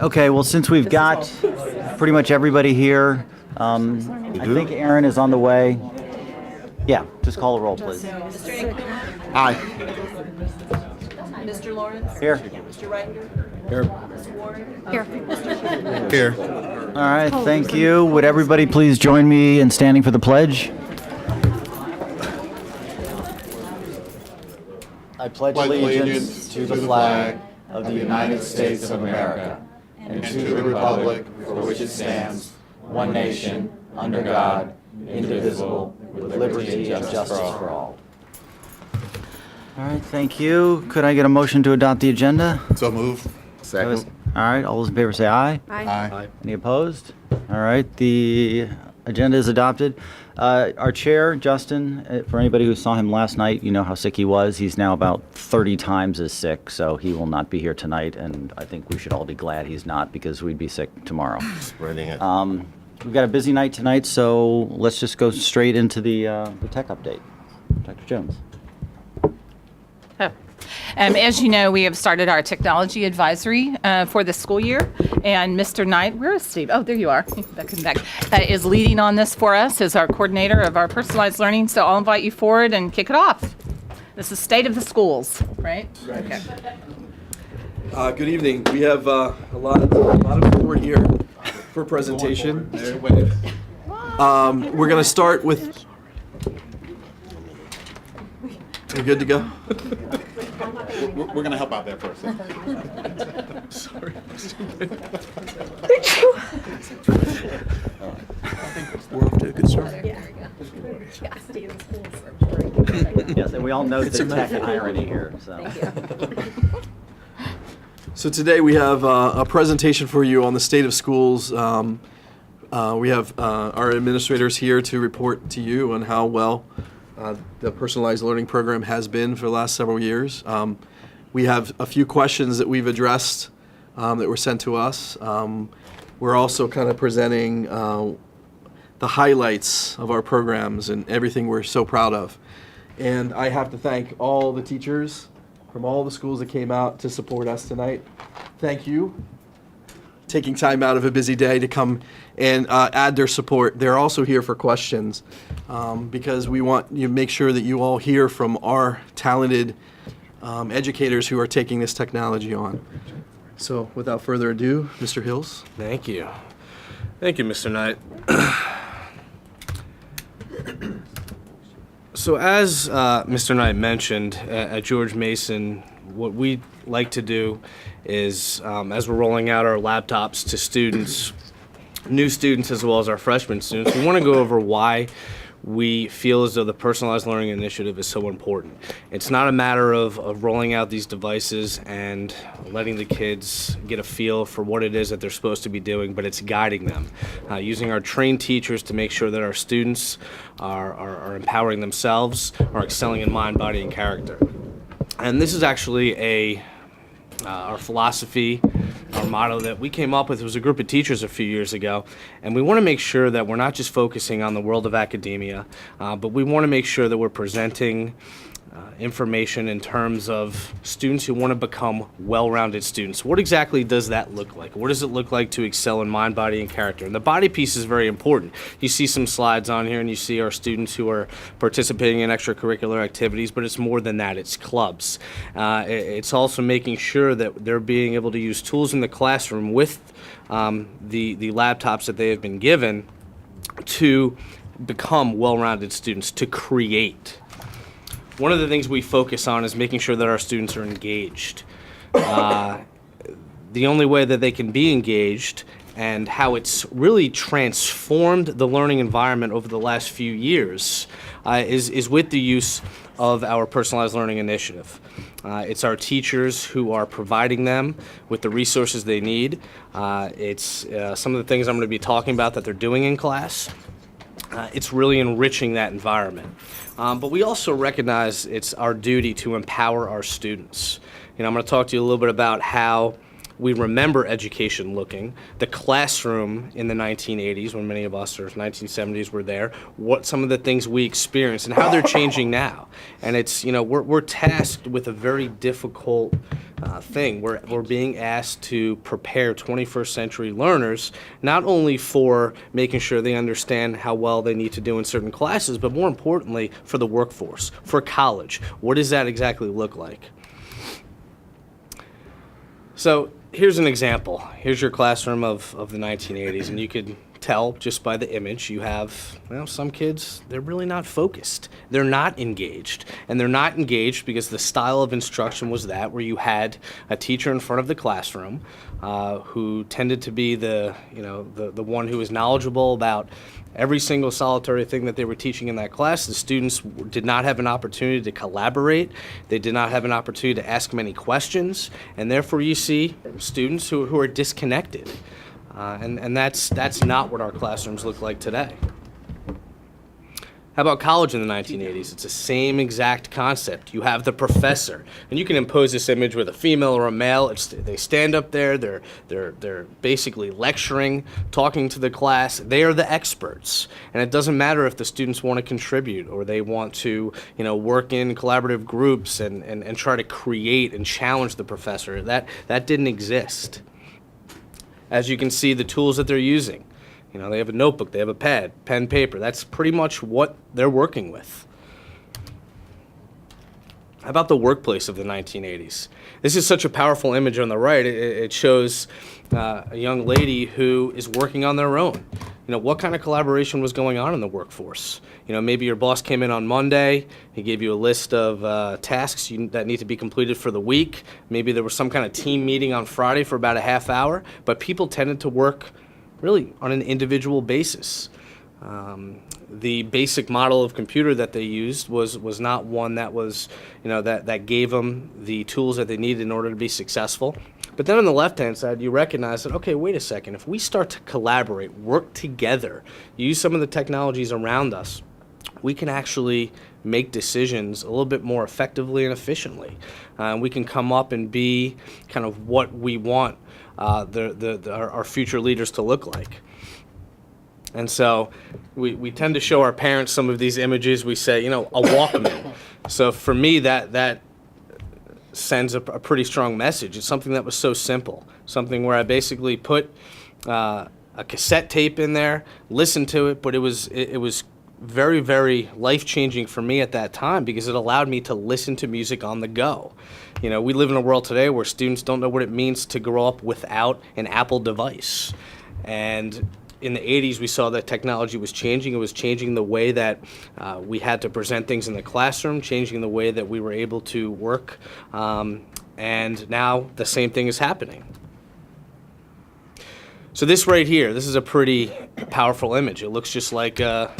Okay, well, since we've got pretty much everybody here, I think Aaron is on the way. Yeah, just call a roll, please. Mr. Ingram. Aye. Mr. Lawrence. Here. Mr. Reitinger. Here. Ms. Ward. Here. All right, thank you. Would everybody please join me in standing for the pledge? I pledge allegiance to the flag of the United States of America and to the republic for which it stands, one nation, under God, indivisible, with liberty and justice for all. All right, thank you. Could I get a motion to adopt the agenda? So moved. Second. All right, all those in favor say aye. Aye. Any opposed? All right, the agenda is adopted. Our chair, Justin, for anybody who saw him last night, you know how sick he was. He's now about 30 times as sick, so he will not be here tonight, and I think we should all be glad he's not because we'd be sick tomorrow. Spreading it. We've got a busy night tonight, so let's just go straight into the tech update. Dr. Jones. As you know, we have started our technology advisory for the school year, and Mr. Knight, where is Steve? Oh, there you are. Back. Is leading on this for us as our coordinator of our personalized learning. So I'll invite you forward and kick it off. This is State of the Schools, right? Okay. Good evening. We have a lot of support here for presentation. We're going to start with. We're good to go. We're going to help out there for a second. Sorry. We're off to a good start. Yes, and we all know the tech irony here. So today we have a presentation for you on the state of schools. We have our administrators here to report to you on how well the personalized learning program has been for the last several years. We have a few questions that we've addressed that were sent to us. We're also kind of presenting the highlights of our programs and everything we're so proud of. And I have to thank all the teachers from all the schools that came out to support us tonight. Thank you. Taking time out of a busy day to come and add their support. They're also here for questions because we want you to make sure that you all hear from our talented educators who are taking this technology on. So without further ado, Mr. Hills. Thank you. Thank you, Mr. Knight. So as Mr. Knight mentioned, at George Mason, what we like to do is, as we're rolling out our laptops to students, new students as well as our freshman students, we want to go over why we feel as though the personalized learning initiative is so important. It's not a matter of rolling out these devices and letting the kids get a feel for what it is that they're supposed to be doing, but it's guiding them, using our trained teachers to make sure that our students are empowering themselves, are excelling in mind, body, and character. And this is actually our philosophy, our motto that we came up with. It was a group of teachers a few years ago, and we want to make sure that we're not just focusing on the world of academia, but we want to make sure that we're presenting information in terms of students who want to become well-rounded students. What exactly does that look like? What does it look like to excel in mind, body, and character? And the body piece is very important. You see some slides on here, and you see our students who are participating in extracurricular activities, but it's more than that. It's clubs. It's also making sure that they're being able to use tools in the classroom with the laptops that they have been given to become well-rounded students, to create. One of the things we focus on is making sure that our students are engaged. The only way that they can be engaged and how it's really transformed the learning environment over the last few years is with the use of our personalized learning initiative. It's our teachers who are providing them with the resources they need. It's some of the things I'm going to be talking about that they're doing in class. It's really enriching that environment. But we also recognize it's our duty to empower our students. I'm going to talk to you a little bit about how we remember education looking, the classroom in the 1980s, when many of us, or 1970s, were there, what some of the things we experienced and how they're changing now. And it's, we're tasked with a very difficult thing. We're being asked to prepare 21st century learners, not only for making sure they understand how well they need to do in certain classes, but more importantly, for the workforce, for college. What does that exactly look like? So here's an example. Here's your classroom of the 1980s, and you could tell just by the image, you have, some kids, they're really not focused. They're not engaged. And they're not engaged because the style of instruction was that, where you had a teacher in front of the classroom who tended to be the one who was knowledgeable about every single solitary thing that they were teaching in that class. The students did not have an opportunity to collaborate. They did not have an opportunity to ask many questions. And therefore you see students who are disconnected. And that's not what our classrooms look like today. How about college in the 1980s? It's the same exact concept. You have the professor, and you can impose this image with a female or a male. They stand up there. They're basically lecturing, talking to the class. They are the experts, and it doesn't matter if the students want to contribute or they want to, work in collaborative groups and try to create and challenge the professor. That didn't exist. As you can see, the tools that they're using. They have a notebook, they have a pad, pen, paper. That's pretty much what they're working with. How about the workplace of the 1980s? This is such a powerful image on the right. It shows a young lady who is working on their own. What kind of collaboration was going on in the workforce? Maybe your boss came in on Monday, he gave you a list of tasks that need to be completed for the week. Maybe there was some kind of team meeting on Friday for about a half hour, but people tended to work really on an individual basis. The basic model of computer that they used was not one that was, that gave them the tools that they needed in order to be successful. But then on the left-hand side, you recognize that, okay, wait a second, if we start to collaborate, work together, use some of the technologies around us, we can actually make decisions a little bit more effectively and efficiently. We can come up and be kind of what we want our future leaders to look like. And so we tend to show our parents some of these images. We say, a Walkman. So for me, that sends a pretty strong message. It's something that was so simple, something where I basically put a cassette tape in there, listened to it, but it was very, very life-changing for me at that time because it allowed me to listen to music on the go. We live in a world today where students don't know what it means to grow up without an Apple device. And in the 80s, we saw that technology was changing. It was changing the way that we had to present things in the classroom, changing the way that we were able to work. And now the same thing is happening. So this right here, this is a pretty powerful image. It looks just like a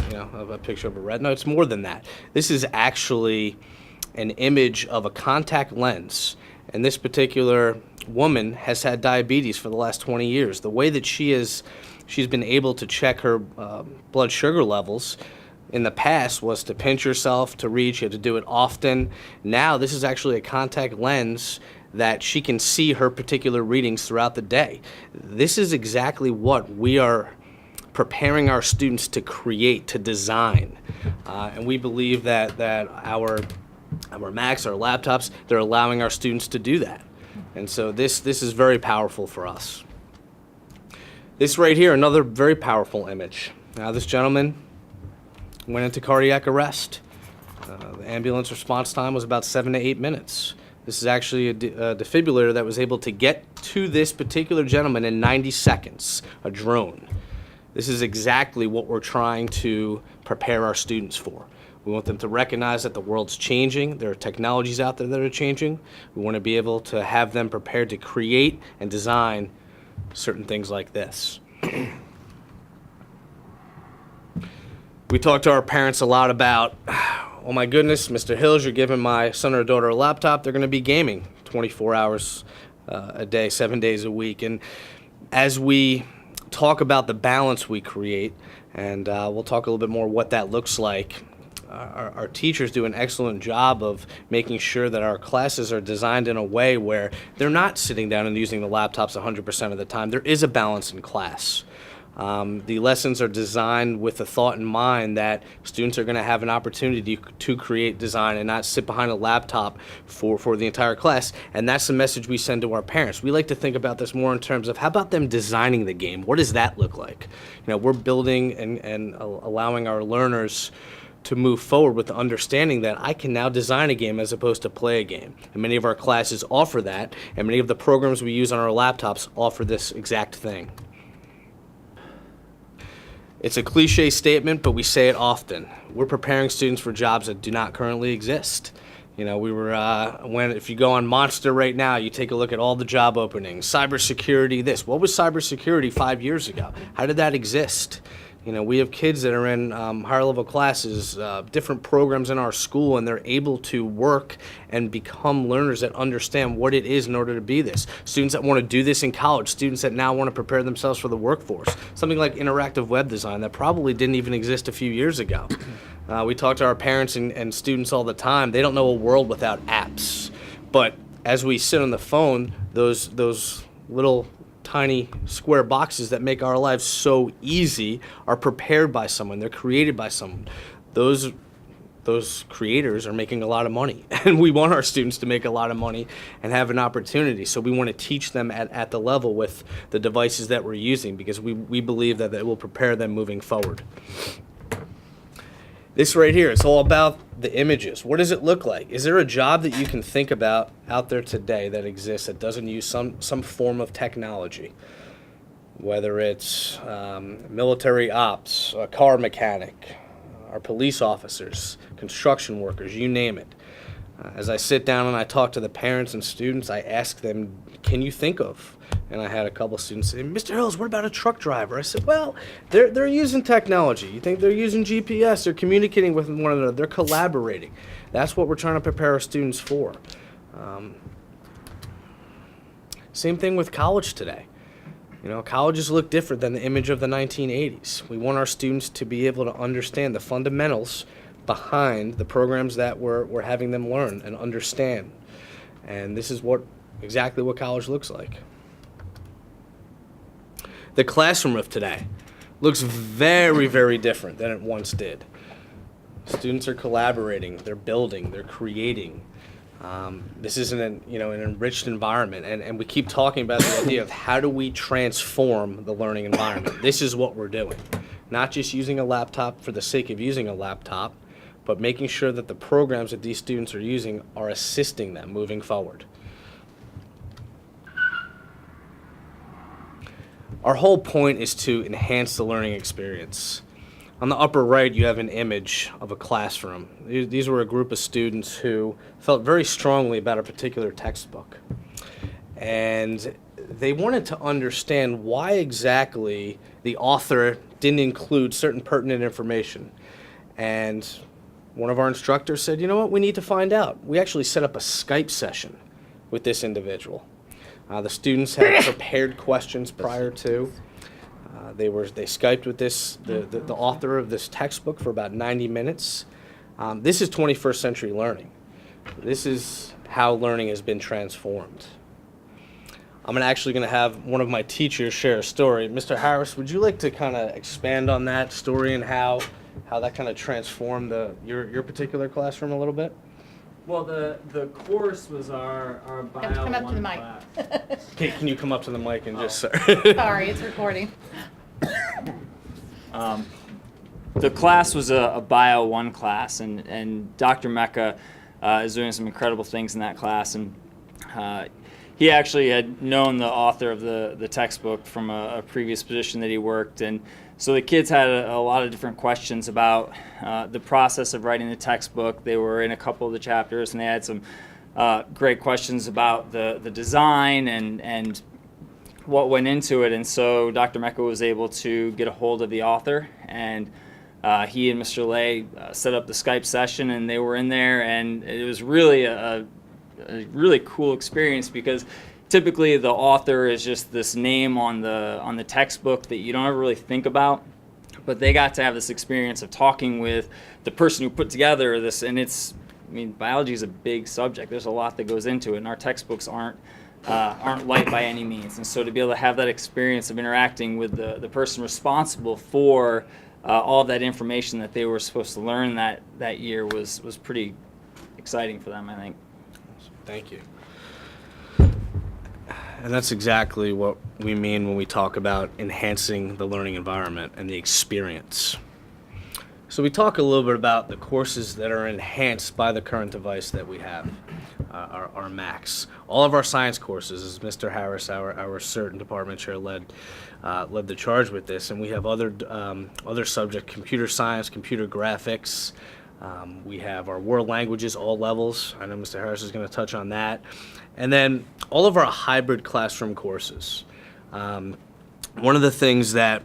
picture of a retina. It's more than that. This is actually an image of a contact lens. And this particular woman has had diabetes for the last 20 years. The way that she's been able to check her blood sugar levels in the past was to pinch herself to read. She had to do it often. Now this is actually a contact lens that she can see her particular readings throughout the day. This is exactly what we are preparing our students to create, to design. And we believe that our Macs, our laptops, they're allowing our students to do that. And so this is very powerful for us. This right here, another very powerful image. Now this gentleman went into cardiac arrest. The ambulance response time was about 7 to 8 minutes. This is actually a defibrillator that was able to get to this particular gentleman in 90 seconds, a drone. This is exactly what we're trying to prepare our students for. We want them to recognize that the world's changing. There are technologies out there that are changing. We want to be able to have them prepared to create and design certain things like this. We talk to our parents a lot about, oh my goodness, Mr. Hills, you're giving my son or daughter a laptop, they're going to be gaming 24 hours a day, 7 days a week. And as we talk about the balance we create, and we'll talk a little bit more what that looks like, our teachers do an excellent job of making sure that our classes are designed in a way where they're not sitting down and using the laptops 100% of the time. There is a balance in class. The lessons are designed with the thought in mind that students are going to have an opportunity to create design and not sit behind a laptop for the entire class. And that's the message we send to our parents. We like to think about this more in terms of how about them designing the game? What does that look like? We're building and allowing our learners to move forward with the understanding that I can now design a game as opposed to play a game. And many of our classes offer that, and many of the programs we use on our laptops offer this exact thing. It's a cliche statement, but we say it often. We're preparing students for jobs that do not currently exist. If you go on Monster right now, you take a look at all the job openings, cybersecurity, this. What was cybersecurity 5 years ago? How did that exist? We have kids that are in higher level classes, different programs in our school, and they're able to work and become learners that understand what it is in order to be this. Students that want to do this in college, students that now want to prepare themselves for the workforce. Something like interactive web design that probably didn't even exist a few years ago. We talk to our parents and students all the time. They don't know a world without apps. But as we sit on the phone, those little tiny square boxes that make our lives so easy are prepared by someone. They're created by someone. Those creators are making a lot of money, and we want our students to make a lot of money and have an opportunity. So we want to teach them at the level with the devices that we're using, because we believe that it will prepare them moving forward. This right here is all about the images. What does it look like? Is there a job that you can think about out there today that exists that doesn't use some form of technology? Whether it's military ops, a car mechanic, our police officers, construction workers, you name it. As I sit down and I talk to the parents and students, I ask them, can you think of? And I had a couple students say, Mr. Hills, what about a truck driver? I said, well, they're using technology. You think they're using GPS? They're communicating with one another. They're collaborating. That's what we're trying to prepare our students for. Same thing with college today. Colleges look different than the image of the 1980s. We want our students to be able to understand the fundamentals behind the programs that we're having them learn and understand. And this is exactly what college looks like. The classroom of today looks very, very different than it once did. Students are collaborating, they're building, they're creating. This is an enriched environment, and we keep talking about the idea of how do we transform the learning environment. This is what we're doing. Not just using a laptop for the sake of using a laptop, but making sure that the programs that these students are using are assisting them moving forward. Our whole point is to enhance the learning experience. On the upper right, you have an image of a classroom. These were a group of students who felt very strongly about a particular textbook. And they wanted to understand why exactly the author didn't include certain pertinent information. And one of our instructors said, you know what, we need to find out. We actually set up a Skype session with this individual. The students had prepared questions prior to. They Skyped with the author of this textbook for about 90 minutes. This is 21st century learning. This is how learning has been transformed. I'm actually going to have one of my teachers share a story. Mr. Harris, would you like to kind of expand on that story and how that kind of transformed your particular classroom a little bit? Well, the course was our bio Come up to the one mic. class. Okay, can you come up to the mic and just Sorry, it's recording. The class was a Bio 1 class, and Dr. Mecca is doing some incredible things in that class. And he actually had known the author of the textbook from a previous position that he worked. And so the kids had a lot of different questions about the process of writing the textbook. They were in a couple of the chapters, and they had some great questions about the design and what went into it. And so Dr. Mecca was able to get a hold of the author, and he and Mr. Lay set up the Skype session, and they were in there, and it was really a really cool experience, because typically the author is just this name on the textbook that you don't ever really think about. but they got to have this experience of talking with the person who put together this, and biology is a big subject. There's a lot that goes into it, and our textbooks aren't light by any means. And so to be able to have that experience of interacting with the person responsible for all of that information that they were supposed to learn that year was pretty exciting for them, I think. Thank you. And that's exactly what we mean when we talk about enhancing the learning environment and the experience. So we talk a little bit about the courses that are enhanced by the current device that we have, our Macs. All of our science courses, as Mr. Harris, our CERT and department chair, led the charge with this, and we have other subjects: computer science, computer graphics. We have our world languages, all levels. I know Mr. Harris is going to touch on that. And then all of our hybrid classroom courses. One of the things that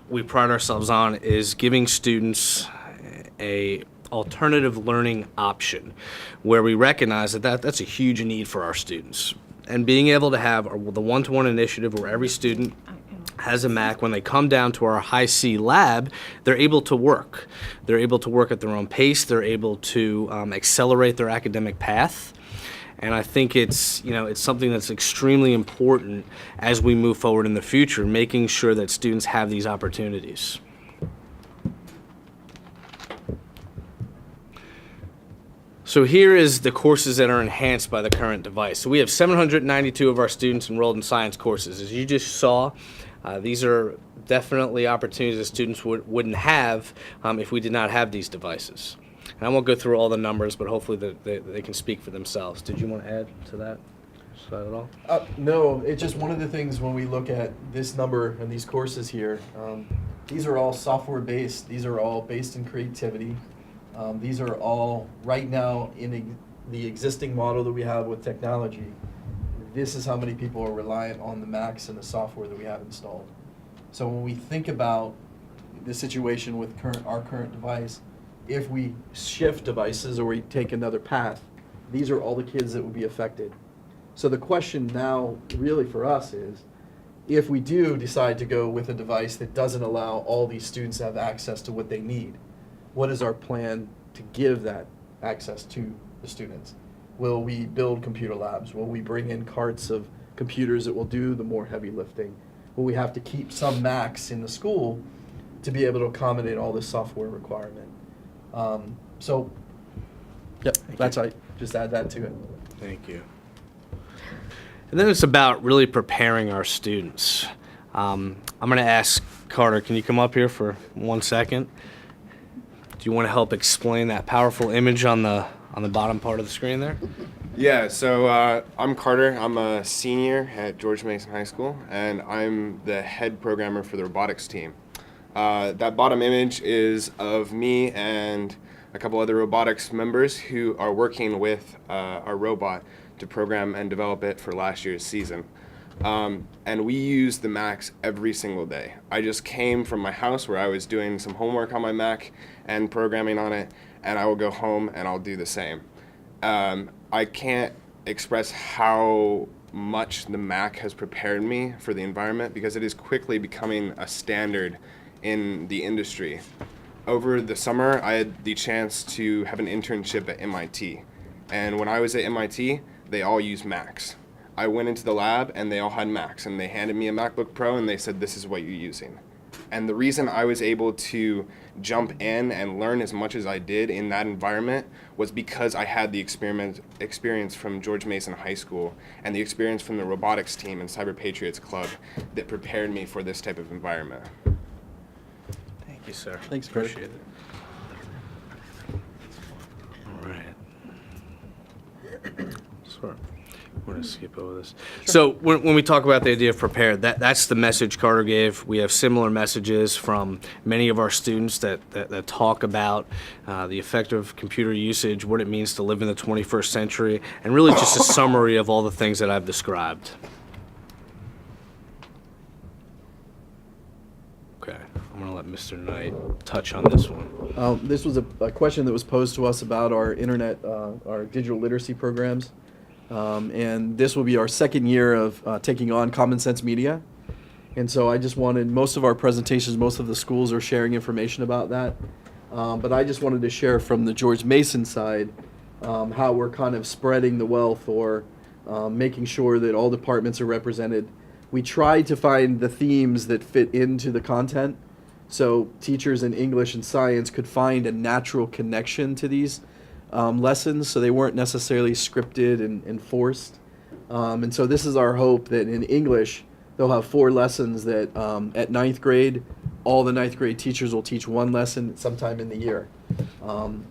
we pride ourselves on is giving students a alternative learning option, where we recognize that's a huge need for our students. And being able to have the one-to-one initiative where every student has a Mac, when they come down to our High C lab, they're able to work. They're able to work at their own pace. They're able to accelerate their academic path. And I think it's something that's extremely important as we move forward in the future, making sure that students have these opportunities. So here is the courses that are enhanced by the current device. So we have 792 of our students enrolled in science courses. As you just saw, these are definitely opportunities that students wouldn't have if we did not have these devices. And I won't go through all the numbers, but hopefully they can speak for themselves. Did you want to add to that at all? No, it's just one of the things when we look at this number and these courses here, these are all software based. These are all based in creativity. These are all right now in the existing model that we have with technology. This is how many people are reliant on the Macs and the software that we have installed. So when we think about the situation with our current device, if we shift devices or we take another path, these are all the kids that would be affected. So the question now really for us is, if we do decide to go with a device that doesn't allow all these students to have access to what they need, what is our plan to give that access to the students? Will we build computer labs? Will we bring in carts of computers that will do the more heavy lifting? Will we have to keep some Macs in the school to be able to accommodate all this software requirement? I just add that to it. Thank you. And then it's about really preparing our students. I'm going to ask Carter, can you come up here for 1 second? Do you want to help explain that powerful image on the bottom part of the screen there? Yeah, so I'm Carter. I'm a senior at George Mason High School, and I'm the head programmer for the robotics team. That bottom image is of me and a couple other robotics members who are working with our robot to program and develop it for last year's season. And we use the Macs every single day. I just came from my house where I was doing some homework on my Mac and programming on it, and I will go home and I'll do the same. I can't express how much the Mac has prepared me for the environment, because it is quickly becoming a standard in the industry. Over the summer, I had the chance to have an internship at MIT. And when I was at MIT, they all used Macs. I went into the lab and they all had Macs, and they handed me a MacBook Pro and they said, this is what you're using. And the reason I was able to jump in and learn as much as I did in that environment was because I had the experience from George Mason High School and the experience from the robotics team and Cyber Patriots Club that prepared me for this type of environment. Thank you, sir. Thanks, Kurt. Appreciate it. All right. Sorry. We're going to skip over this. So when we talk about the idea of prepared, that's the message Carter gave. We have similar messages from many of our students that talk about the effective computer usage, what it means to live in the 21st century, and really just a summary of all the things that I've described. Okay, I'm going to let Mr. Knight touch on this one. This was a question that was posed to us about our internet, our digital literacy programs. And this will be our second year of taking on Common Sense Media. And so I just wanted, most of our presentations, most of the schools are sharing information about that. But I just wanted to share from the George Mason side how we're kind of spreading the wealth, or making sure that all departments are represented. We tried to find the themes that fit into the content, so teachers in English and science could find a natural connection to these lessons, so they weren't necessarily scripted and forced. And so this is our hope, that in English, they'll have 4 lessons that at 9th grade, all the 9th grade teachers will teach 1 lesson sometime in the year.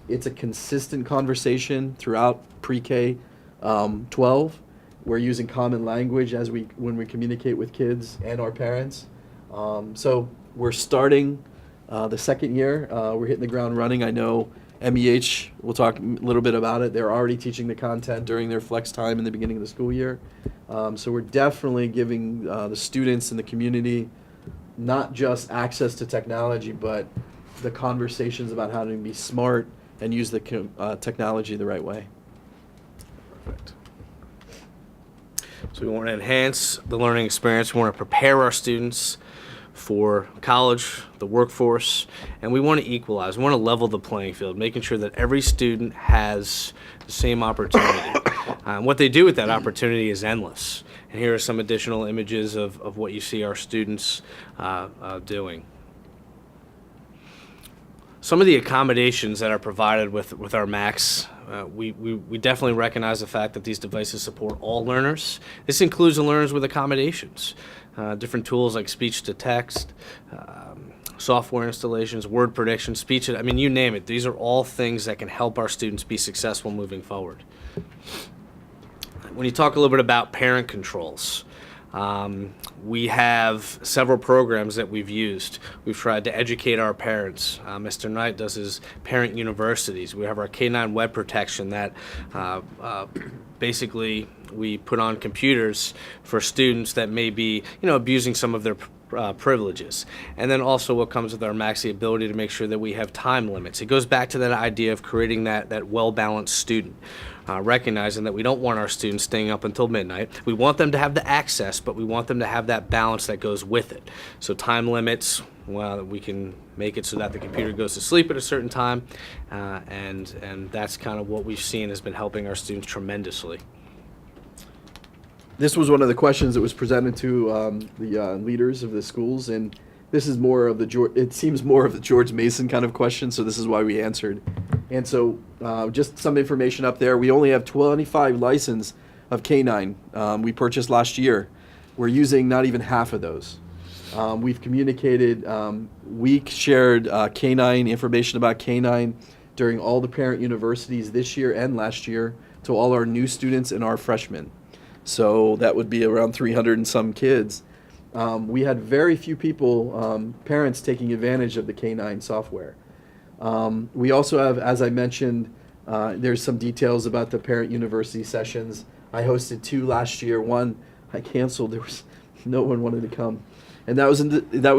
It's a consistent conversation throughout pre-K 12. We're using common language when we communicate with kids and our parents. So we're starting the 2nd year. We're hitting the ground running. I know MEH, we'll talk a little bit about it. They're already teaching the content during their flex time in the beginning of the school year. So we're definitely giving the students in the community not just access to technology, but the conversations about how to be smart and use the technology the right way. Perfect. So we want to enhance the learning experience. We want to prepare our students for college, the workforce, and we want to equalize. We want to level the playing field, making sure that every student has the same opportunity. What they do with that opportunity is endless. And here are some additional images of what you see our students doing. Some of the accommodations that are provided with our Macs, we definitely recognize the fact that these devices support all learners. This includes the learners with accommodations, different tools like speech to text, software installations, word prediction, speech, I mean, you name it. These are all things that can help our students be successful moving forward. When you talk a little bit about parent controls, we have several programs that we've used. We've tried to educate our parents. Mr. Knight does his parent universities. We have our K-9 web protection that basically we put on computers for students that may be, abusing some of their privileges. And then also what comes with our Macs, the ability to make sure that we have time limits. It goes back to that idea of creating that well-balanced student. Recognizing that we don't want our students staying up until midnight. We want them to have the access, but we want them to have that balance that goes with it. So time limits, well, we can make it so that the computer goes to sleep at a certain time, and that's kind of what we've seen has been helping our students tremendously. This was one of the questions that was presented to the leaders of the schools, and this is more of it seems more of the George Mason kind of question, so this is why we answered. And so just some information up there. We only have 25 licenses of K-9 we purchased last year. We're using not even half of those. We've communicated, we shared K-9, information about K-9 during all the parent universities this year and last year to all our new students and our freshmen. So that would be around 300 and some kids. We had very few people, parents taking advantage of the K-9 software. We also have, as I mentioned, there's some details about the parent university sessions. I hosted 2 last year. One I canceled. There was no one wanted to come, and that was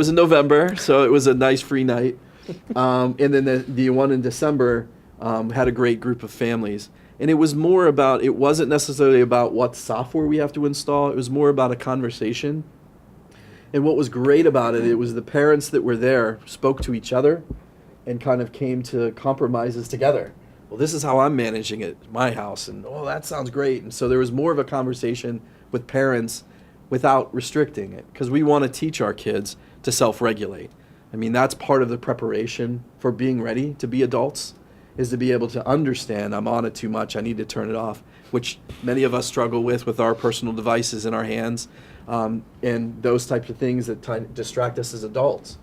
in November, so it was a nice free night. And then the one in December had a great group of families, and it was more about. It wasn't necessarily about what software we have to install. It was more about a conversation. And what was great about it, it was the parents that were there spoke to each other and kind of came to compromises together. Well, this is how I'm managing it at my house, and oh, that sounds great. And so there was more of a conversation with parents without restricting it, because we want to teach our kids to self-regulate. I mean, that's part of the preparation for being ready to be adults, is to be able to understand I'm on it too much, I need to turn it off, which many of us struggle with our personal devices in our hands, and those types of things that distract us as adults.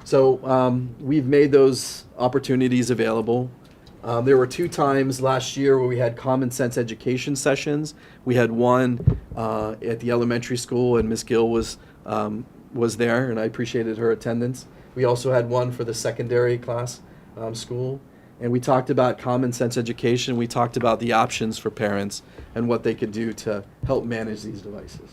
So we've made those opportunities available. There were 2 times last year where we had common sense education sessions. We had one at the elementary school, and Ms. Gill was there, and I appreciated her attendance. We also had one for the secondary class school, and we talked about common sense education. We talked about the options for parents and what they could do to help manage these devices.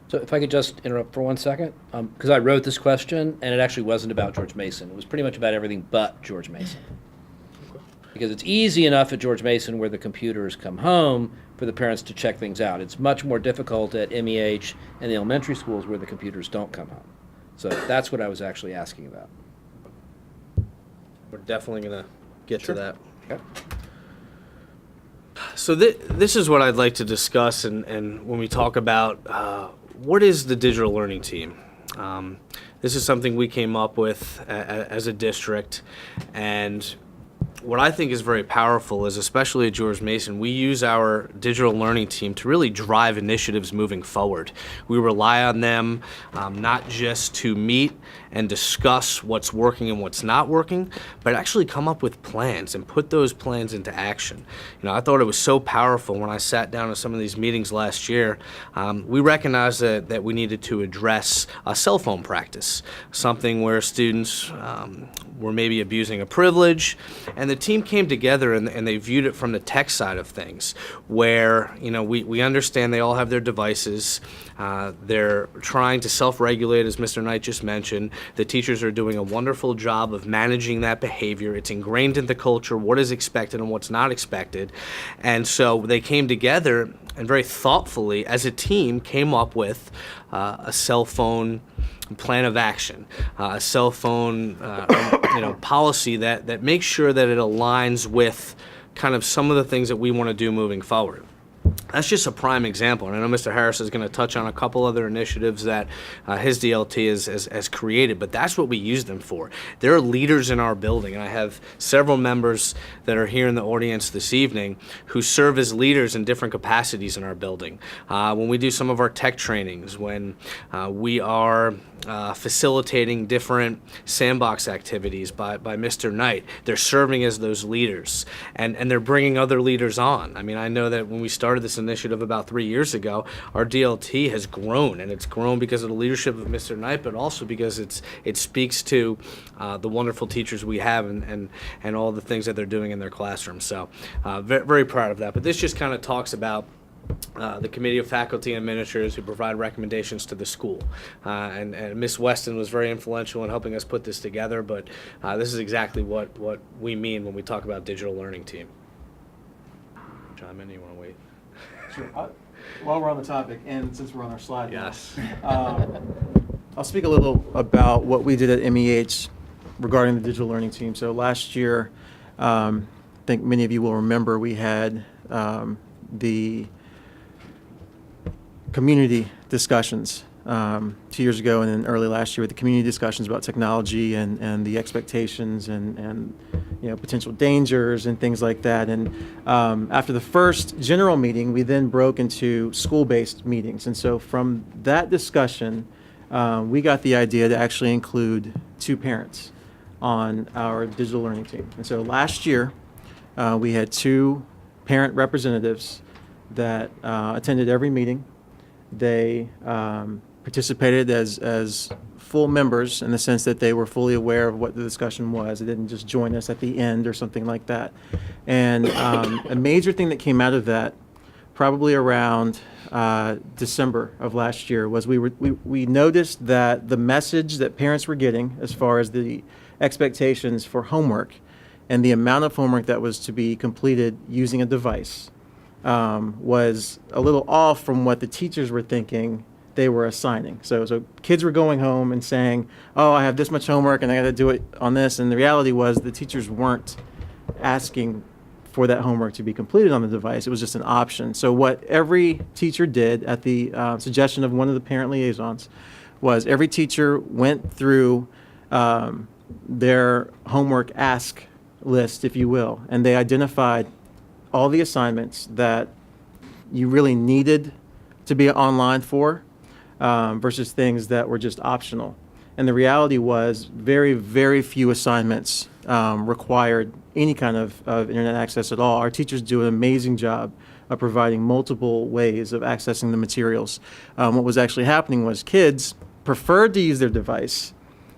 So if I could just interrupt for 1 second, because I wrote this question, and it actually wasn't about George Mason. It was pretty much about everything but George Mason. Because it's easy enough at George Mason where the computers come home for the parents to check things out. It's much more difficult at MEH and the elementary schools where the computers don't come home. So that's what I was actually asking about. We're definitely going to get to that. Okay. So this is what I'd like to discuss, and when we talk about what is the digital learning team. This is something we came up with as a district, and what I think is very powerful is, especially at George Mason, we use our digital learning team to really drive initiatives moving forward. We rely on them not just to meet and discuss what's working and what's not working, but actually come up with plans and put those plans into action. You know, I thought it was so powerful when I sat down at some of these meetings last year. We recognized that we needed to address a cell phone practice, something where students were maybe abusing a privilege, and the team came together and they viewed it from the tech side of things, where, you know, we understand they all have their devices. They're trying to self-regulate, as Mr. Knight just mentioned. The teachers are doing a wonderful job of managing that behavior. It's ingrained in the culture, what is expected and what's not expected. And so they came together and very thoughtfully, as a team, came up with a cell phone plan of action, a cell phone policy that makes sure that it aligns with kind of some of the things that we want to do moving forward. That's just a prime example, and I know Mr. Harris is going to touch on a couple other initiatives that his DLT has created, but that's what we use them for. There are leaders in our building, and I have several members that are here in the audience this evening who serve as leaders in different capacities in our building. When we do some of our tech trainings, when we are facilitating different sandbox activities by Mr. Knight, they're serving as those leaders, and they're bringing other leaders on. I mean, I know that when we started this initiative about 3 years ago, our DLT has grown, and it's grown because of the leadership of Mr. Knight, but also because it speaks to the wonderful teachers we have and all the things that they're doing in their classrooms. So very, very proud of that. But this just kind of talks about the Committee of Faculty and Administrators who provide recommendations to the school. And Ms. Weston was very influential in helping us put this together, but this is exactly what we mean when we talk about digital learning team. John, you want to wait? Sure. While we're on the topic, and since we're on our slide now, Yes. I'll speak a little about what we did at MEH regarding the digital learning team. So last year, I think many of you will remember, we had the community discussions 2 years ago, and then early last year with the community discussions about technology and the expectations and potential dangers and things like that. And after the first general meeting, we then broke into school-based meetings. And so from that discussion, we got the idea to actually include 2 parents on our digital learning team. And so last year, we had 2 parent representatives that attended every meeting. They participated as full members in the sense that they were fully aware of what the discussion was. They didn't just join us at the end or something like that. And a major thing that came out of that, probably around December of last year, was we noticed that the message that parents were getting as far as the expectations for homework and the amount of homework that was to be completed using a device was a little off from what the teachers were thinking they were assigning. So kids were going home and saying, oh, I have this much homework and I got to do it on this. And the reality was the teachers weren't asking for that homework to be completed on the device. It was just an option. So what every teacher did at the suggestion of one of the parent liaisons was every teacher went through their homework ask list, if you will, and they identified all the assignments that you really needed to be online for versus things that were just optional. And the reality was very, very few assignments required any kind of internet access at all. Our teachers do an amazing job of providing multiple ways of accessing the materials. What was actually happening was kids preferred to use their device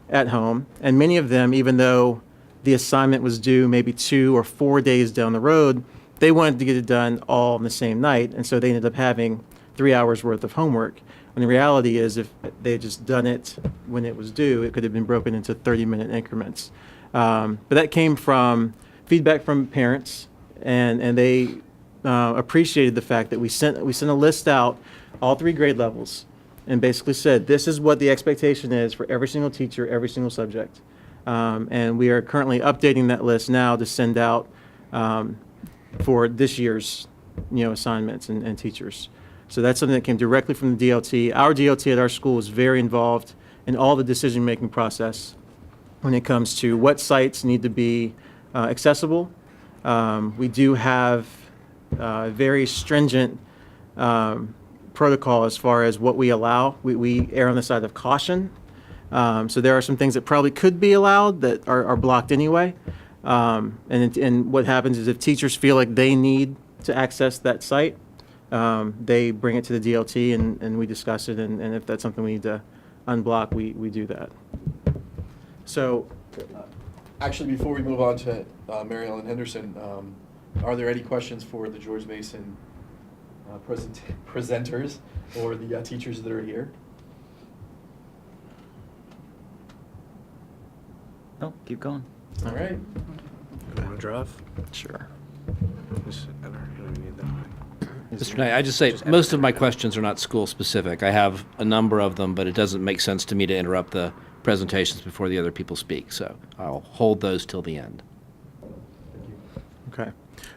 at home, and many of them, even though the assignment was due maybe 2 or 4 days down the road, they wanted to get it done all on the same night, and so they ended up having 3 hours worth of homework. And the reality is, if they had just done it when it was due, it could have been broken into 30-minute increments. But that came from feedback from parents, and they appreciated the fact that we sent a list out, all 3 grade levels, and basically said, this is what the expectation is for every single teacher, every single subject. And we are currently updating that list now to send out for this year's assignments and teachers. So that's something that came directly from the DLT. Our DLT at our school is very involved in all the decision-making process when it comes to what sites need to be accessible. We do have very stringent protocol as far as what we allow. We err on the side of caution. So there are some things that probably could be allowed that are blocked anyway. And what happens is if teachers feel like they need to access that site, they bring it to the DLT and we discuss it. And if that's something we need to unblock, we do that. So Actually, before we move on to Mary Ellen Henderson, are there any questions for the George Mason presenters or the teachers that are here? No, keep going. All right. You want to drive? sure. Just- I don't even need that mic. Mr. Knight, I just say, most of my questions are not school-specific. I have a number of them, but it doesn't make sense to me to interrupt the presentations before the other people speak, so I'll hold those till the end. Okay.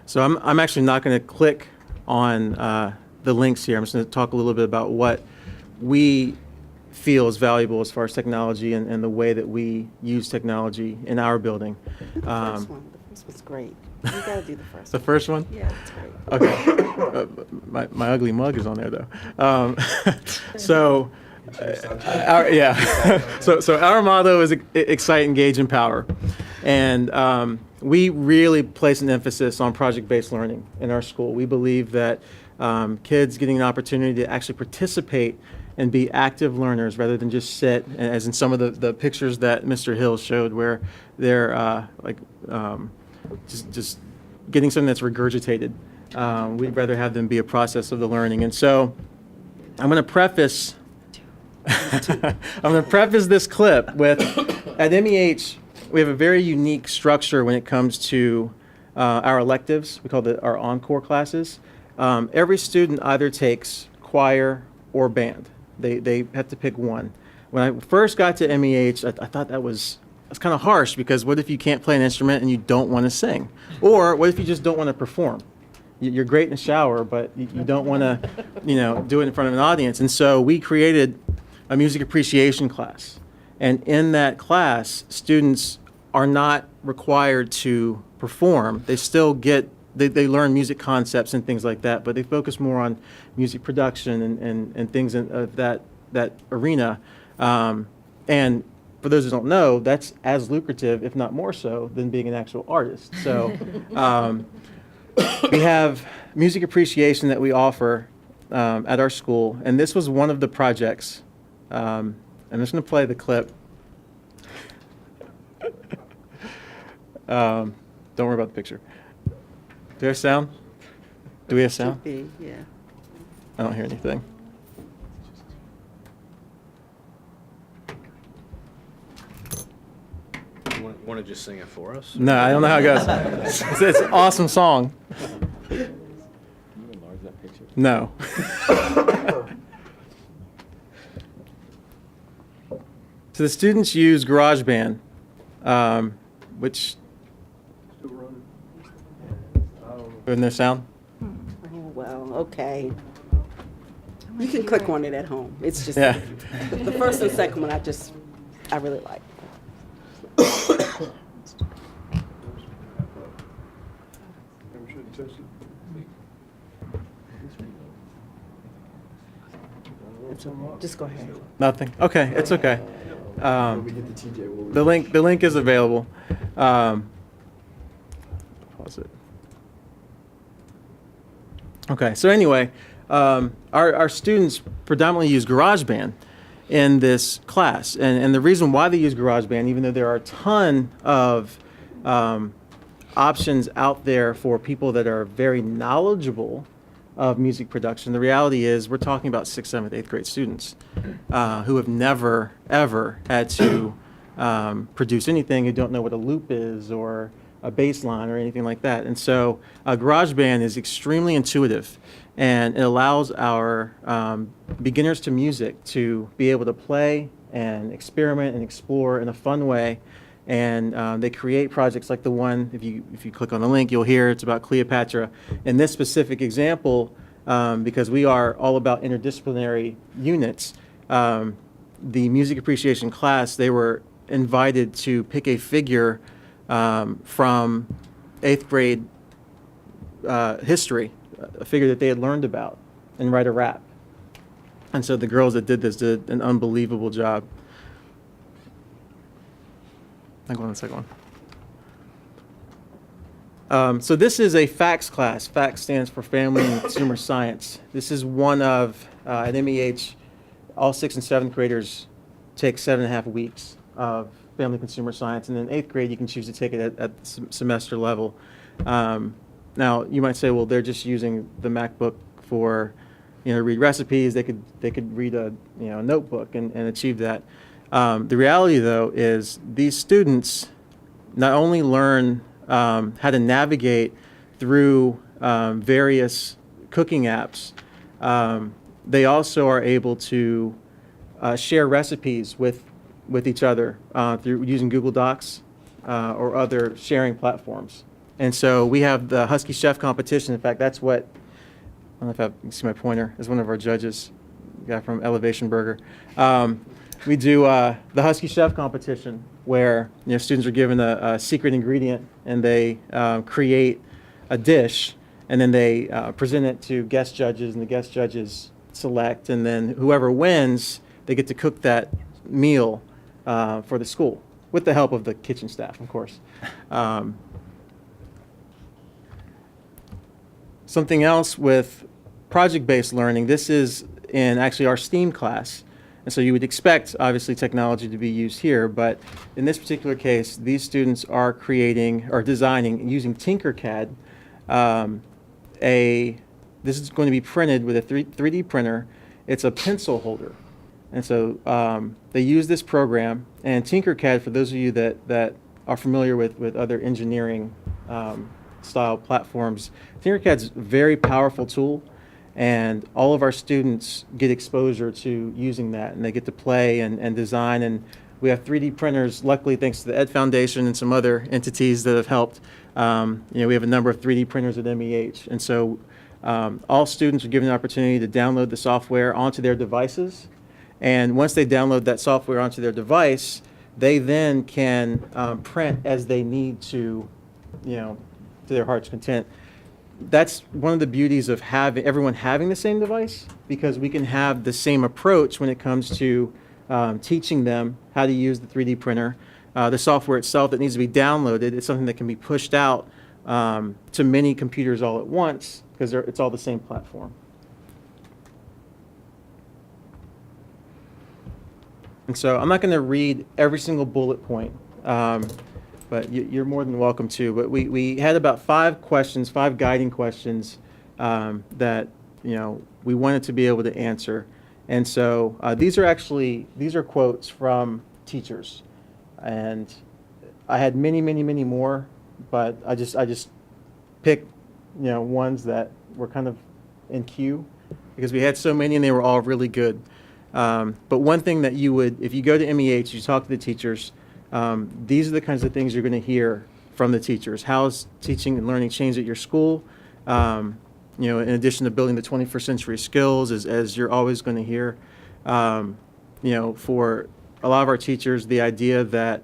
So I'm actually not going to click on the links here. I'm just going to talk a little bit about what we feel is valuable as far as technology and the way that we use technology in our building. The first one. The first was great. You gotta do the first The one. first one? Yeah, it's great. Okay. My ugly mug is on there, though. So, so our motto is excite, engage, empower. And we really place an emphasis on project-based learning in our school. We believe that kids getting an opportunity to actually participate and be active learners rather than just sit, as in some of the pictures that Mr. Hill showed where they're just getting something that's regurgitated. We'd rather have them be a process of the learning. And so I'm going to preface this clip with, at MEH, we have a very unique structure when it comes to our electives. We call our encore classes. Every student either takes choir or band. They have to pick one. When I first got to MEH, I thought that's kind of harsh, because what if you can't play an instrument and you don't want to sing? Or what if you just don't want to perform? You're great in the shower, but you don't want to, do it in front of an audience. And so we created a music appreciation class. And in that class, students are not required to perform. They still they learn music concepts and things like that, but they focus more on music production and things of that arena. And for those who don't know, that's as lucrative, if not more so, than being an actual artist. So we have music appreciation that we offer at our school, and this was one of the projects. I'm just going to play the clip. Don't worry about the picture. Do we have sound? Do we have sound? Should be, yeah. I don't hear anything. You want to just sing it for us? No, I don't know how it goes. It's an awesome song. No. So the students use GarageBand, which... Isn't there sound? Oh, well, okay. You can click on it at home. It's just, Yeah. the first and second one I really like. Just go ahead. Nothing? Okay, it's okay. The link is available. Pause it. Okay, so anyway, our students predominantly use GarageBand in this class. And the reason why they use GarageBand, even though there are a ton of options out there for people that are very knowledgeable of music production, the reality is we're talking about 6th, 7th, 8th grade students who have never, ever had to produce anything, who don't know what a loop is or a bass line or anything like that. And so GarageBand is extremely intuitive, and it allows our beginners to music to be able to play and experiment and explore in a fun way. And they create projects like the one, if you click on the link, you'll hear it's about Cleopatra. In this specific example, because we are all about interdisciplinary units, the music appreciation class, they were invited to pick a figure from 8th grade history, a figure that they had learned about, and write a rap. And so the girls that did this did an unbelievable job. I'll go on the second one. So this is a FACS class. FACS stands for Family and Consumer Science. This is one of, at MEH, all 6th and 7th graders take 7.5 weeks of Family Consumer Science. And in 8th grade, you can choose to take it at semester level. Now, you might say, well, they're just using the MacBook for, read recipes. They could read a, notebook and achieve that. The reality, though, is these students not only learn how to navigate through various cooking apps, they also are able to share recipes with each other through using Google Docs or other sharing platforms. And so we have the Husky Chef competition. In fact, that's what, I don't know if you can see my pointer, is one of our judges, the guy from Elevation Burger. We do the Husky Chef competition where students are given a secret ingredient and they create a dish, and then they present it to guest judges, and the guest judges select, and then whoever wins, they get to cook that meal for the school with the help of the kitchen staff, of course. Something else with project-based learning, this is in actually our STEAM class. And so you would expect, obviously, technology to be used here, but in this particular case, these students are creating or designing using Tinkercad. This is going to be printed with a 3D printer. It's a pencil holder. And so they use this program. And Tinkercad, for those of you that are familiar with other engineering style platforms, Tinkercad's a very powerful tool. And all of our students get exposure to using that, and they get to play and design. And we have 3D printers, luckily, thanks to the Ed Foundation and some other entities that have helped. We have a number of 3D printers at MEH. And so all students are given the opportunity to download the software onto their devices. And once they download that software onto their device, they then can print as they need to their heart's content. That's one of the beauties of everyone having the same device, because we can have the same approach when it comes to teaching them how to use the 3D printer. The software itself that needs to be downloaded is something that can be pushed out to many computers all at once, because it's all the same platform. And so I'm not going to read every single bullet point. But you're more than welcome to. But we had about 5 guiding questions that we wanted to be able to answer. And so these are quotes from teachers, and I had many more, but I just picked ones that were kind of in queue because we had so many and they were all really good. But one thing that if you go to MEH, you talk to the teachers. These are the kinds of things you're going to hear from the teachers. How has teaching and learning changed at your school? In addition to building the 21st century skills, as you're always going to hear. For a lot of our teachers, the idea that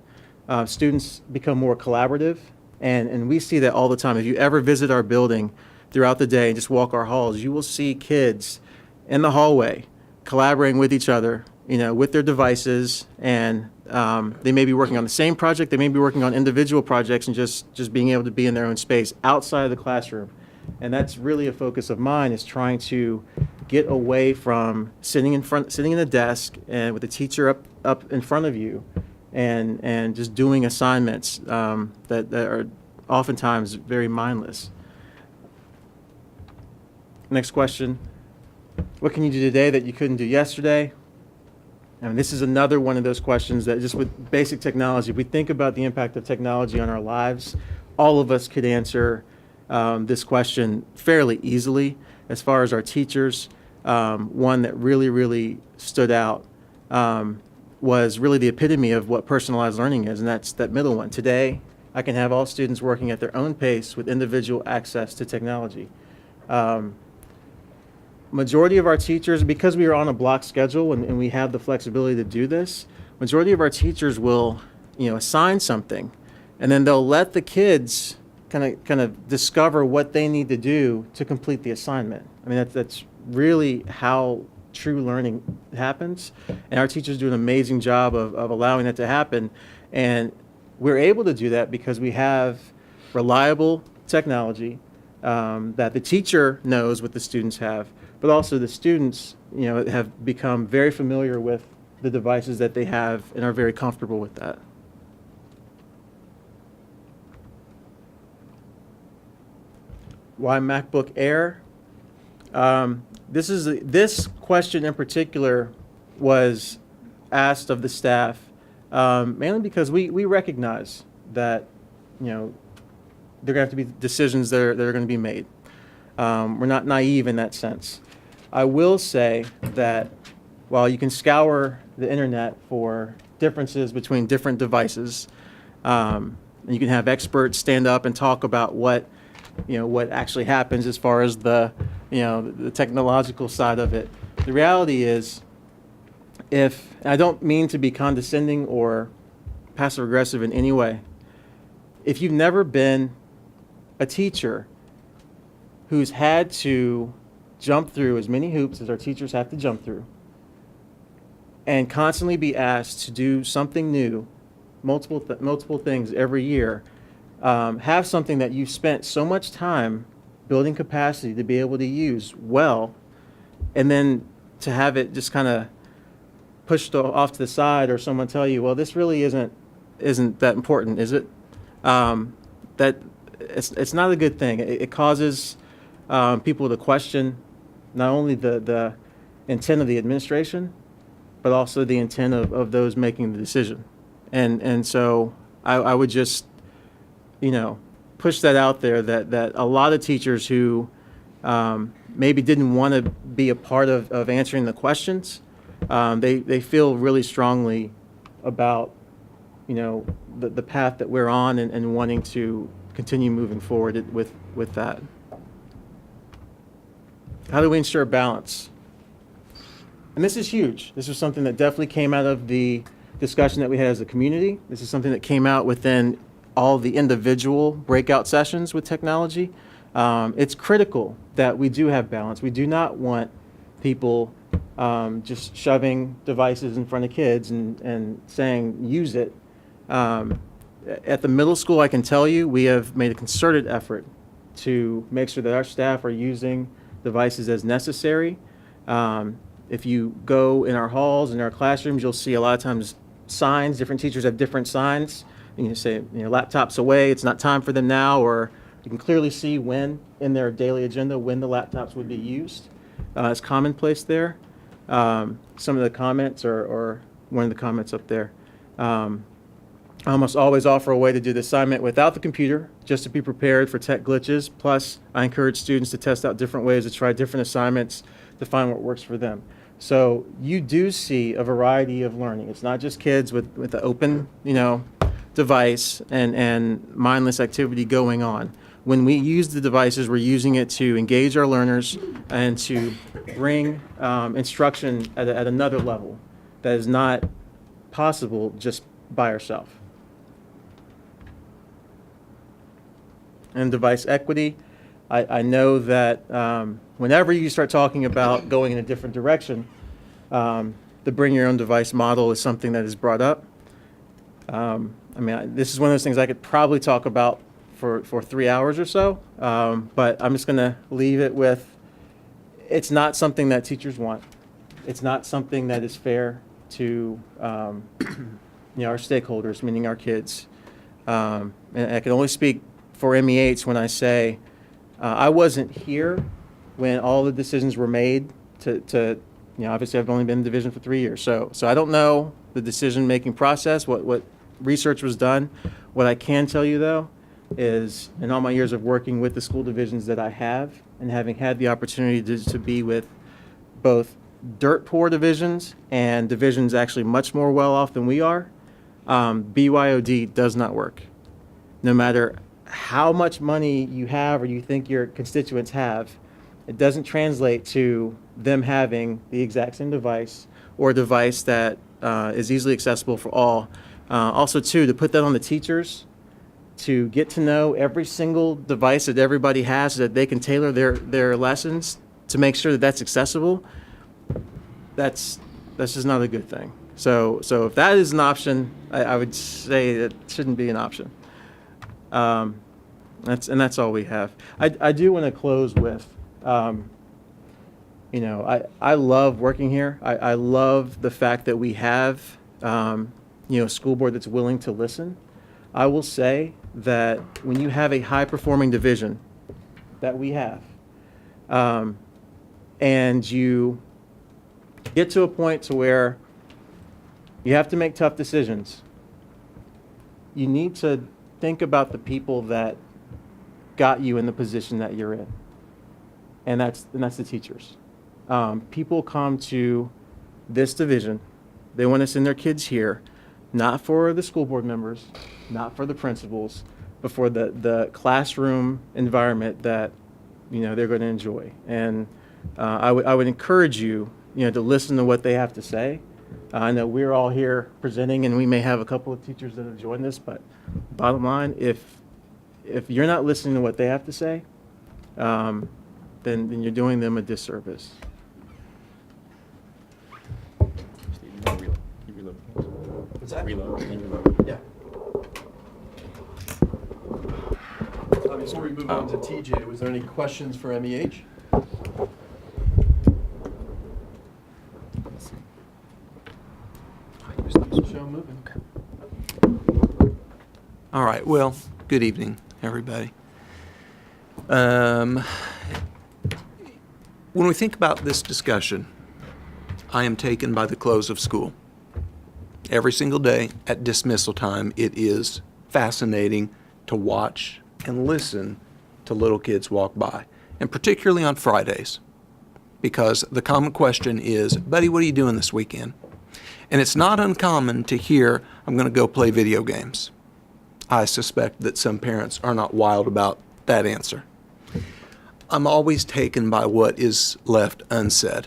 students become more collaborative, and we see that all the time. If you ever visit our building throughout the day and just walk our halls, you will see kids in the hallway collaborating with each other, with their devices, and they may be working on the same project, they may be working on individual projects, and just being able to be in their own space outside of the classroom. And that's really a focus of mine, is trying to get away from sitting in a desk and with the teacher up in front of you and just doing assignments that are oftentimes very mindless. Next question. What can you do today that you couldn't do yesterday? And this is another one of those questions that just with basic technology, if we think about the impact of technology on our lives, all of us could answer this question fairly easily. As far as our teachers, one that really, really stood out was really the epitome of what personalized learning is, and that's that middle one. Today, I can have all students working at their own pace with individual access to technology. Majority of our teachers, because we are on a block schedule and we have the flexibility to do this, majority of our teachers will, assign something, and then they'll let the kids kind of discover what they need to do to complete the assignment. I mean, that's really how true learning happens, and our teachers do an amazing job of allowing that to happen. And we're able to do that because we have reliable technology that the teacher knows what the students have, but also the students, have become very familiar with the devices that they have and are very comfortable with that. Why MacBook Air? This question in particular was asked of the staff mainly because we recognize that there are going to have to be decisions that are going to be made. We're not naive in that sense. I will say that while you can scour the internet for differences between different devices, and you can have experts stand up and talk about what actually happens as far as the technological side of it. The reality is, and I don't mean to be condescending or passive aggressive in any way, if you've never been a teacher who's had to jump through as many hoops as our teachers have to jump through and constantly be asked to do something new, multiple things every year, have something that you've spent so much time building capacity to be able to use well, and then to have it just kind of pushed off to the side, or someone tell you, well, this really isn't that important, is it? That it's not a good thing. It causes people to question not only the intent of the administration, but also the intent of those making the decision. And so I would just push that out there, that a lot of teachers who maybe didn't want to be a part of answering the questions, they feel really strongly about the path that we're on, and wanting to continue moving forward with that. How do we ensure balance? And this is huge. This is something that definitely came out of the discussion that we had as a community. This is something that came out within all the individual breakout sessions with technology. It's critical that we do have balance. We do not want people just shoving devices in front of kids and saying, use it. At the middle school, I can tell you, we have made a concerted effort to make sure that our staff are using devices as necessary. If you go in our halls, in our classrooms, you'll see a lot of times signs. Different teachers have different signs. And you say, laptops away, it's not time for them now, or you can clearly see when in their daily agenda when the laptops would be used. It's commonplace there. Some of the comments, or one of the comments up there, I almost always offer a way to do the assignment without the computer, just to be prepared for tech glitches. Plus, I encourage students to test out different ways to try different assignments to find what works for them. So you do see a variety of learning. It's not just kids with the open, device and mindless activity going on. When we use the devices, we're using it to engage our learners and to bring instruction at another level that is not possible just by ourselves. And device equity, I know that whenever you start talking about going in a different direction, the bring your own device model is something that is brought up. This is one of those things I could probably talk about for 3 hours or so, but I'm just going to leave it with, it's not something that teachers want. It's not something that is fair to our stakeholders, meaning our kids. And I can only speak for MEH when I say I wasn't here when all the decisions were made to obviously I've only been in division for 3 years. So I don't know the decision-making process, what research was done. What I can tell you, though, is in all my years of working with the school divisions that I have, and having had the opportunity to be with both dirt poor divisions and divisions actually much more well off than we are, BYOD does not work. No matter how much money you have or you think your constituents have, it doesn't translate to them having the exact same device or a device that is easily accessible for all. Also, too, to put that on the teachers, to get to know every single device that everybody has so that they can tailor their lessons to make sure that that's accessible, that's just not a good thing. So if that is an option, I would say that shouldn't be an option. That's all we have. I do want to close with, I love working here. I love the fact that we have, a school board that's willing to listen. I will say that when you have a high-performing division that we have, and you get to a point to where you have to make tough decisions, you need to think about the people that got you in the position that you're in, and that's the teachers. People come to this division, they want to send their kids here, not for the school board members, not for the principals, but for the classroom environment that they're going to enjoy. And I would encourage you, to listen to what they have to say. I know we're all here presenting, and we may have a couple of teachers that have joined us, but bottom line, if you're not listening to what they have to say, then you're doing them a disservice. What's that? Yeah. Before we move on to TJ, was there any questions for MEH? Show moving. All right, well, good evening, everybody. When we think about this discussion, I am taken by the close of school. Every single day at dismissal time, it is fascinating to watch and listen to little kids walk by, and particularly on Fridays, because the common question is, buddy, what are you doing this weekend? And it's not uncommon to hear, I'm going to go play video games. I suspect that some parents are not wild about that answer. I'm always taken by what is left unsaid,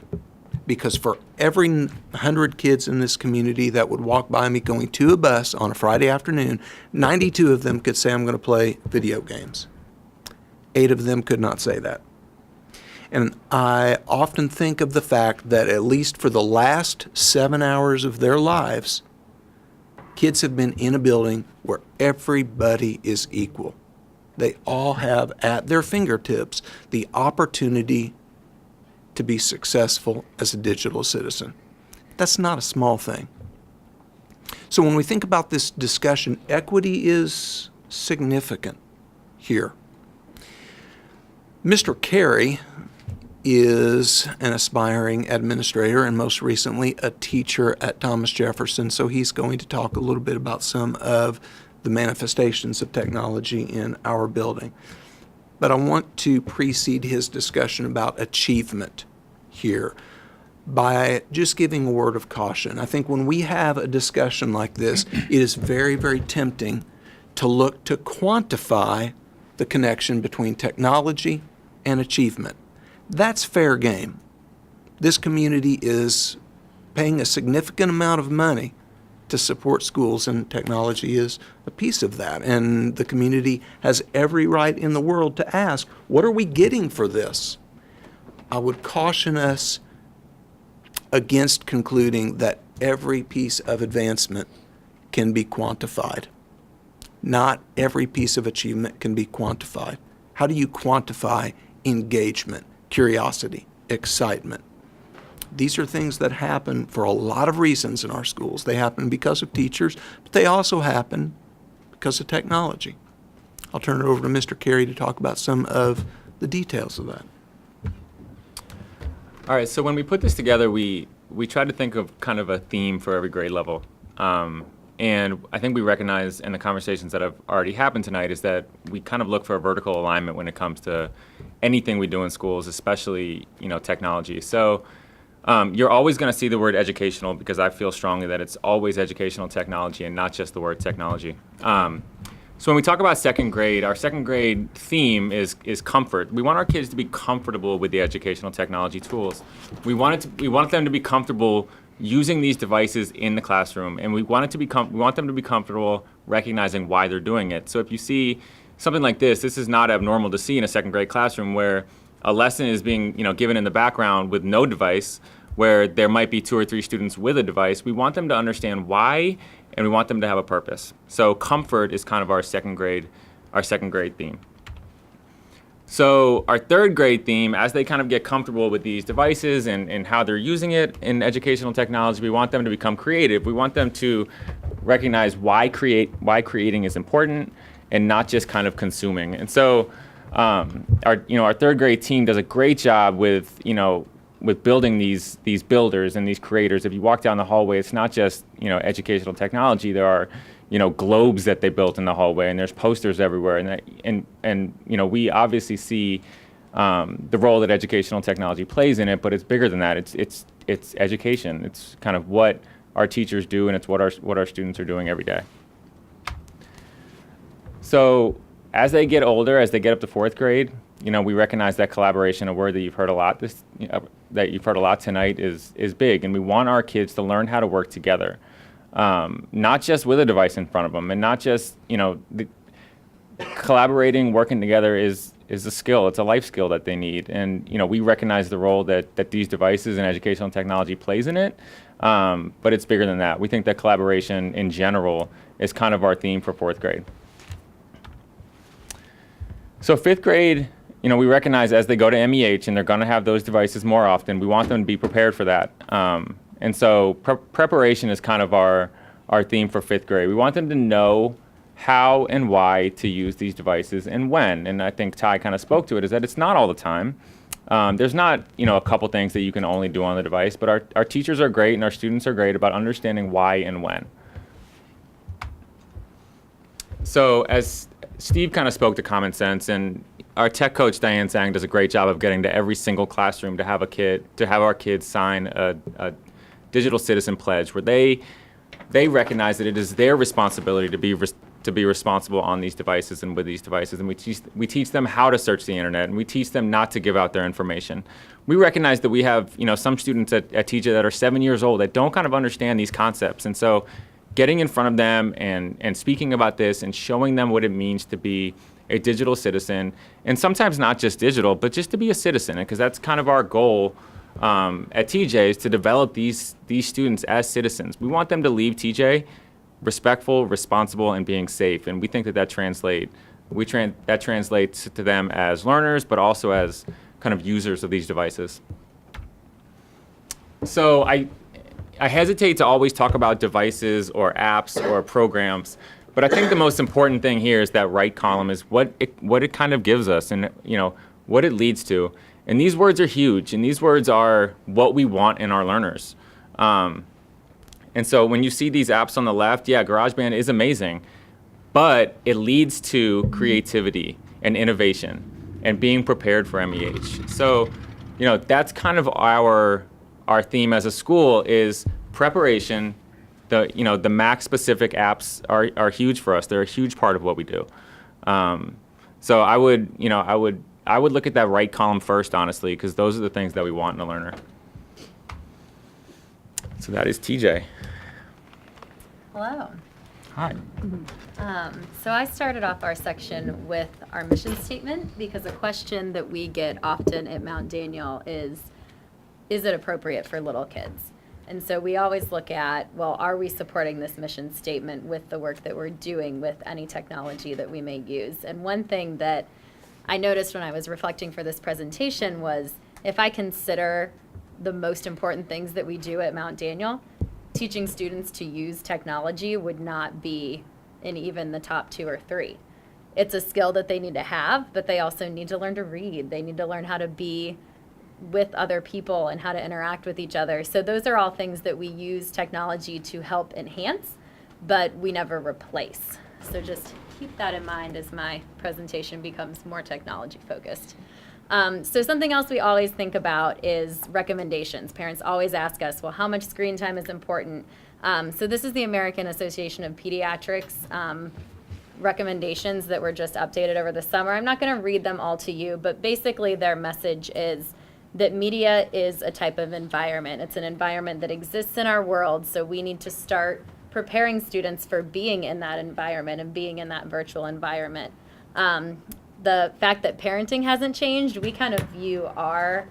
because for every 100 kids in this community that would walk by me going to a bus on a Friday afternoon, 92 of them could say, I'm going to play video games. 8 of them could not say that. And I often think of the fact that at least for the last 7 hours of their lives, kids have been in a building where everybody is equal. They all have at their fingertips the opportunity to be successful as a digital citizen. That's not a small thing. So when we think about this discussion, equity is significant here. Mr. Carey is an aspiring administrator and most recently a teacher at Thomas Jefferson, so he's going to talk a little bit about some of the manifestations of technology in our building. But I want to precede his discussion about achievement here by just giving a word of caution. I think when we have a discussion like this, it is very, very tempting to look to quantify the connection between technology and achievement. That's fair game. This community is paying a significant amount of money to support schools, and technology is a piece of that. And the community has every right in the world to ask, what are we getting for this? I would caution us against concluding that every piece of advancement can be quantified. Not every piece of achievement can be quantified. How do you quantify engagement, curiosity, excitement? These are things that happen for a lot of reasons in our schools. They happen because of teachers, but they also happen because of technology. I'll turn it over to Mr. Carey to talk about some of the details of that. All right, so when we put this together, we tried to think of kind of a theme for every grade level. And I think we recognize in the conversations that have already happened tonight is that we kind of look for a vertical alignment when it comes to anything we do in schools, especially, technology. So you're always going to see the word educational because I feel strongly that it's always educational technology and not just the word technology. So when we talk about second grade, our second grade theme is comfort. We want our kids to be comfortable with the educational technology tools. We want them to be comfortable using these devices in the classroom, and we want them to be comfortable recognizing why they're doing it. So if you see something like this is not abnormal to see in a second grade classroom where a lesson is being given in the background with no device, where there might be 2 or 3 students with a device. We want them to understand why, and we want them to have a purpose. So comfort is kind of our second grade theme. So our third grade theme, as they kind of get comfortable with these devices and how they're using it in educational technology, we want them to become creative. We want them to recognize why creating is important and not just kind of consuming. And so our third grade team does a great job with building these builders and these creators. If you walk down the hallway, it's not just educational technology. There are globes that they built in the hallway, and there's posters everywhere. And we obviously see the role that educational technology plays in it, but it's bigger than that. It's education. It's kind of what our teachers do, and it's what our students are doing every day. So as they get older, as they get up to 4th grade, we recognize that collaboration, a word that you've heard a lot tonight, is big, and we want our kids to learn how to work together, not just with a device in front of them, and not just collaborating, working together is a skill. It's a life skill that they need, and we recognize the role that these devices and educational technology plays in it, but it's bigger than that. We think that collaboration in general is kind of our theme for 4th grade. So 5th grade, we recognize as they go to MEH and they're going to have those devices more often, we want them to be prepared for that. And so preparation is kind of our theme for 5th grade. We want them to know how and why to use these devices and when. And I think Ty kind of spoke to it, is that it's not all the time. There's not, a couple things that you can only do on the device, but our teachers are great and our students are great about understanding why and when. So as Steve kind of spoke to common sense, and our tech coach Diane Zhang does a great job of getting to every single classroom to have our kids sign a digital citizen pledge, where they recognize that it is their responsibility to be responsible on these devices and with these devices, and we teach them how to search the internet, and we teach them not to give out their information. We recognize that we have some students at TJ that are 7 years old that don't kind of understand these concepts, and so getting in front of them and speaking about this and showing them what it means to be a digital citizen, and sometimes not just digital, but just to be a citizen, because that's kind of our goal at TJ, is to develop these students as citizens. We want them to leave TJ respectful, responsible, and being safe, and we think that translates to them as learners, but also as kind of users of these devices. So I hesitate to always talk about devices or apps or programs, but I think the most important thing here is that right column is what it kind of gives us and what it leads to. And these words are huge, and these words are what we want in our learners. And so when you see these apps on the left, yeah, GarageBand is amazing, but it leads to creativity and innovation and being prepared for MEH. So, that's kind of our theme as a school is preparation. The Mac specific apps are huge for us. They're a huge part of what we do. So I would look at that right column first, honestly, because those are the things that we want in a learner. So that is TJ. Hello. Hi. So I started off our section with our mission statement because a question that we get often at Mount Daniel is it appropriate for little kids? And so we always look at, well, are we supporting this mission statement with the work that we're doing with any technology that we may use? And one thing that I noticed when I was reflecting for this presentation was if I consider the most important things that we do at Mount Daniel, teaching students to use technology would not be in even the top 2 or 3. It's a skill that they need to have, but they also need to learn to read. They need to learn how to be with other people and how to interact with each other. So those are all things that we use technology to help enhance, but we never replace. So just keep that in mind as my presentation becomes more technology focused. So something else we always think about is recommendations. Parents always ask us, well, how much screen time is important? So this is the American Association of Pediatrics recommendations that were just updated over the summer. I'm not going to read them all to you, but basically their message is that media is a type of environment. It's an environment that exists in our world, so we need to start preparing students for being in that environment and being in that virtual environment. The fact that parenting hasn't changed, we kind of view our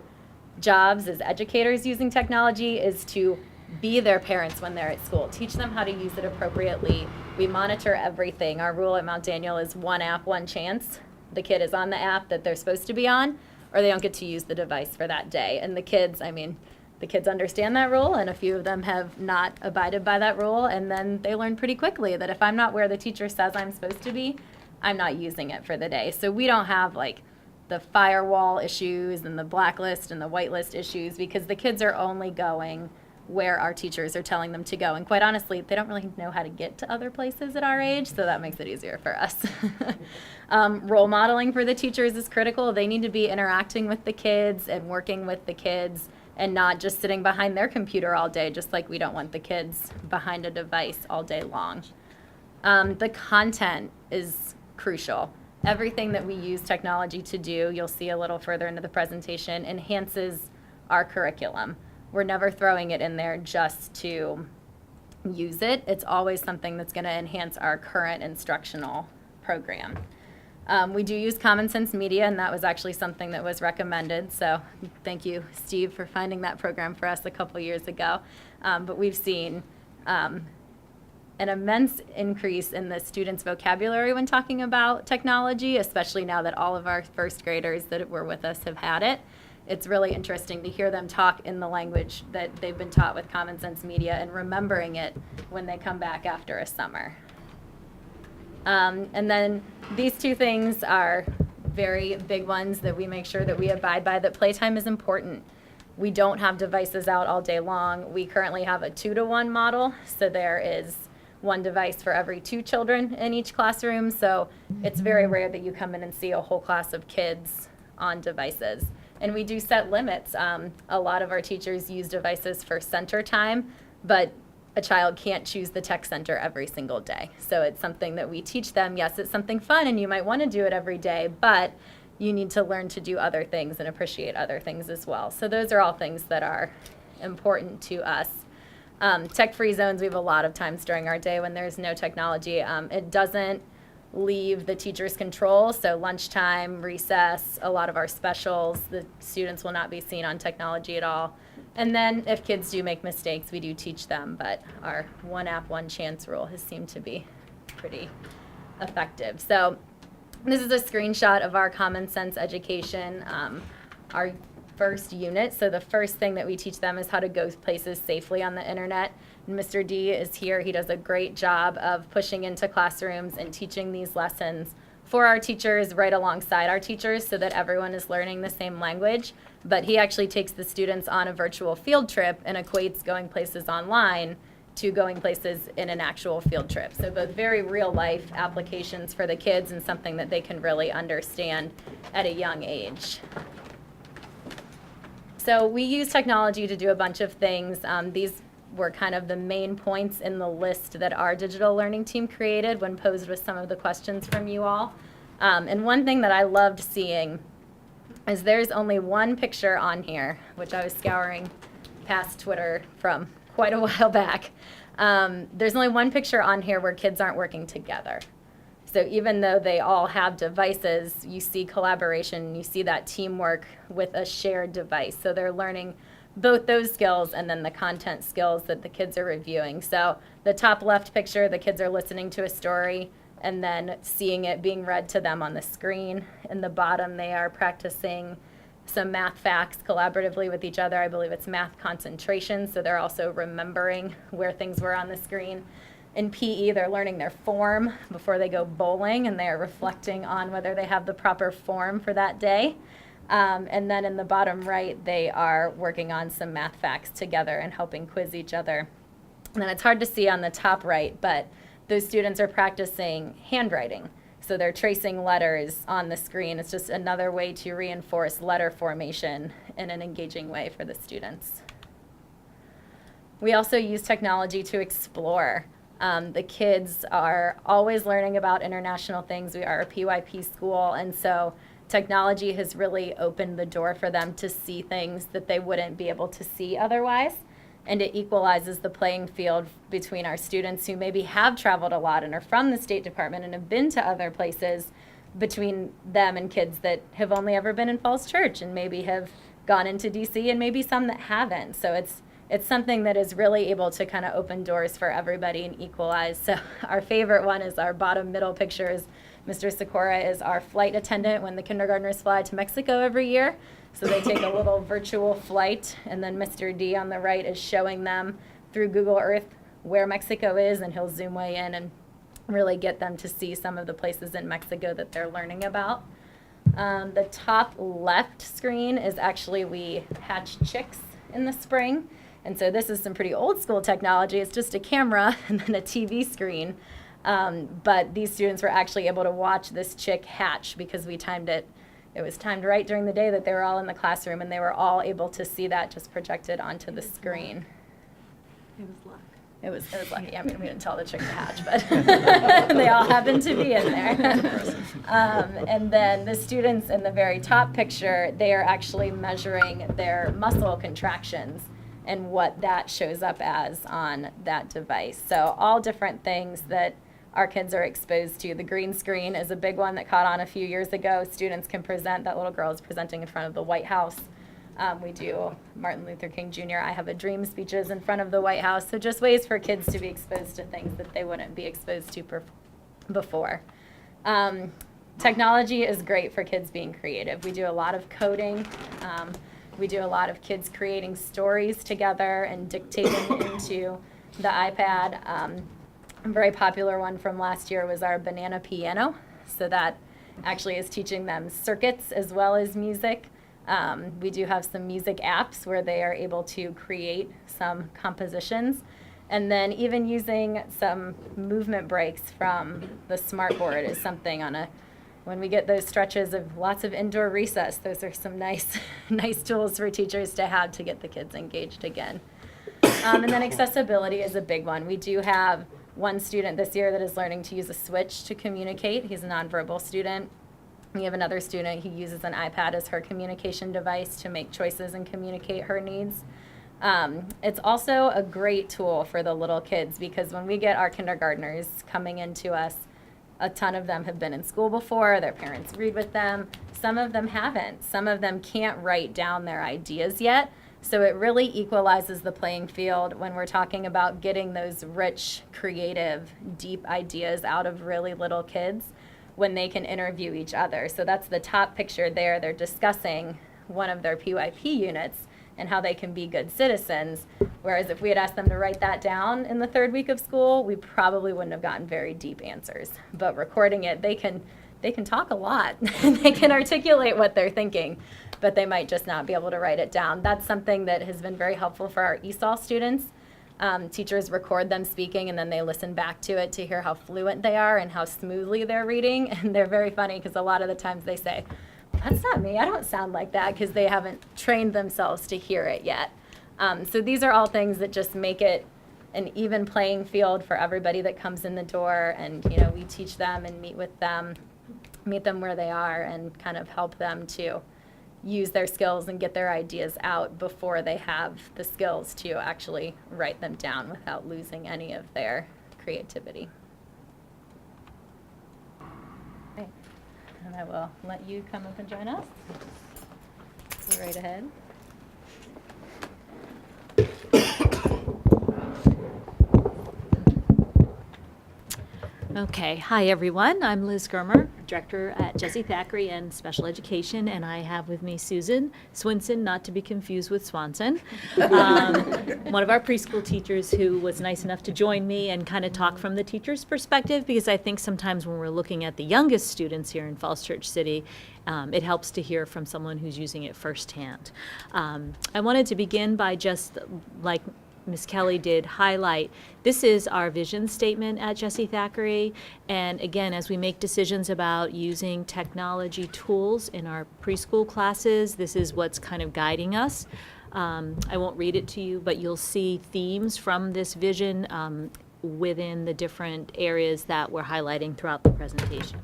jobs as educators using technology is to be their parents when they're at school. Teach them how to use it appropriately. We monitor everything. Our rule at Mount Daniel is one app, one chance. The kid is on the app that they're supposed to be on, or they don't get to use the device for that day. And the kids, the kids understand that rule, and a few of them have not abided by that rule, and then they learn pretty quickly that if I'm not where the teacher says I'm supposed to be, I'm not using it for the day. So we don't have like the firewall issues and the blacklist and the whitelist issues, because the kids are only going where our teachers are telling them to go. And quite honestly, they don't really know how to get to other places at our age, so that makes it easier for us. Role modeling for the teachers is critical. They need to be interacting with the kids and working with the kids and not just sitting behind their computer all day, just like we don't want the kids behind a device all day long. The content is crucial. Everything that we use technology to do, you'll see a little further into the presentation, enhances our curriculum. We're never throwing it in there just to use it. It's always something that's going to enhance our current instructional program. We do use Common Sense Media, and that was actually something that was recommended. So thank you, Steve, for finding that program for us a couple years ago. But we've seen an immense increase in the students' vocabulary when talking about technology, especially now that all of our first graders that were with us have had it. It's really interesting to hear them talk in the language that they've been taught with Common Sense Media and remembering it when they come back after a summer. And then these two things are very big ones that we make sure that we abide by, that playtime is important. We don't have devices out all day long. We currently have a 2-to-1 model, so there is one device for every 2 children in each classroom, so it's very rare that you come in and see a whole class of kids on devices. And we do set limits. A lot of our teachers use devices for center time, but a child can't choose the tech center every single day. So it's something that we teach them. Yes, it's something fun and you might want to do it every day, but you need to learn to do other things and appreciate other things as well. So those are all things that are important to us. Tech-free zones, we have a lot of times during our day when there's no technology. It doesn't leave the teacher's control, so lunchtime, recess, a lot of our specials, the students will not be seen on technology at all. And then if kids do make mistakes, we do teach them, but our one app, one chance rule has seemed to be pretty effective. So this is a screenshot of our Common Sense education, our first unit. So the first thing that we teach them is how to go places safely on the internet. And Mr. D is here. He does a great job of pushing into classrooms and teaching these lessons for our teachers right alongside our teachers so that everyone is learning the same language. But he actually takes the students on a virtual field trip and equates going places online to going places in an actual field trip. So both very real life applications for the kids and something that they can really understand at a young age. So we use technology to do a bunch of things. These were kind of the main points in the list that our digital learning team created when posed with some of the questions from you all. And one thing that I loved seeing is there's only one picture on here, which I was scouring past Twitter from quite a while back. There's only one picture on here where kids aren't working together. So even though they all have devices, you see collaboration, you see that teamwork with a shared device. So they're learning both those skills and then the content skills that the kids are reviewing. So the top left picture, the kids are listening to a story and then seeing it being read to them on the screen. In the bottom, they are practicing some math facts collaboratively with each other. I believe it's math concentration, so they're also remembering where things were on the screen. In PE, they're learning their form before they go bowling, and they're reflecting on whether they have the proper form for that day. And then in the bottom right, they are working on some math facts together and helping quiz each other. And then it's hard to see on the top right, but those students are practicing handwriting. So they're tracing letters on the screen. It's just another way to reinforce letter formation in an engaging way for the students. We also use technology to explore. The kids are always learning about international things. We are a PYP school, and so technology has really opened the door for them to see things that they wouldn't be able to see otherwise. And it equalizes the playing field between our students who maybe have traveled a lot and are from the State Department and have been to other places, between them and kids that have only ever been in Falls Church and maybe have gone into DC, and maybe some that haven't. So it's something that is really able to kind of open doors for everybody and equalize. So our favorite one is our bottom middle pictures. Mr. Sikora is our flight attendant when the kindergartners fly to Mexico every year. So they take a little virtual flight, and then Mr. D on the right is showing them through Google Earth where Mexico is, and he'll zoom way in and really get them to see some of the places in Mexico that they're learning about. The top left screen is actually we hatch chicks in the spring. And so this is some pretty old school technology. It's just a camera and then a TV screen. But these students were actually able to watch this chick hatch because we timed it. It was timed right during the day that they were all in the classroom, and they were all able to see that just projected onto the screen. It was luck. It was lucky. I mean, we didn't tell the chick to hatch, but they all happened to be in there. And then the students in the very top picture, they are actually measuring their muscle contractions and what that shows up as on that device. So all different things that our kids are exposed to. The green screen is a big one that caught on a few years ago. Students can present. That little girl is presenting in front of the White House. We do Martin Luther King Jr. I Have a Dream speeches in front of the White House. So just ways for kids to be exposed to things that they wouldn't be exposed to before. Technology is great for kids being creative. We do a lot of coding. We do a lot of kids creating stories together and dictating into the iPad. A very popular one from last year was our banana piano. So that actually is teaching them circuits as well as music. We do have some music apps where they are able to create some compositions. And then even using some movement breaks from the smartboard is something when we get those stretches of lots of indoor recess, those are some nice tools for teachers to have to get the kids engaged again. And then accessibility is a big one. We do have one student this year that is learning to use a switch to communicate. He's a nonverbal student. We have another student who uses an iPad as her communication device to make choices and communicate her needs. It's also a great tool for the little kids because when we get our kindergartners coming into us, a ton of them have been in school before, their parents read with them. Some of them haven't. Some of them can't write down their ideas yet. So it really equalizes the playing field when we're talking about getting those rich, creative, deep ideas out of really little kids when they can interview each other. So that's the top picture there. They're discussing one of their PYP units and how they can be good citizens. Whereas if we had asked them to write that down in the third week of school, we probably wouldn't have gotten very deep answers. But recording it, they can talk a lot. They can articulate what they're thinking, but they might just not be able to write it down. That's something that has been very helpful for our ESOL students. Teachers record them speaking and then they listen back to it to hear how fluent they are and how smoothly they're reading. And they're very funny because a lot of the times they say, "That's not me, I don't sound like that," because they haven't trained themselves to hear it yet. So these are all things that just make it an even playing field for everybody that comes in the door. And we teach them and meet them where they are and kind of help them to use their skills and get their ideas out before they have the skills to actually write them down without losing any of their creativity. Okay. And I will let you come up and join us. Go right ahead. Okay, hi everyone. I'm Liz Germer, Director at Jesse Thackeray in Special Education, and I have with me Susan Swinson, not to be confused with Swanson, one of our preschool teachers who was nice enough to join me and kind of talk from the teacher's perspective, because I think sometimes when we're looking at the youngest students here in Falls Church City, it helps to hear from someone who's using it firsthand. I wanted to begin by just Ms. Kelly did highlight, this is our vision statement at Jessie Thackeray. And again, as we make decisions about using technology tools in our preschool classes, this is what's kind of guiding us. I won't read it to you, but you'll see themes from this vision within the different areas that we're highlighting throughout the presentation.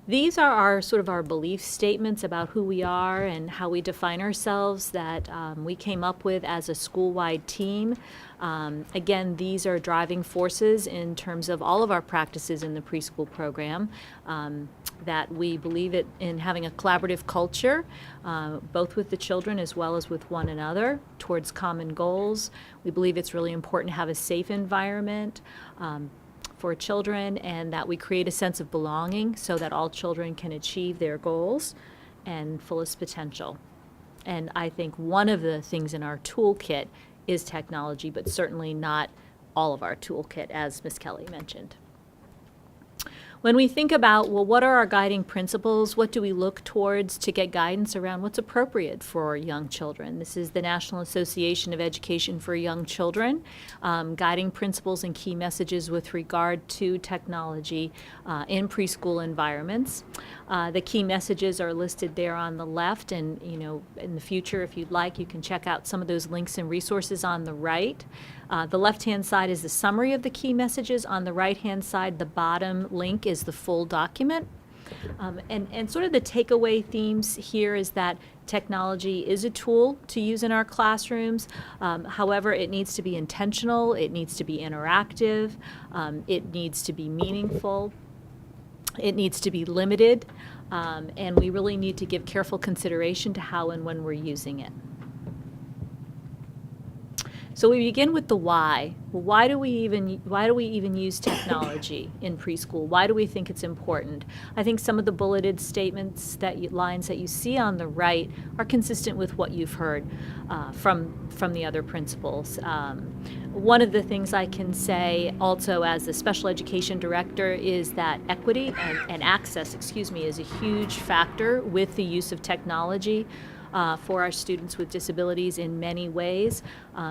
These are our belief statements about who we are and how we define ourselves that we came up with as a school-wide team. Again, these are driving forces in terms of all of our practices in the preschool program, that we believe in having a collaborative culture, both with the children as well as with one another, towards common goals. We believe it's really important to have a safe environment for children, and that we create a sense of belonging so that all children can achieve their goals and fullest potential. And I think one of the things in our toolkit is technology, but certainly not all of our toolkit, as Ms. Kelly mentioned. When we think about, well, what are our guiding principles? What do we look towards to get guidance around what's appropriate for young children? This is the National Association of Education for Young Children, guiding principles and key messages with regard to technology in preschool environments. The key messages are listed there on the left, and in the future, if you'd like, you can check out some of those links and resources on the right. The left-hand side is the summary of the key messages. On the right-hand side, the bottom link is the full document. And sort of the takeaway themes here is that technology is a tool to use in our classrooms. However, it needs to be intentional, it needs to be interactive, it needs to be meaningful, it needs to be limited, and we really need to give careful consideration to how and when we're using it. So we begin with the why. Well, why do we even use technology in preschool? Why do we think it's important? I think some of the bulleted statements lines that you see on the right are consistent with what you've heard from the other principals. One of the things I can say also as the special education director is that equity and access, is a huge factor with the use of technology. For our students with disabilities in many ways.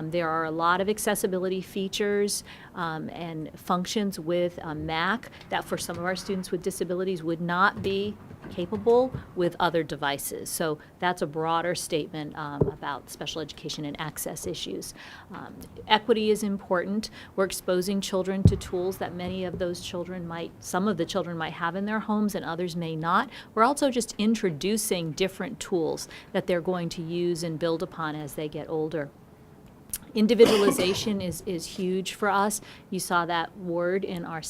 There are a lot of accessibility features and functions with Mac that for some of our students with disabilities would not be capable with other devices. So that's a broader statement about special education and access issues. Equity is important. We're exposing children to tools that some of the children might have in their homes and others may not. We're also just introducing different tools that they're going to use and build upon as they get older. Individualization is huge for us. You saw that word in our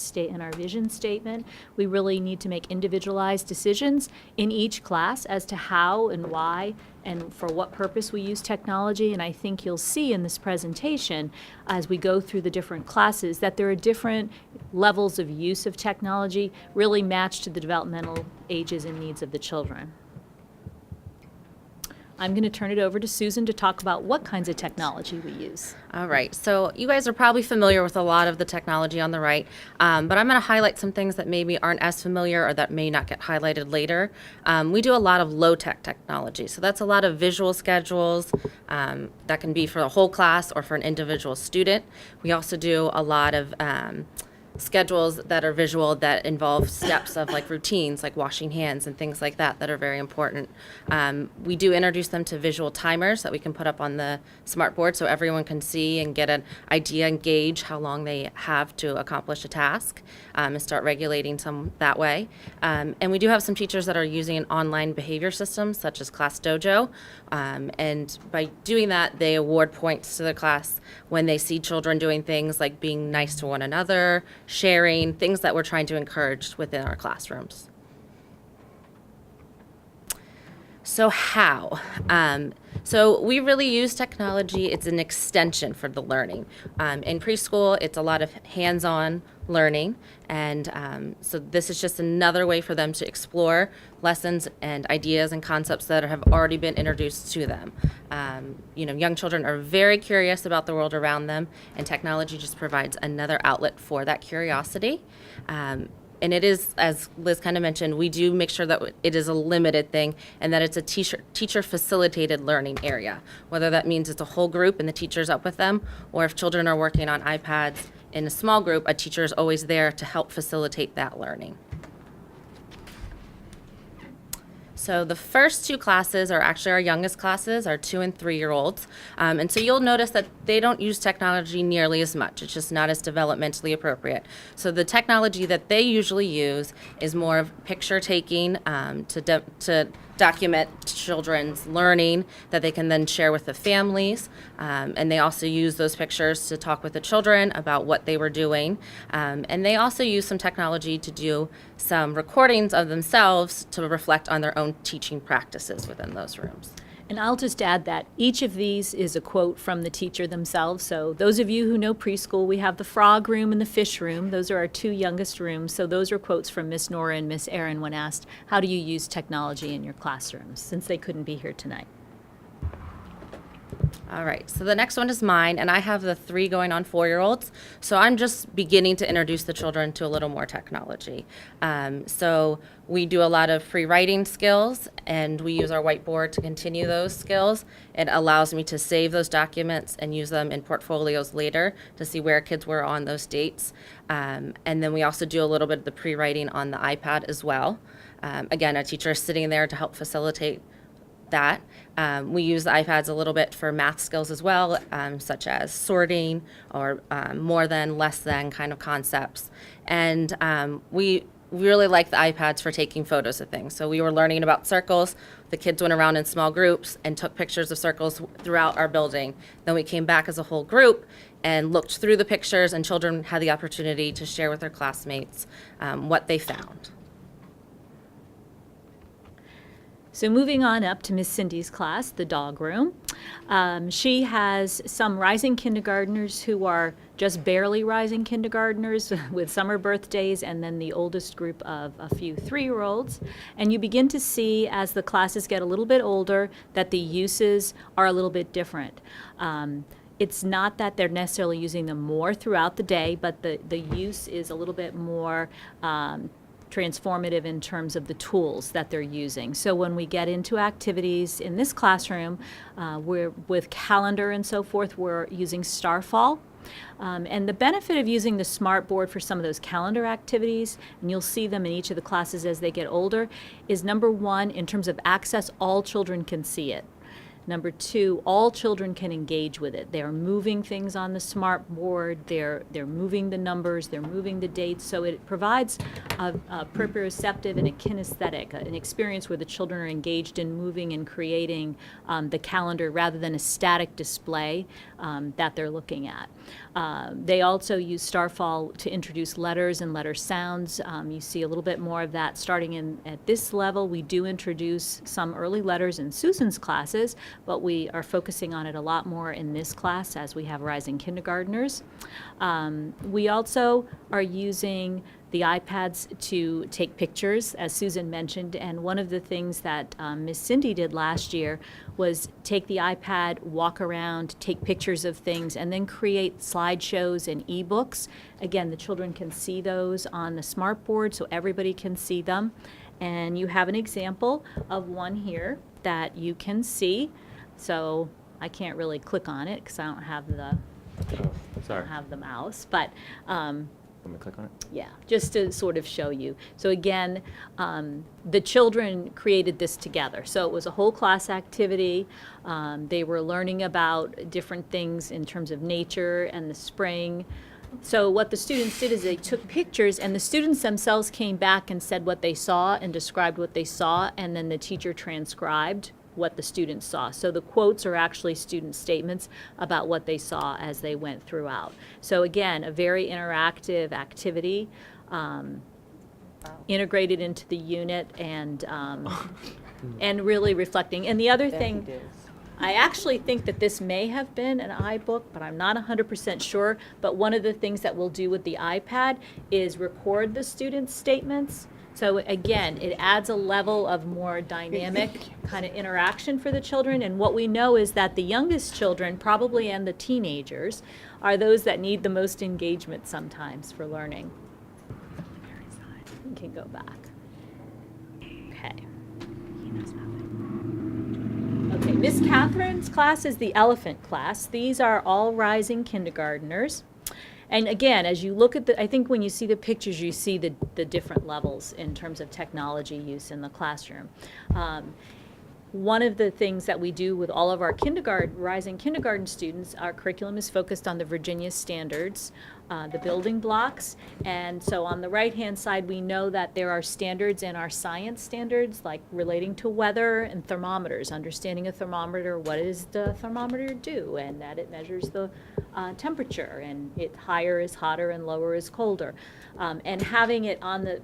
vision statement. We really need to make individualized decisions in each class as to how and why and for what purpose we use technology. And I think you'll see in this presentation as we go through the different classes that there are different levels of use of technology really matched to the developmental ages and needs of the children. I'm going to turn it over to Susan to talk about what kinds of technology we use. All right, so you guys are probably familiar with a lot of the technology on the right, but I'm going to highlight some things that maybe aren't as familiar or that may not get highlighted later. We do a lot of low-tech technology, so that's a lot of visual schedules that can be for the whole class or for an individual student. We also do a lot of schedules that are visual that involve steps of like routines like washing hands and things like that are very important. We do introduce them to visual timers that we can put up on the smart board so everyone can see and get an idea and gauge how long they have to accomplish a task and start regulating some that way. And we do have some teachers that are using online behavior systems such as Class Dojo, and by doing that they award points to the class when they see children doing things like being nice to one another, sharing, things that we're trying to encourage within our classrooms. So how? So we really use technology. It's an extension for the learning. In preschool, it's a lot of hands-on learning, and so this is just another way for them to explore lessons and ideas and concepts that have already been introduced to them. Young children are very curious about the world around them, and technology just provides another outlet for that curiosity. And it is, as Liz kind of mentioned, we do make sure that it is a limited thing and that it's a teacher-facilitated learning area, whether that means it's a whole group and the teacher's up with them, or if children are working on iPads in a small group, a teacher is always there to help facilitate that learning. So the first two classes are actually our youngest classes, our 2- and 3-year-olds. And so you'll notice that they don't use technology nearly as much. It's just not as developmentally appropriate. So the technology that they usually use is more of picture taking to document children's learning that they can then share with the families. And they also use those pictures to talk with the children about what they were doing. And they also use some technology to do some recordings of themselves to reflect on their own teaching practices within those rooms. And I'll just add that each of these is a quote from the teacher themselves. So those of you who know preschool, we have the frog room and the fish room. Those are our 2 youngest rooms. So those are quotes from Miss Nora and Miss Erin when asked, how do you use technology in your classrooms, since they couldn't be here tonight. All right, so the next one is mine, and I have the 3 going on 4-year-olds. So I'm just beginning to introduce the children to a little more technology. So we do a lot of free writing skills, and we use our whiteboard to continue those skills. It allows me to save those documents and use them in portfolios later to see where kids were on those dates. And then we also do a little bit of the pre-writing on the iPad as well. Again, a teacher is sitting there to help facilitate that. We use the iPads a little bit for math skills as well, such as sorting or more than, less than kind of concepts. And we really like the iPads for taking photos of things. So we were learning about circles. The kids went around in small groups and took pictures of circles throughout our building. Then we came back as a whole group and looked through the pictures, and children had the opportunity to share with their classmates what they found. So moving on up to Miss Cindy's class, the dog room. She has some rising kindergartners who are just barely rising kindergartners with summer birthdays, and then the oldest group of a few 3-year-olds. And you begin to see, as the classes get a little bit older, that the uses are a little bit different. It's not that they're necessarily using them more throughout the day, but the use is a little bit more transformative in terms of the tools that they're using. So when we get into activities in this classroom, we're with calendar and so forth, we're using Starfall. And the benefit of using the smart board for some of those calendar activities, and you'll see them in each of the classes as they get older, is number 1, in terms of access, all children can see it. Number 2, all children can engage with it. They're moving things on the smart board, they're moving the numbers, they're moving the dates, so it provides a proprioceptive and a kinesthetic, an experience where the children are engaged in moving and creating the calendar rather than a static display that they're looking at. They also use Starfall to introduce letters and letter sounds. You see a little bit more of that starting at this level. We do introduce some early letters in Susan's classes, but we are focusing on it a lot more in this class as we have rising kindergartners. We also are using the iPads to take pictures, as Susan mentioned, and one of the things that Miss Cindy did last year was take the iPad, walk around, take pictures of things, and then create slideshows and ebooks. Again, the children can see those on the smart board, so everybody can see them. And you have an example of one here that you can see. So I can't really click on it because I don't have the mouse, but Let me click on it. yeah, just to sort of show you. So again, the children created this together. So it was a whole class activity. They were learning about different things in terms of nature and the spring. So what the students did is they took pictures, and the students themselves came back and said what they saw and described what they saw, and then the teacher transcribed what the students saw. So the quotes are actually student statements about what they saw as they went throughout. So again, a very interactive activity, integrated into the unit, and really reflecting. And the other thing, I actually think that this may have been an iBook, but I'm not 100% sure. But one of the things that we'll do with the iPad is record the students' statements. So again, it adds a level of more dynamic kind of interaction for the children. And what we know is that the youngest children, probably, and the teenagers, are those that need the most engagement sometimes for learning. Megan can go back. Okay. Okay, Miss Catherine's class is the elephant class. These are all rising kindergarteners. And again, as you look at I think when you see the pictures, you see the different levels in terms of technology use in the classroom. One of the things that we do with all of our rising kindergarten students, our curriculum is focused on the Virginia standards, the building blocks. And so on the right-hand side, we know that there are standards in our science standards, like relating to weather and thermometers, understanding a thermometer, what does the thermometer do, and that it measures the temperature, and it higher is hotter and lower is colder. And having it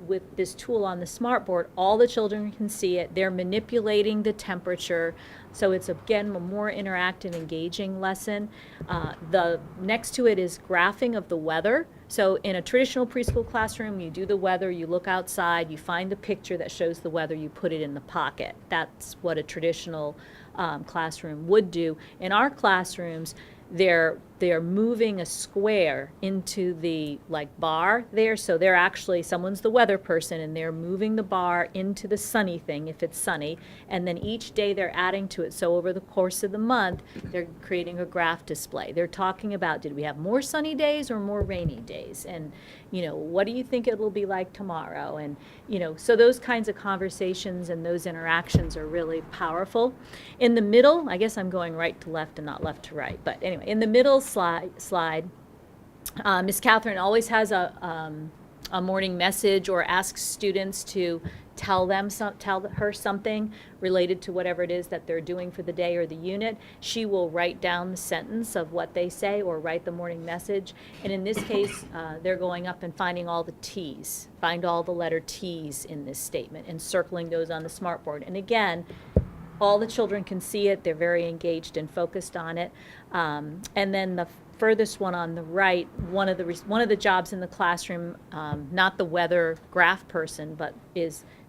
with this tool on the smartboard, all the children can see it. They're manipulating the temperature. So it's, again, a more interactive, engaging lesson. The next to it is graphing of the weather. So in a traditional preschool classroom, you do the weather, you look outside, you find the picture that shows the weather, you put it in the pocket. That's what a traditional classroom would do. In our classrooms, they're moving a square into the bar there, so they're actually, someone's the weather person and they're moving the bar into the sunny thing if it's sunny, and then each day they're adding to it. So over the course of the month, they're creating a graph display. They're talking about, did we have more sunny days or more rainy days? And what do you think it will be like tomorrow? And so those kinds of conversations and those interactions are really powerful. In the middle, I guess I'm going right to left and not left to right, but anyway, in the middle slide, Miss Catherine always has a morning message or asks students to tell her something related to whatever it is that they're doing for the day or the unit. She will write down the sentence of what they say or write the morning message. And in this case, they're going up and finding all the T's, find all the letter T's in this statement and circling those on the smartboard. And again, all the children can see it. They're very engaged and focused on it. And then the furthest one on the right, one of the jobs in the classroom, not the weather graph person, but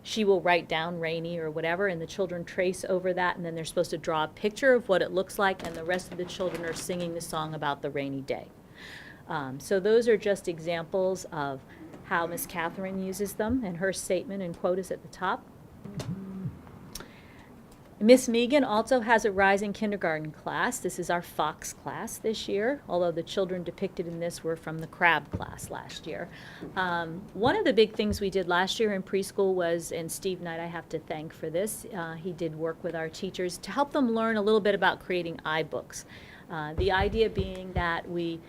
she will write down rainy or whatever, and the children trace over that, and then they're supposed to draw a picture of what it looks like, and the rest of the children are singing the song about the rainy day. So those are just examples of how Miss Catherine uses them, and her statement and quote is at the top. Miss Megan also has a rising kindergarten class. This is our Fox class this year, although the children depicted in this were from the Crab class last year. One of the big things we did last year in preschool was, and Steve Knight I have to thank for this, he did work with our teachers to help them learn a little bit about creating iBooks. The idea being that we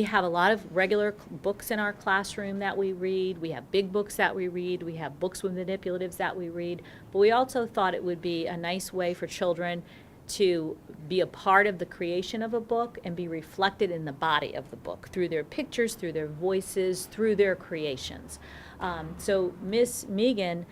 have a lot of regular books in our classroom that we read. We have big books that we read. We have books with manipulatives that we read. But we also thought it would be a nice way for children to be a part of the creation of a book and be reflected in the body of the book through their pictures, through their voices, through their creations. So Miss Megan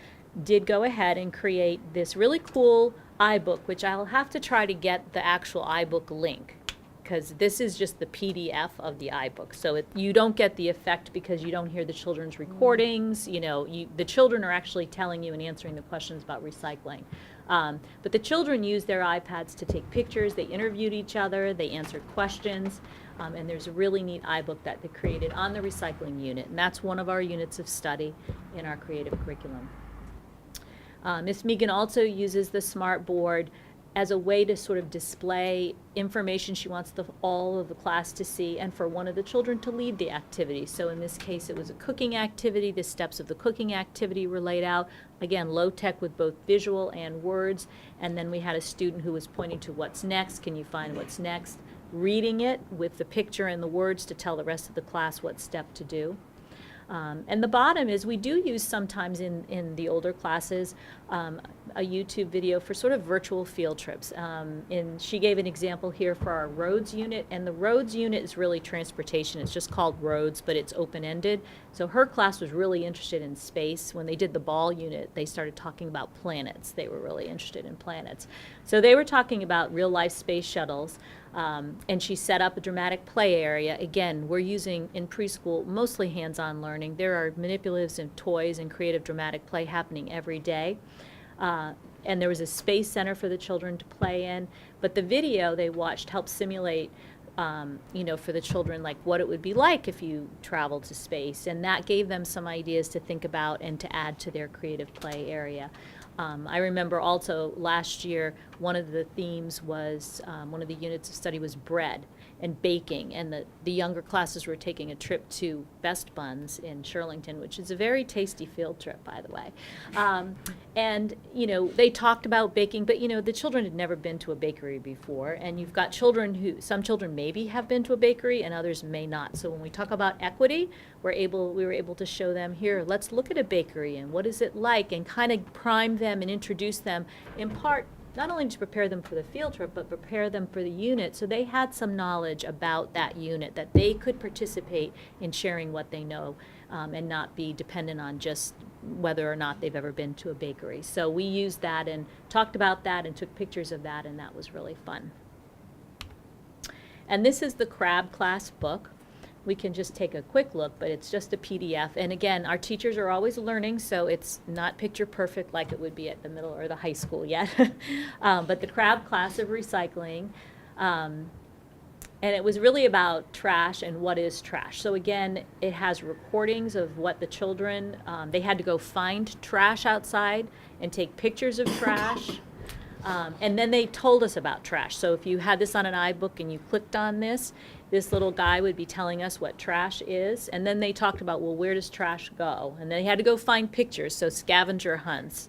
did go ahead and create this really cool iBook, which I'll have to try to get the actual iBook link, because this is just the PDF of the iBook. So you don't get the effect because you don't hear the children's recordings. The children are actually telling you and answering the questions about recycling. But the children use their iPads to take pictures. They interviewed each other. They answered questions. And there's a really neat iBook that they created on the recycling unit. And that's one of our units of study in our creative curriculum. Miss Megan also uses the smart board as a way to sort of display information she wants all of the class to see, and for one of the children to lead the activity. So in this case, it was a cooking activity. The steps of the cooking activity were laid out. Again, low tech with both visual and words. And then we had a student who was pointing to what's next. Can you find what's next? Reading it with the picture and the words to tell the rest of the class what step to do. And the bottom is we do use sometimes in the older classes a YouTube video for sort of virtual field trips. And she gave an example here for our roads unit, and the roads unit is really transportation. It's just called roads, but it's open-ended. So her class was really interested in space. When they did the ball unit, they started talking about planets. They were really interested in planets. So they were talking about real-life space shuttles. And she set up a dramatic play area. Again, we're using in preschool mostly hands-on learning. There are manipulatives and toys and creative dramatic play happening every day. And there was a space center for the children to play in. But the video they watched helped simulate for the children, like what it would be like if you traveled to space. And that gave them some ideas to think about and to add to their creative play area. I remember also last year, one of the themes was, one of the units of study was bread and baking, and the younger classes were taking a trip to Best Buns in Shirlington, which is a very tasty field trip, by the way. And they talked about baking, but the children had never been to a bakery before, and you've got some children maybe have been to a bakery and others may not. So when we talk about equity, we were able to show them, here, let's look at a bakery and what is it like, and kind of prime them and introduce them in part not only to prepare them for the field trip, but prepare them for the unit, so they had some knowledge about that unit, that they could participate in sharing what they know, and not be dependent on just whether or not they've ever been to a bakery. So we used that and talked about that and took pictures of that, and that was really fun. And this is the Crab Class book. We can just take a quick look, but it's just a PDF. And again, our teachers are always learning, so it's not picture perfect like it would be at the middle or the high school yet. But the Crab Class of Recycling, and it was really about trash and what is trash. So again, it has recordings of what the children, they had to go find trash outside and take pictures of trash. And then they told us about trash. So if you had this on an iBook and you clicked on this little guy would be telling us what trash is. And then they talked about, well, where does trash go? And they had to go find pictures, so scavenger hunts,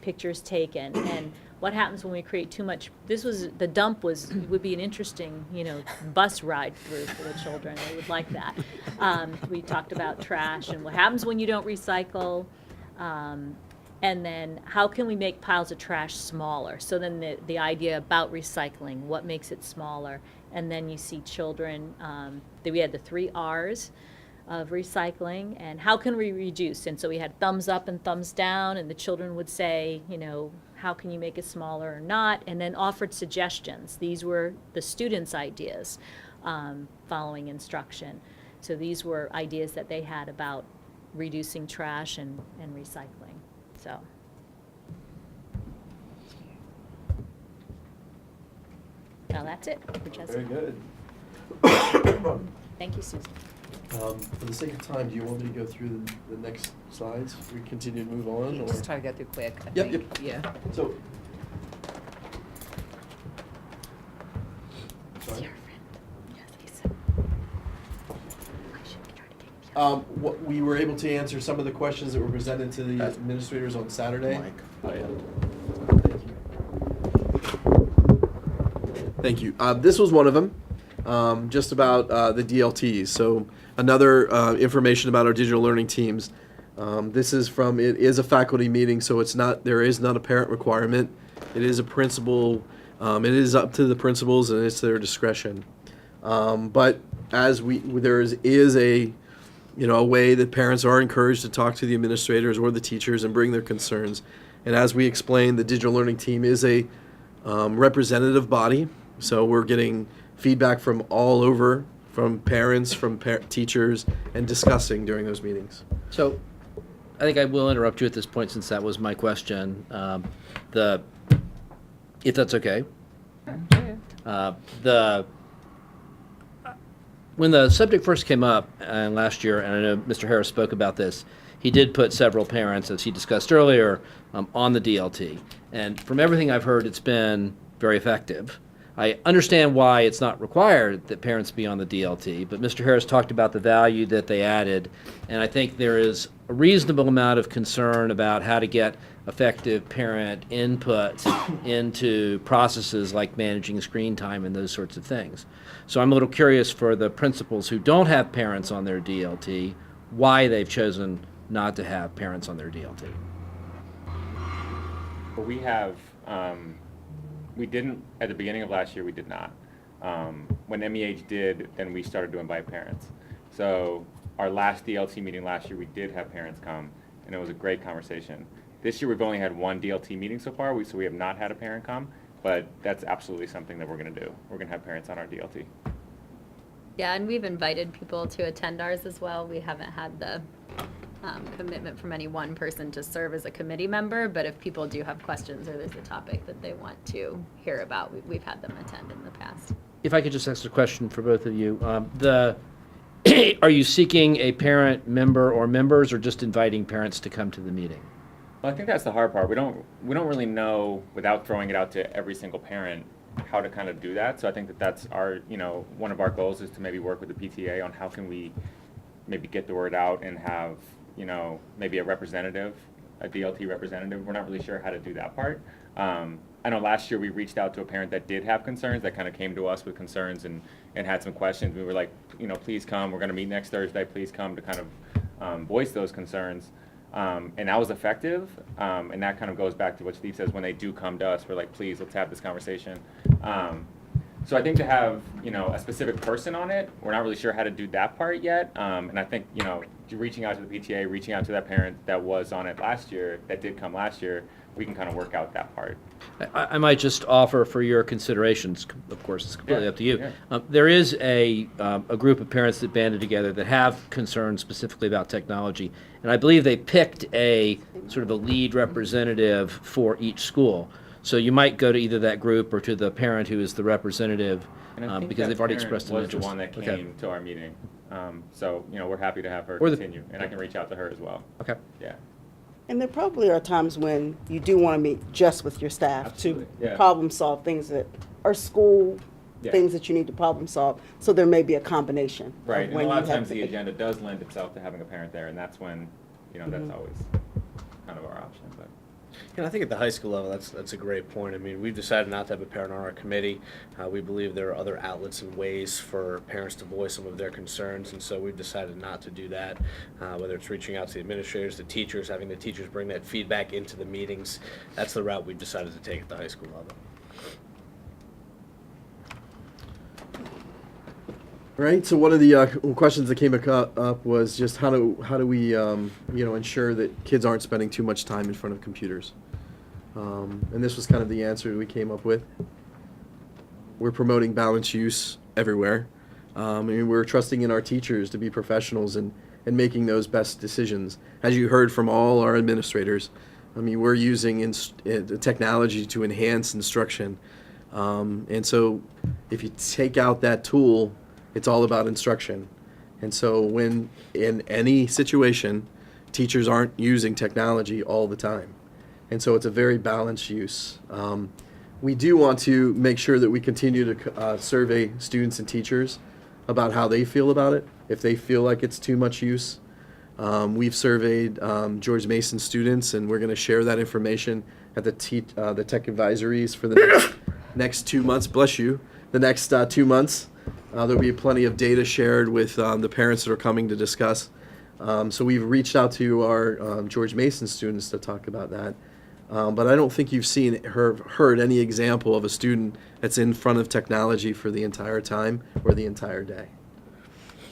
pictures taken. And what happens when we create too much? The dump would be an interesting, bus ride through for the children. They would like that. We talked about trash and what happens when you don't recycle. And then how can we make piles of trash smaller? So then the idea about recycling, what makes it smaller? And then you see children, we had the 3 R's of recycling, and how can we reduce? And so we had thumbs up and thumbs down, and the children would say, how can you make it smaller or not? And then offered suggestions. These were the students' ideas following instruction. So these were ideas that they had about reducing trash and recycling. So. Now that's it for Jesse. Very good. Thank you, Susan. For the sake of time, do you want me to go through the next slides? We continue to move on? Or? Just try to go through quick. I Yep. think. Yeah. So. What we were able to answer some of the questions that were presented to the administrators on Saturday. Thank you. This was one of them, just about the DLTs. So another information about our digital learning teams. This is it is a faculty meeting, so there is not a parent requirement. It is a principal. It is up to the principals, and it's their discretion. But as there is a way that parents are encouraged to talk to the administrators or the teachers and bring their concerns. And as we explained, the digital learning team is a representative body. So we're getting feedback from all over, from parents, from teachers, and discussing during those meetings. So I think I will interrupt you at this point since that was my question. If that's okay. When the subject first came up last year, and I know Mr. Harris spoke about this, he did put several parents, as he discussed earlier, on the DLT. And from everything I've heard, it's been very effective. I understand why it's not required that parents be on the DLT, but Mr. Harris talked about the value that they added, and I think there is a reasonable amount of concern about how to get effective parent input into processes like managing screen time and those sorts of things. So I'm a little curious for the principals who don't have parents on their DLT, why they've chosen not to have parents on their DLT. Well, we have, we didn't, at the beginning of last year, we did not. When MEH did, then we started to invite parents. So our last DLT meeting last year, we did have parents come, and it was a great conversation. This year, we've only had 1 DLT meeting so far, so we have not had a parent come, but that's absolutely something that we're going to do. We're going to have parents on our DLT. Yeah, and we've invited people to attend ours as well. We haven't had the commitment from any one person to serve as a committee member, but if people do have questions or there's a topic that they want to hear about, we've had them attend in the past. if I could just ask a question for both of you. Are you seeking a parent member or members, or just inviting parents to come to the meeting? Well, I think that's the hard part. We don't really know, without throwing it out to every single parent, how to kind of do that. So I think that's our, one of our goals is to maybe work with the PTA on how can we maybe get the word out and have, maybe a representative, a DLT representative. We're not really sure how to do that part. I know last year we reached out to a parent that did have concerns, that kind of came to us with concerns and had some questions. We were like, please come. We're going to meet next Thursday. Please come to kind of voice those concerns. And that was effective. And that kind of goes back to what Steve says, when they do come to us, we're like, please, let's have this conversation. So I think to have, a specific person on it, we're not really sure how to do that part yet. And I think, reaching out to the PTA, reaching out to that parent that was on it last year, that did come last year, we can kind of work out that part. I might just offer for your considerations, of course, it's completely up to you. Yeah. There is a group of parents that banded together that have concerns specifically about technology, and I believe they picked a sort of a lead representative for each school. So you might go to either that group or to the parent who is the representative, And I think because that they've already parent expressed an was interest. the one that came to our meeting. So, we're happy to have her Or the- continue, and I can reach out to her as well. Okay. Yeah. And there probably are times when you do want to meet just with your staff Absolutely, to yeah. problem solve things that are school Yeah. things that you need to problem solve. So there may be a combination. of Right, and when a lot you of have times to- the agenda does lend itself to having a parent there, and that's when, that's always kind of our option, but. And I think at the high school level, that's a great point. I mean, we've decided not to have a parent on our committee. We believe there are other outlets and ways for parents to voice some of their concerns, and so we've decided not to do that. Whether it's reaching out to the administrators, the teachers, having the teachers bring that feedback into the meetings, that's the route we've decided to take at the high school level. Right. So one of the questions that came up was just how do we ensure that kids aren't spending too much time in front of computers, and this was kind of the answer we came up with. We're promoting balanced use everywhere, and we're trusting in our teachers to be professionals and making those best decisions. As you heard from all our administrators, we're using technology to enhance instruction, and so if you take out that tool, it's all about instruction. And so when in any situation, teachers aren't using technology all the time. And so it's a very balanced use. We do want to make sure that we continue to survey students and teachers about how they feel about it, if they feel like it's too much use. We've surveyed George Mason students, and we're going to share that information at the tech advisories for the next 2 months. Bless you. The next 2 months. There'll be plenty of data shared with the parents that are coming to discuss. So we've reached out to our George Mason students to talk about that. But I don't think you've seen or heard any example of a student that's in front of technology for the entire time or the entire day.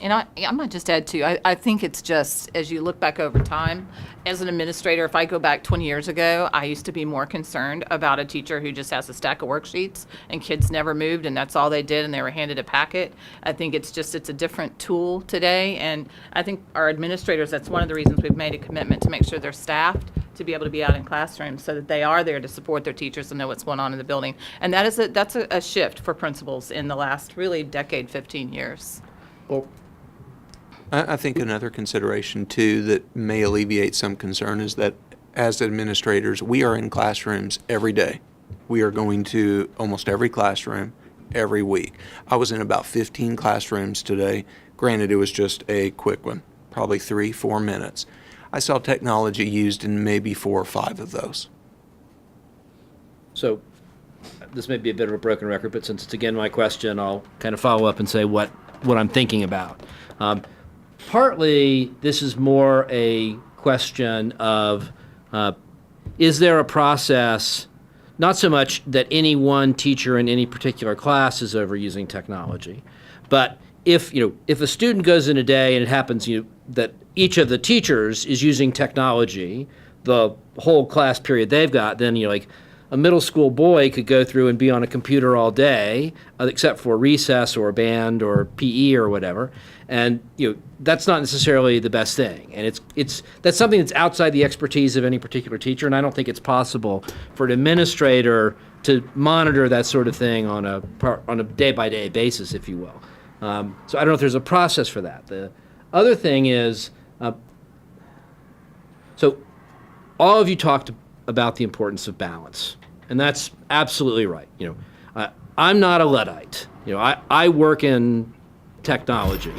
And I might just add too, I think it's just, as you look back over time, as an administrator, if I go back 20 years ago, I used to be more concerned about a teacher who just has a stack of worksheets and kids never moved and that's all they did and they were handed a packet. I think it's a different tool today, and I think our administrators, that's one of the reasons we've made a commitment to make sure they're staffed to be able to be out in classrooms so that they are there to support their teachers and know what's going on in the building. And that's a shift for principals in the last really decade, 15 years. Well, I think another consideration, too, that may alleviate some concern is that as administrators, we are in classrooms every day. We are going to almost every classroom every week. I was in about 15 classrooms today. Granted, it was just a quick one, probably 3-4 minutes. I saw technology used in maybe 4 or 5 of those. So this may be a bit of a broken record, but since it's again my question, I'll kind of follow up and say what I'm thinking about. Partly, this is more a question of, is there a process, not so much that any one teacher in any particular class is overusing technology, but if a student goes in a day and it happens that each of the teachers is using technology the whole class period they've got, then like a middle school boy could go through and be on a computer all day, except for recess or band or PE or whatever, and that's not necessarily the best thing. And that's something that's outside the expertise of any particular teacher, and I don't think it's possible for an administrator to monitor that sort of thing on a day-by-day basis, if you will. So I don't know if there's a process for that. The other thing is, so all of you talked about the importance of balance, and that's absolutely right. I'm not a Luddite. I work in technology.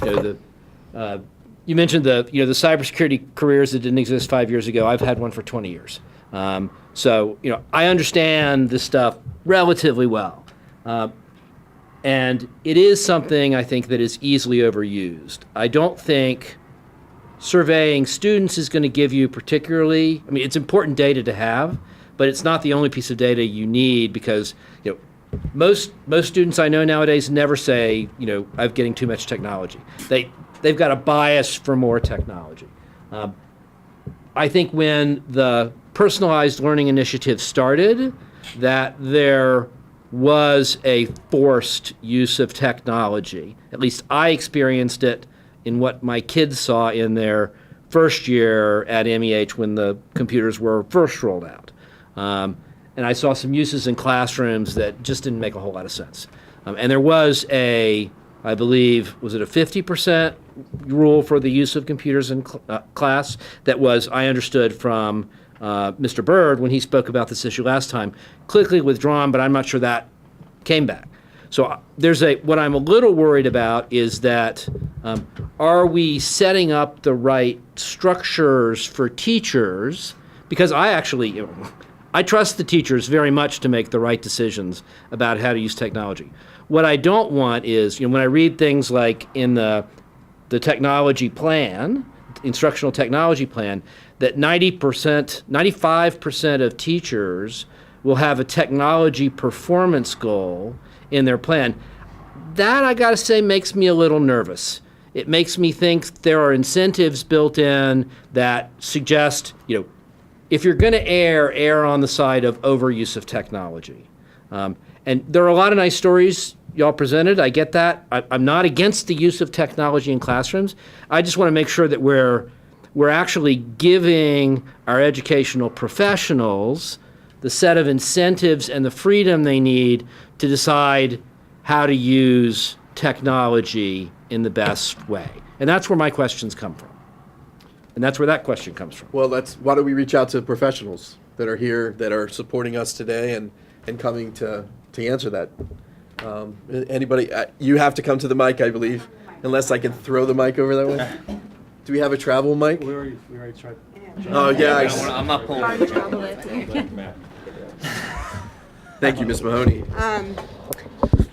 You mentioned the cybersecurity careers that didn't exist 5 years ago. I've had one for 20 years. So I understand this stuff relatively well. And it is something I think that is easily overused. I don't think surveying students is going to give you particularly, it's important data to have, but it's not the only piece of data you need, because most students I know nowadays never say, I'm getting too much technology. They've got a bias for more technology. I think when the personalized learning initiative started, that there was a forced use of technology. At least I experienced it in what my kids saw in their first year at MEH when the computers were first rolled out. And I saw some uses in classrooms that just didn't make a whole lot of sense. And there was I believe, was it a 50% rule for the use of computers in class? That was, I understood from Mr. Byrd when he spoke about this issue last time, quickly withdrawn, but I'm not sure that came back. So what I'm a little worried about is that are we setting up the right structures for teachers? Because I trust the teachers very much to make the right decisions about how to use technology. What I don't want is, when I read things like in the technology plan, instructional technology plan, that 95% of teachers will have a technology performance goal in their plan. That, I gotta say, makes me a little nervous. It makes me think there are incentives built in that suggest, if you're gonna err on the side of overuse of technology. And there are a lot of nice stories y'all presented. I get that. I'm not against the use of technology in classrooms. I just want to make sure that we're actually giving our educational professionals the set of incentives and the freedom they need to decide how to use technology in the best way. And that's where my questions come from. And that's where that question comes from. Well, why don't we reach out to professionals that are here, that are supporting us today and coming to answer that. Anybody, you have to come to the mic, I believe, unless I can throw the mic over that way. Do we have a travel mic? We already tried. Oh, yeah. I'm not pulling. Thank you, Ms. Mahoney.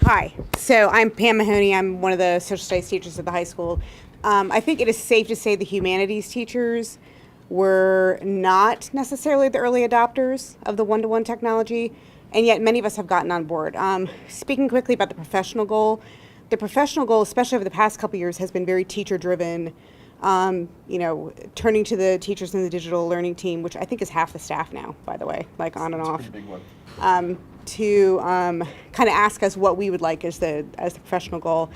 Hi, so I'm Pam Mahoney. I'm one of the social studies teachers at the high school. I think it is safe to say the humanities teachers were not necessarily the early adopters of the one-to-one technology, and yet many of us have gotten on board. Speaking quickly about the professional goal, especially over the past couple years, has been very teacher-driven. Turning to the teachers in the digital learning team, which I think is half the staff now, by the way, like on and off. It's a pretty big one. To kind of ask us what we would like as the professional goal.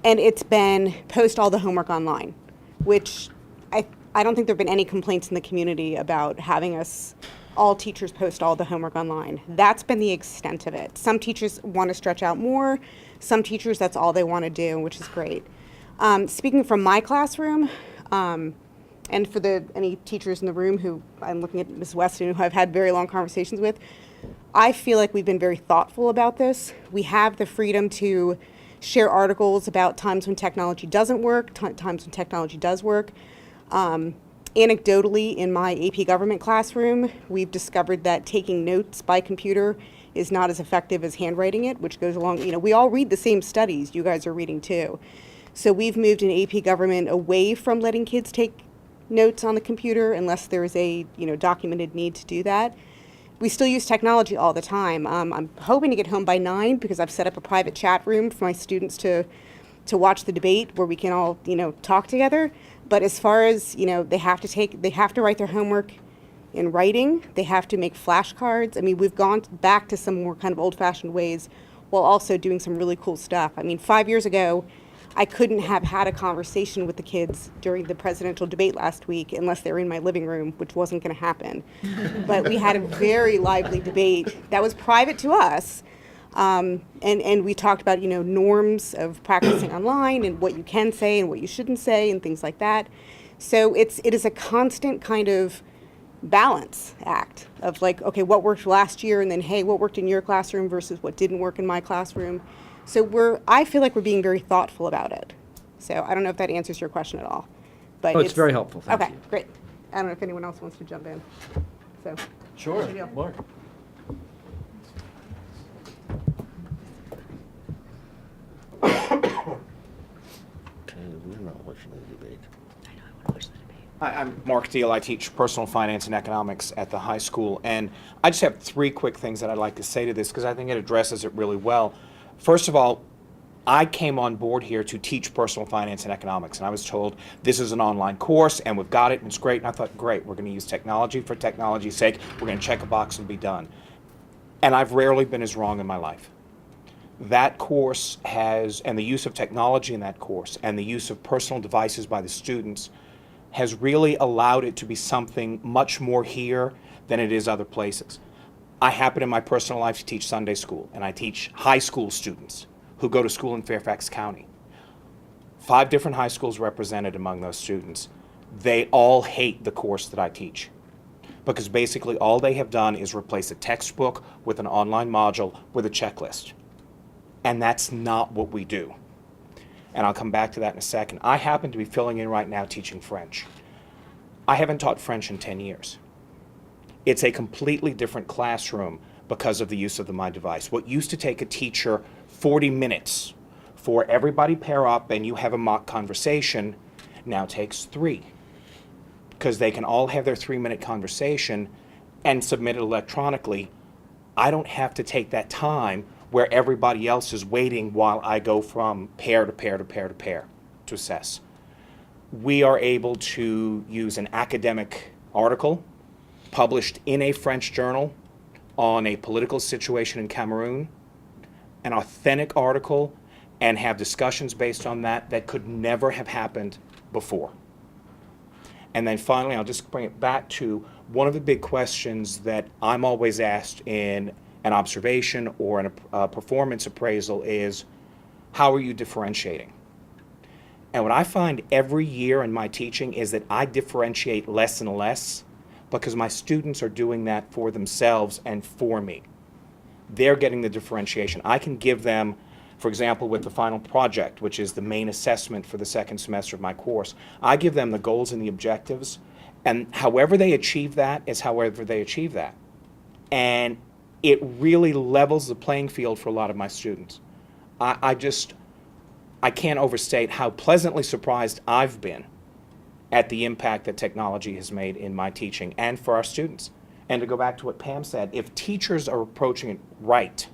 And it's been post all the homework online, which I don't think there have been any complaints in the community about having us, all teachers, post all the homework online. That's been the extent of it. Some teachers want to stretch out more. Some teachers, that's all they want to do, which is great. Speaking from my classroom, and for any teachers in the room who, I'm looking at Ms. Weston, who I've had very long conversations with, I feel like we've been very thoughtful about this. We have the freedom to share articles about times when technology doesn't work, times when technology does work. Anecdotally, in my AP government classroom, we've discovered that taking notes by computer is not as effective as handwriting it, which goes along, we all read the same studies you guys are reading too. So we've moved in AP government away from letting kids take notes on the computer unless there is a documented need to do that. We still use technology all the time. I'm hoping to get home by 9 because I've set up a private chat room for my students to watch the debate where we can all talk together. But as far as they have to write their homework in writing. They have to make flashcards. I mean, we've gone back to some more kind of old-fashioned ways while also doing some really cool stuff. I mean, 5 years ago, I couldn't have had a conversation with the kids during the presidential debate last week unless they were in my living room, which wasn't going to happen. But we had a very lively debate that was private to us. And we talked about, norms of practicing online and what you can say and what you shouldn't say and things like that. So it is a constant kind of balance act of like, okay, what worked last year, and then, hey, what worked in your classroom versus what didn't work in my classroom. So I feel like we're being very thoughtful about it. So I don't know if that answers your question at all. But It's very helpful, thank okay, you. great. I don't know if anyone else wants to jump in. So Sure, there you go. Mark. Hi, I'm Mark Deal. I teach personal finance and economics at the high school. And I just have 3 quick things that I'd like to say to this because I think it addresses it really well. First of all, I came on board here to teach personal finance and economics. And I was told this is an online course and we've got it and it's great. And I thought, great, we're going to use technology for technology's sake. We're going to check a box and be done. And I've rarely been as wrong in my life. That course has, and the use of technology in that course and the use of personal devices by the students has really allowed it to be something much more here than it is other places. I happen in my personal life to teach Sunday school, and I teach high school students who go to school in Fairfax County. 5 different high schools represented among those students. They all hate the course that I teach because basically all they have done is replace a textbook with an online module with a checklist. And that's not what we do. And I'll come back to that in a second. I happen to be filling in right now teaching French. I haven't taught French in 10 years. It's a completely different classroom because of the use of the My Device. What used to take a teacher 40 minutes for everybody pair up and you have a mock conversation now takes 3. Because they can all have their 3-minute conversation and submit it electronically. I don't have to take that time where everybody else is waiting while I go from pair to pair to pair to pair to assess. We are able to use an academic article published in a French journal on a political situation in Cameroon, an authentic article, and have discussions based on that could never have happened before. And then finally, I'll just bring it back to one of the big questions that I'm always asked in an observation or in a performance appraisal is, how are you differentiating? And what I find every year in my teaching is that I differentiate less and less because my students are doing that for themselves and for me. They're getting the differentiation. I can give them, for example, with the final project, which is the main assessment for the 2nd semester of my course, I give them the goals and the objectives, and however they achieve that is however they achieve that. And it really levels the playing field for a lot of my students. I can't overstate how pleasantly surprised I've been at the impact that technology has made in my teaching and for our students. And to go back to what Pam said, if teachers are approaching it right,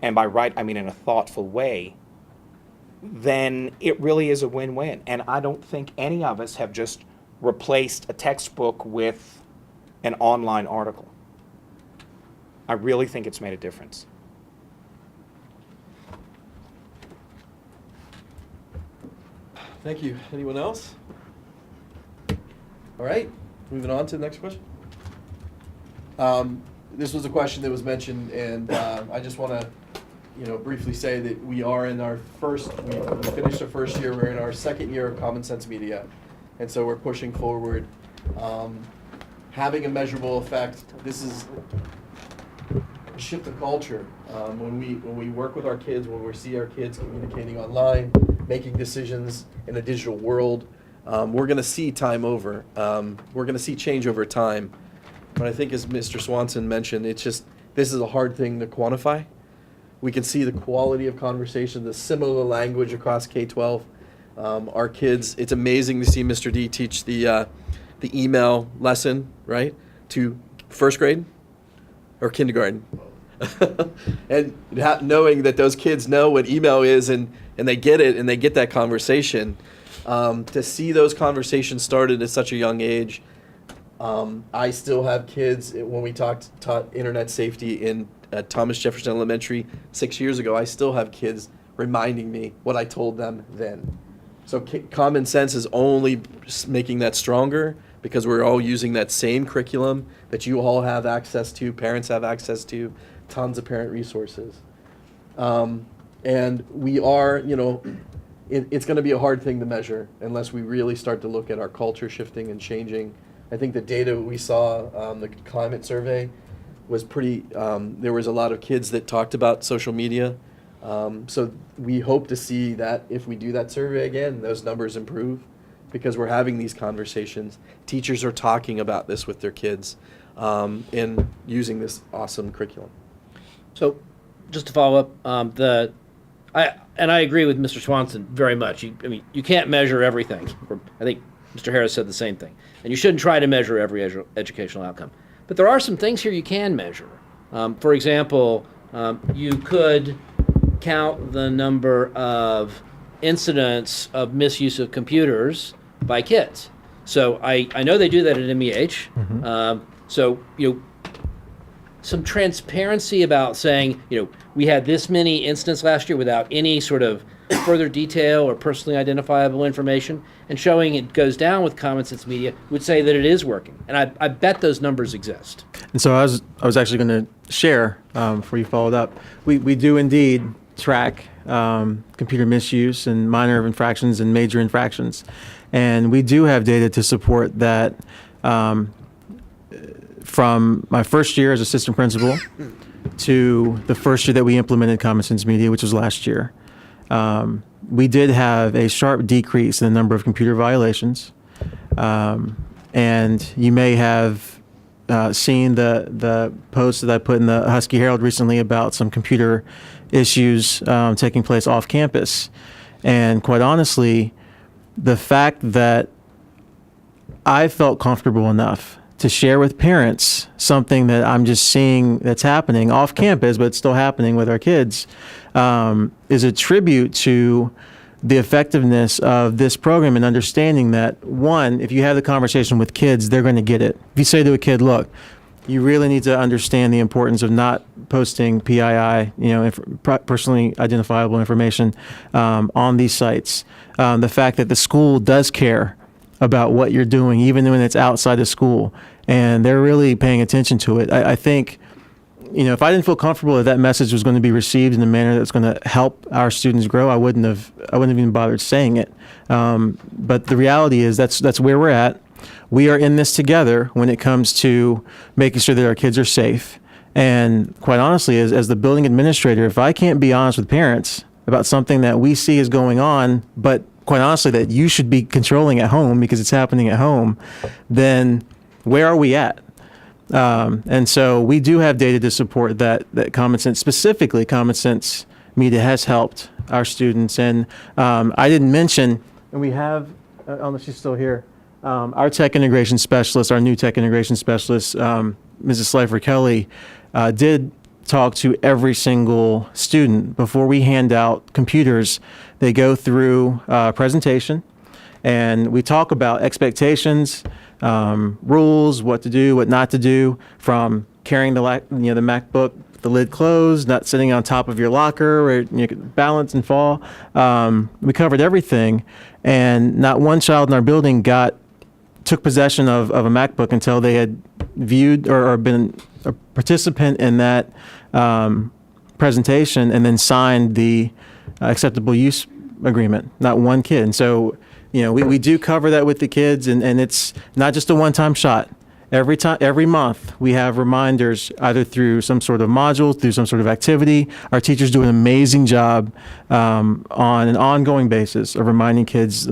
and by right I mean in a thoughtful way, then it really is a win-win. And I don't think any of us have just replaced a textbook with an online article. I really think it's made a difference. Thank you. Anyone else? All right, moving on to the next question. This was a question that was mentioned, and I just want to, briefly say that we are in our we finished our first year. We're in our 2nd year of Common Sense Media, and so we're pushing forward, having a measurable effect. This is a shift of culture. When we work with our kids, when we see our kids communicating online, making decisions in a digital world, we're going to see time over. We're going to see change over time. But I think, as Mr. Swanson mentioned, this is a hard thing to quantify. We can see the quality of conversation, the similar language across K-12. Our kids, it's amazing to see Mr. D teach the email lesson, right, to 1st grade or kindergarten. And knowing that those kids know what email is and they get it and they get that conversation, to see those conversations started at such a young age. I still have kids, when we taught internet safety in Thomas Jefferson Elementary 6 years ago, I still have kids reminding me what I told them then. So common sense is only making that stronger because we're all using that same curriculum that you all have access to, parents have access to, tons of parent resources. And we are, it's going to be a hard thing to measure unless we really start to look at our culture shifting and changing. I think the data we saw, the climate survey, was pretty, there was a lot of kids that talked about social media. So we hope to see that if we do that survey again, those numbers improve because we're having these conversations. Teachers are talking about this with their kids and using this awesome curriculum. So, just to follow up, I agree with Mr. Swanson very much. You can't measure everything. I think Mr. Harris said the same thing. And you shouldn't try to measure every educational outcome. But there are some things here you can measure. For example, you could count the number of incidents of misuse of computers by kids. So I know they do that at MEH. So some transparency about saying, we had this many incidents last year without any sort of further detail or personally identifiable information, and showing it goes down with Common Sense Media would say that it is working. And I bet those numbers exist. And so I was actually going to share, before you followed up, we do indeed track computer misuse and minor infractions and major infractions. And we do have data to support that. From my first year as assistant principal to the first year that we implemented Common Sense Media, which was last year, we did have a sharp decrease in the number of computer violations. And you may have seen the post that I put in the Husky Herald recently about some computer issues taking place off campus. And quite honestly, the fact that I felt comfortable enough to share with parents something that I'm just seeing that's happening off campus, but it's still happening with our kids, is a tribute to the effectiveness of this program and understanding that, one, if you have the conversation with kids, they're going to get it. If you say to a kid, look, you really need to understand the importance of not posting PII, personally identifiable information, on these sites. The fact that the school does care about what you're doing, even when it's outside of school, and they're really paying attention to it. I think, if I didn't feel comfortable that message was going to be received in a manner that's going to help our students grow, I wouldn't have even bothered saying it. But the reality is that's where we're at. We are in this together when it comes to making sure that our kids are safe. And quite honestly, as the building administrator, if I can't be honest with parents about something that we see is going on, but quite honestly that you should be controlling at home because it's happening at home, then where are we at? And so we do have data to support that Common Sense, specifically Common Sense Media, has helped our students. And I didn't mention, and we have, I don't know if she's still here, our tech integration specialist, our new tech integration specialist, Mrs. Slifer Kelly, did talk to every single student. Before we hand out computers, they go through a presentation, and we talk about expectations, rules, what to do, what not to do, from carrying the MacBook, the lid closed, not sitting on top of your locker where you could balance and fall. We covered everything, and not one child in our building took possession of a MacBook until they had viewed or been a participant in that presentation and then signed the acceptable use agreement. Not one kid. And so, we do cover that with the kids, and it's not just a one-time shot. Every month, we have reminders either through some sort of module, through some sort of activity. Our teachers do an amazing job on an ongoing basis of reminding kids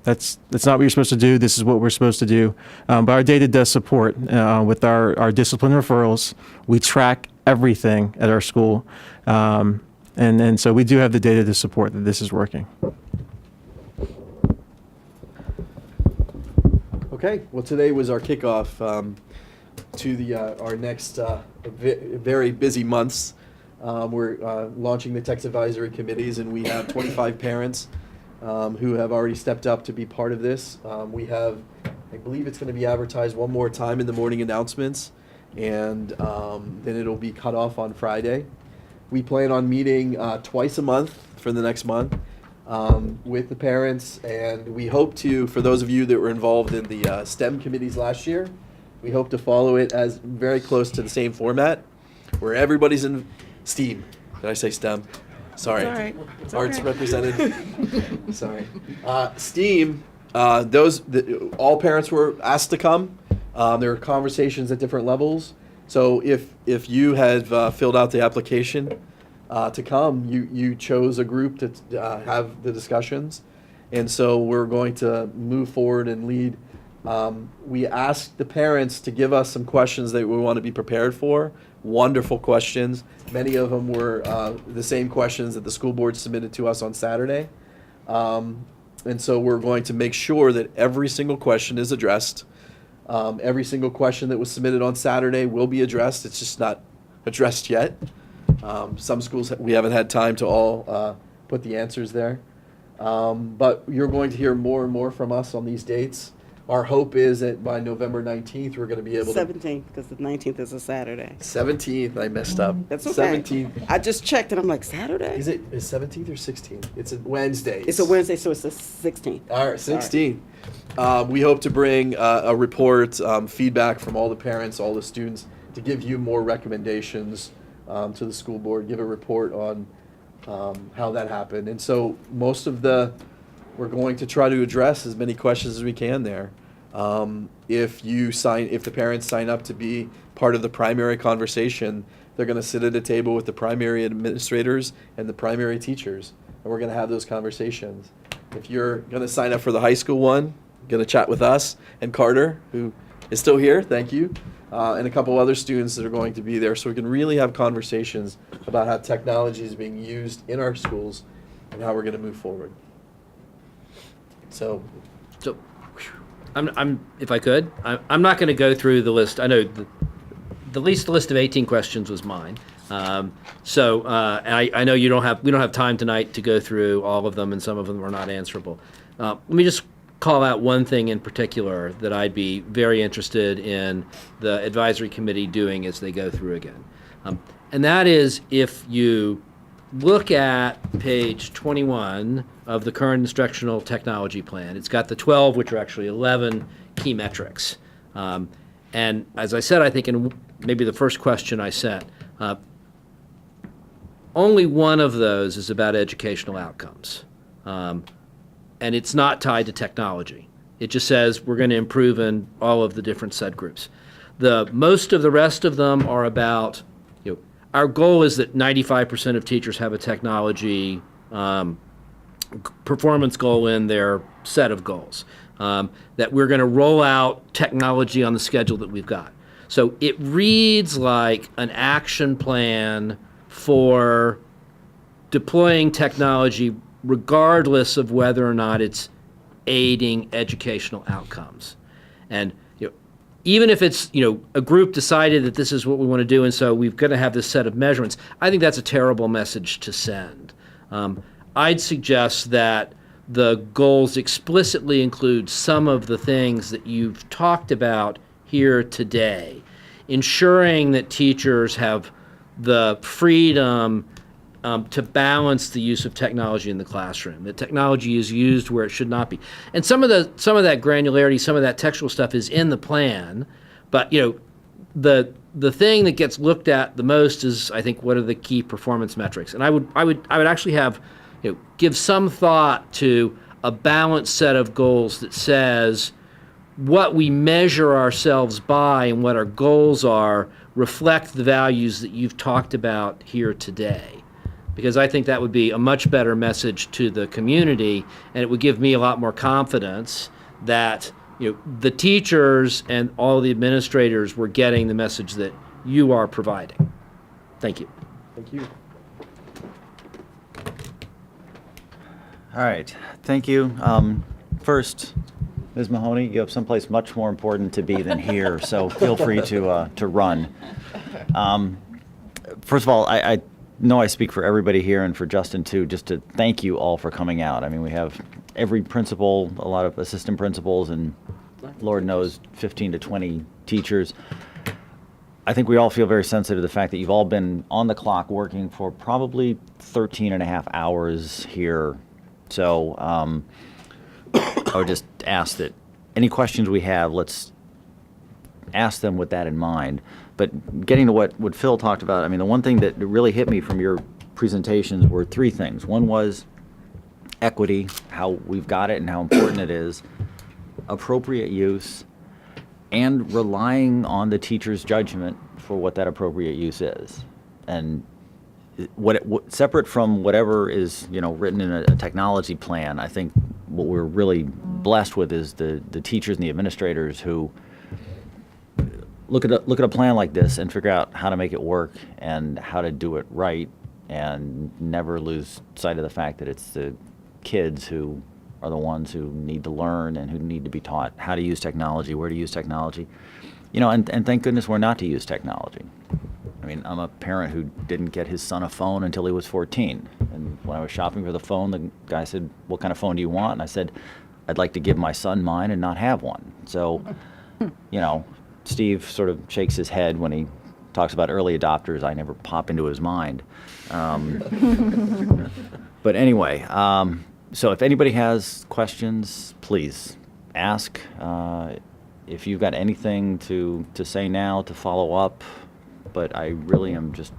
that's not what you're supposed to do. This is what we're supposed to do. But our data does support with our discipline referrals. We track everything at our school. And so we do have the data to support that this is working. Okay, well, today was our kickoff to our next very busy months. We're launching the Text Advisory Committees, and we have 25 parents who have already stepped up to be part of this. We have, I believe it's going to be advertised one more time in the morning announcements, and then it'll be cut off on Friday. We plan on meeting twice a month for the next month with the parents, and we hope to, for those of you that were involved in the STEM committees last year, we hope to follow it as very close to the same format, where everybody's in STEAM. Did I say STEM? Sorry. It's all right. It's Arts okay. represented. Sorry. STEAM, all parents were asked to come. There were conversations at different levels. So if you have filled out the application to come, you chose a group to have the discussions. And so we're going to move forward and lead. We asked the parents to give us some questions that we want to be prepared for. Wonderful questions. Many of them were the same questions that the school board submitted to us on Saturday. And so we're going to make sure that every single question is addressed. Every single question that was submitted on Saturday will be addressed. It's just not addressed yet. Some schools, we haven't had time to all put the answers there. But you're going to hear more and more from us on these dates. Our hope is that by November 19th, we're going to be able to. 17th, because the 19th is a Saturday. 17th, I messed up. That's okay. 17th. I just checked and I'm like, Saturday? Is 17th or 16th? It's a Wednesday. It's a Wednesday, so it's the 16th. All right, 16th. We hope to bring a report, feedback from all the parents, all the students, to give you more recommendations to the school board, give a report on how that happened. And so we're going to try to address as many questions as we can there. If the parents sign up to be part of the primary conversation, they're going to sit at a table with the primary administrators and the primary teachers, and we're going to have those conversations. If you're going to sign up for the high school one, going to chat with us and Carter, who is still here, thank you, and a couple other students that are going to be there, so we can really have conversations about how technology is being used in our schools and how we're going to move forward. So I'm if I could, I'm not going to go through the list. I know the least list of 18 questions was mine. I know we don't have time tonight to go through all of them, and some of them are not answerable. Let me just call out one thing in particular that I'd be very interested in the advisory committee doing as they go through again. And that is, if you look at page 21 of the current instructional technology plan, it's got the 12, which are actually 11 key metrics. And as I said, I think in maybe the first question I sent, only one of those is about educational outcomes. And it's not tied to technology. It just says we're going to improve in all of the different subgroups. Most of the rest of them are about, our goal is that 95% of teachers have a technology performance goal in their set of goals, that we're going to roll out technology on the schedule that we've got. So it reads like an action plan for deploying technology regardless of whether or not it's aiding educational outcomes. And even if it's a group decided that this is what we want to do, and so we've got to have this set of measurements, I think that's a terrible message to send. I'd suggest that the goals explicitly include some of the things that you've talked about here today, ensuring that teachers have the freedom to balance the use of technology in the classroom, that technology is used where it should not be. And some of that granularity, some of that textual stuff is in the plan, but the thing that gets looked at the most is, I think, what are the key performance metrics. And I would actually have give some thought to a balanced set of goals that says what we measure ourselves by and what our goals are reflect the values that you've talked about here today. Because I think that would be a much better message to the community, and it would give me a lot more confidence that the teachers and all the administrators were getting the message that you are providing. Thank you. thank you. All right, thank you. First, Ms. Mahoney, you have someplace much more important to be than here, so feel free to run. First of all, I know I speak for everybody here and for Justin too, just to thank you all for coming out. I mean, we have every principal, a lot of assistant principals, and Lord knows 15 to 20 teachers. I think we all feel very sensitive to the fact that you've all been on the clock working for probably 13 and a half hours here. So I would just ask that any questions we have, let's ask them with that in mind. But getting to what Phil talked about, I mean, the one thing that really hit me from your presentations were three things. One was equity, how we've got it and how important it is, appropriate use, and relying on the teacher's judgment for what that appropriate use is. And separate from whatever is, written in a technology plan, I think what we're really blessed with is the teachers and the administrators who look at a plan like this and figure out how to make it work and how to do it right, and never lose sight of the fact that it's the kids who are the ones who need to learn and who need to be taught how to use technology, where to use technology. And thank goodness we're not to use technology. I mean, I'm a parent who didn't get his son a phone until he was 14. And when I was shopping for the phone, the guy said, "What kind of phone do you want?" And I said, "I'd like to give my son mine and not have one." So, Steve sort of shakes his head when he talks about early adopters. I never pop into his mind. But anyway, so if anybody has questions, please ask. If you've got anything to say now, to follow up, but I really am just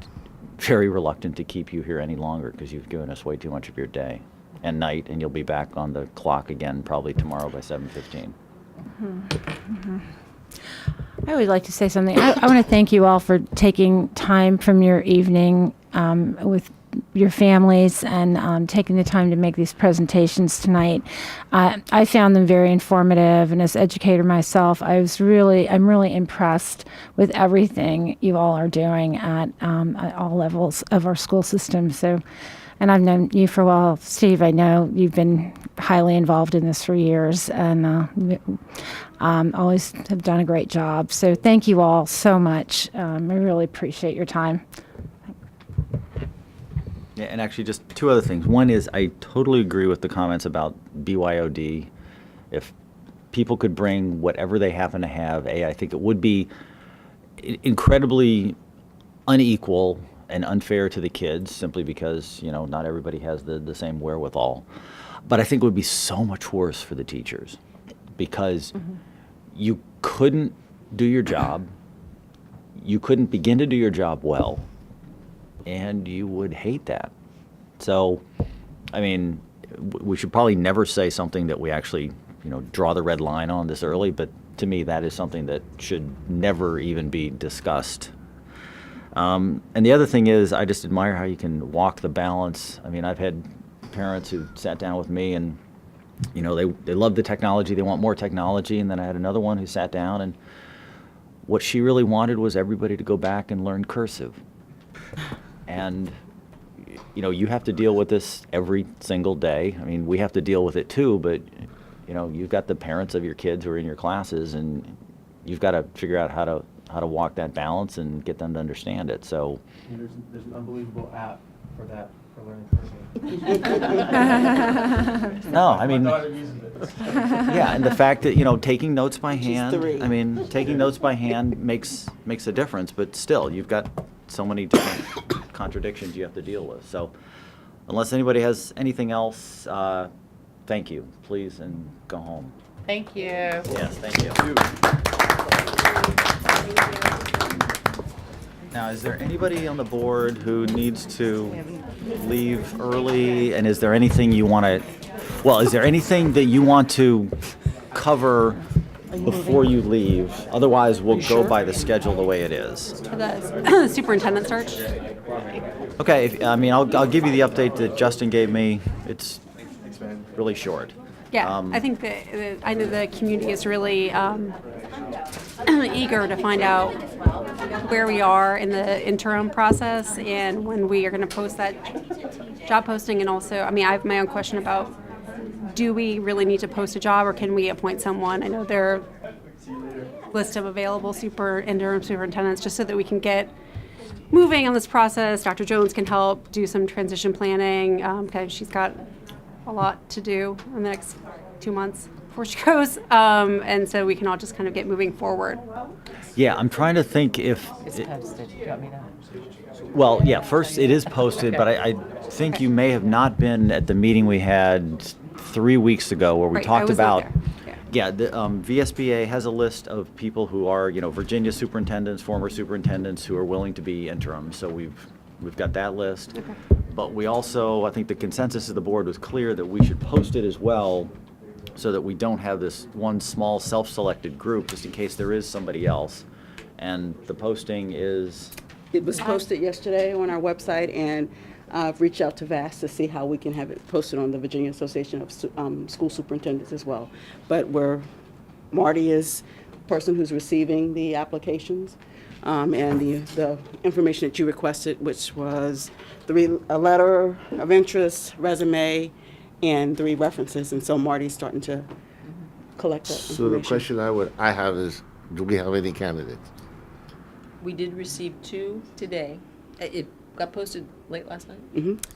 very reluctant to keep you here any longer because you've given us way too much of your day and night, and you'll be back on the clock again probably tomorrow by 7:15. I would like to say something. I want to thank you all for taking time from your evening with your families and taking the time to make these presentations tonight. I found them very informative, and as an educator myself, I'm really impressed with everything you all are doing at all levels of our school system. So, and I've known you for a while, Steve. I know you've been highly involved in this for years, and always have done a great job. So thank you all so much. I really appreciate your time. Yeah, and actually just two other things. One is I totally agree with the comments about BYOD. If people could bring whatever they happen to have, I think it would be incredibly unequal and unfair to the kids simply because, not everybody has the same wherewithal. But I think it would be so much worse for the teachers because you couldn't do your job, you couldn't begin to do your job well, and you would hate that. So, I mean, we should probably never say something that we actually, draw the red line on this early, but to me that is something that should never even be discussed. And the other thing is I just admire how you can walk the balance. I mean, I've had parents who sat down with me and, they love the technology, they want more technology, and then I had another one who sat down and what she really wanted was everybody to go back and learn cursive. And, you have to deal with this every single day. I mean, we have to deal with it too, but, you've got the parents of your kids who are in your classes, and you've got to figure out how to walk that balance and get them to understand it. So There's an unbelievable app for that, for learning cursive. No, I mean, My daughter uses it. yeah, and the fact that, taking notes by hand, 3. I mean, taking notes by hand makes a difference, but still, you've got so many different contradictions you have to deal with. So unless anybody has anything else, thank you, please, and go home. Thank you. Yes, thank you. Now, is there anybody on the board who needs to leave early, and is there anything you want to, is there anything that you want to cover before you leave? Otherwise, we'll go by the schedule the way it is. The superintendent search. Okay, I'll give you the update that Justin gave me. It's really short. Yeah, I think I know the community is really eager to find out where we are in the interim process and when we are going to post that job posting. And also, I have my own question about, do we really need to post a job or can we appoint someone? I know there are a list of available interim superintendents just so that we can get moving on this process. Dr. Jones can help do some transition planning because she's got a lot to do in the next 2 months before she goes, and so we can all just kind of get moving forward. Yeah, I'm trying to think if. It's posted. Do you want me to? Well, yeah, first it is posted, but I think you may have not been at the meeting we had 3 weeks ago where we Right, I talked was not about. there. Yeah, the VSBA has a list of people who are, Virginia superintendents, former superintendents who are willing to be interim. So we've got that list. But we also, I think the consensus of the board was clear that we should post it as well so that we don't have this one small self-selected group just in case there is somebody else. And the posting is, It was posted yesterday on our website, and I've reached out to VASS to see how we can have it posted on the Virginia Association of School Superintendents as well. But Marty is the person who's receiving the applications, and the information that you requested, which was a letter of interest, resume, and 3 references. And so Marty's starting to collect that So information. the question I have is, do we have any candidates? We did receive 2 today. It got posted late last night.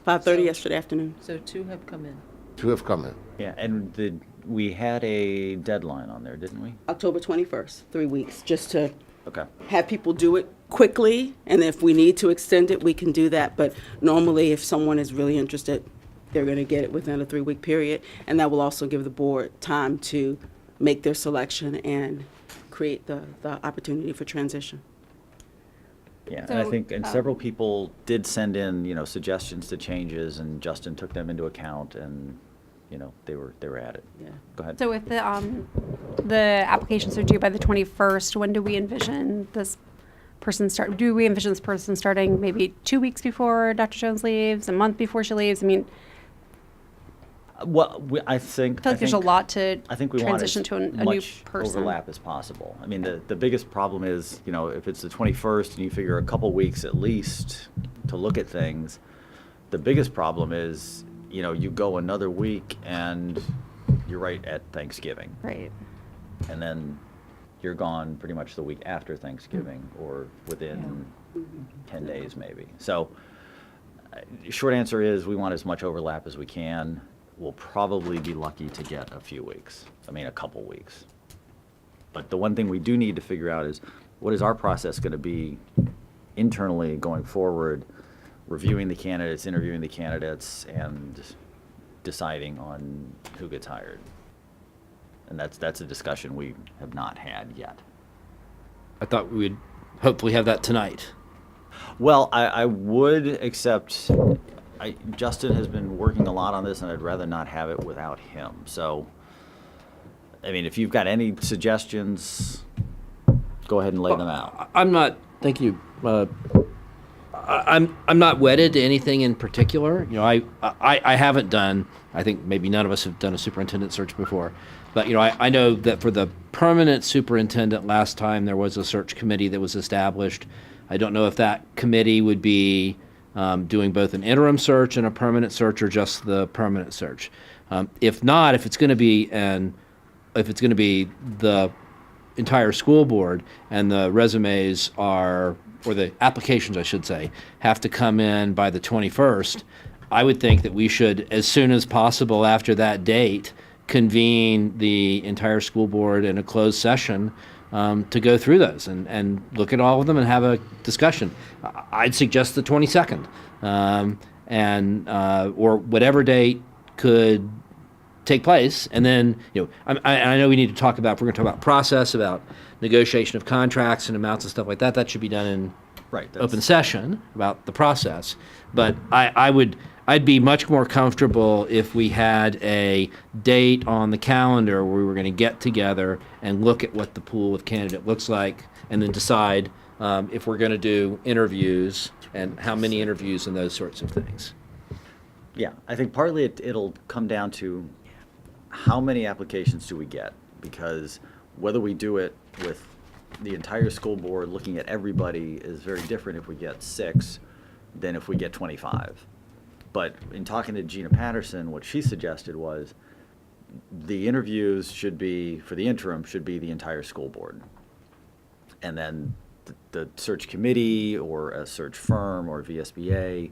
5:30 yesterday afternoon. So 2 have come in. 2 have come in. yeah, and we had a deadline on there, didn't we? October 21st, 3 weeks, just to Okay. have people do it quickly, and if we need to extend it, we can do that. But normally, if someone is really interested, they're going to get it within a 3-week period, and that will also give the board time to make their selection and create the opportunity for transition. Yeah, and I So, think, and several people did send in, suggestions to changes, and Justin took them into account, and, they were at it. Yeah. Go ahead. So if the applications are due by the 21st, when do we envision this person start? Do we envision this person starting maybe 2 weeks before Dr. Jones leaves, a month before she leaves? I mean, Well, I think. I feel like there's a lot to I think we transition want to a new much person. overlap as possible. I mean, the biggest problem is, if it's the 21st and you figure a couple weeks at least to look at things, the biggest problem is, you go another week and you're right at Thanksgiving. Right. And then you're gone pretty much the week after Thanksgiving or within 10 days maybe. So short answer is we want as much overlap as we can. We'll probably be lucky to get a few weeks. A couple weeks. But the one thing we do need to figure out is what is our process going to be internally going forward, reviewing the candidates, interviewing the candidates, and deciding on who gets hired. And that's a discussion we have not had yet. I thought we would hopefully have that tonight. Well, I would, except Justin has been working a lot on this, and I'd rather not have it without him. So, if you've got any suggestions, go ahead and lay them out. I'm not. Thank you. I'm not wedded to anything in particular. I haven't done. I think maybe none of us have done a superintendent search before, but I know that for the permanent superintendent, last time there was a search committee that was established. I don't know if that committee would be doing both an interim search and a permanent search, or just the permanent search. If not, if it's going to be the entire school board, and the resumes or the applications, I should say, have to come in by the 21st, I would think that we should, as soon as possible after that date, convene the entire school board in a closed session to go through those and look at all of them and have a discussion. I'd suggest the 22nd, or whatever date could take place. And then, I know we need to talk about, if we're going to talk about process, about negotiation of contracts and amounts and stuff like that, that should be done in open session about the process. But I'd be much more comfortable if we had a date on the calendar where we were going to get together and look at what the pool of candidate looks like, and then decide if we're going to do interviews and how many interviews and those sorts of things. Yeah, I think partly it'll come down to how many applications do we get, because whether we do it with the entire school board looking at everybody is very different if we get 6 than if we get 25. But in talking to Gina Patterson, what she suggested was the interviews should be, for the interim, should be the entire school board. And then the search committee or a search firm or VSBA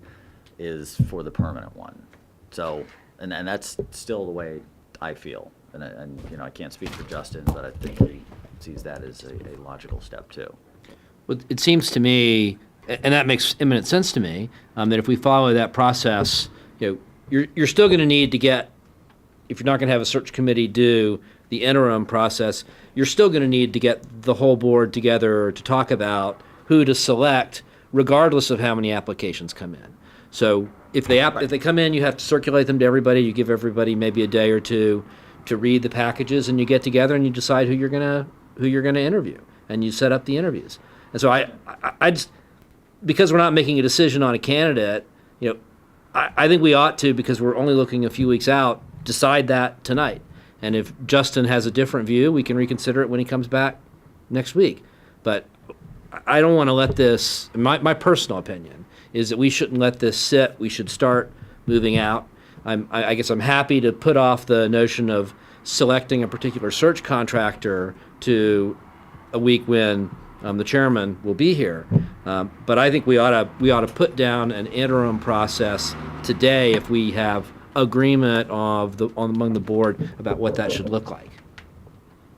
is for the permanent one. So and that's still the way I feel. And you know, I can't speak for Justin, but I think he sees that as a logical step too. Well, it seems to me, and that makes eminent sense to me, that if we follow that process, you're still going to need to get, if you're not going to have a search committee do the interim process, you're still going to need to get the whole board together to talk about who to select, regardless of how many applications come in. So if they come in, you have to circulate them to everybody. You give everybody maybe a day or two to read the packages, and you get together and you decide who you're gonna interview, and you set up the interviews. And so I just, because we're not making a decision on a candidate, I think we ought to, because we're only looking a few weeks out, decide that tonight. And if Justin has a different view, we can reconsider it when he comes back next week. But I don't want to let this, my personal opinion is that we shouldn't let this sit. We should start moving out. I guess I'm happy to put off the notion of selecting a particular search contractor to a week when the chairman will be here. But I think we ought to put down an interim process today if we have agreement among the board about what that should look like.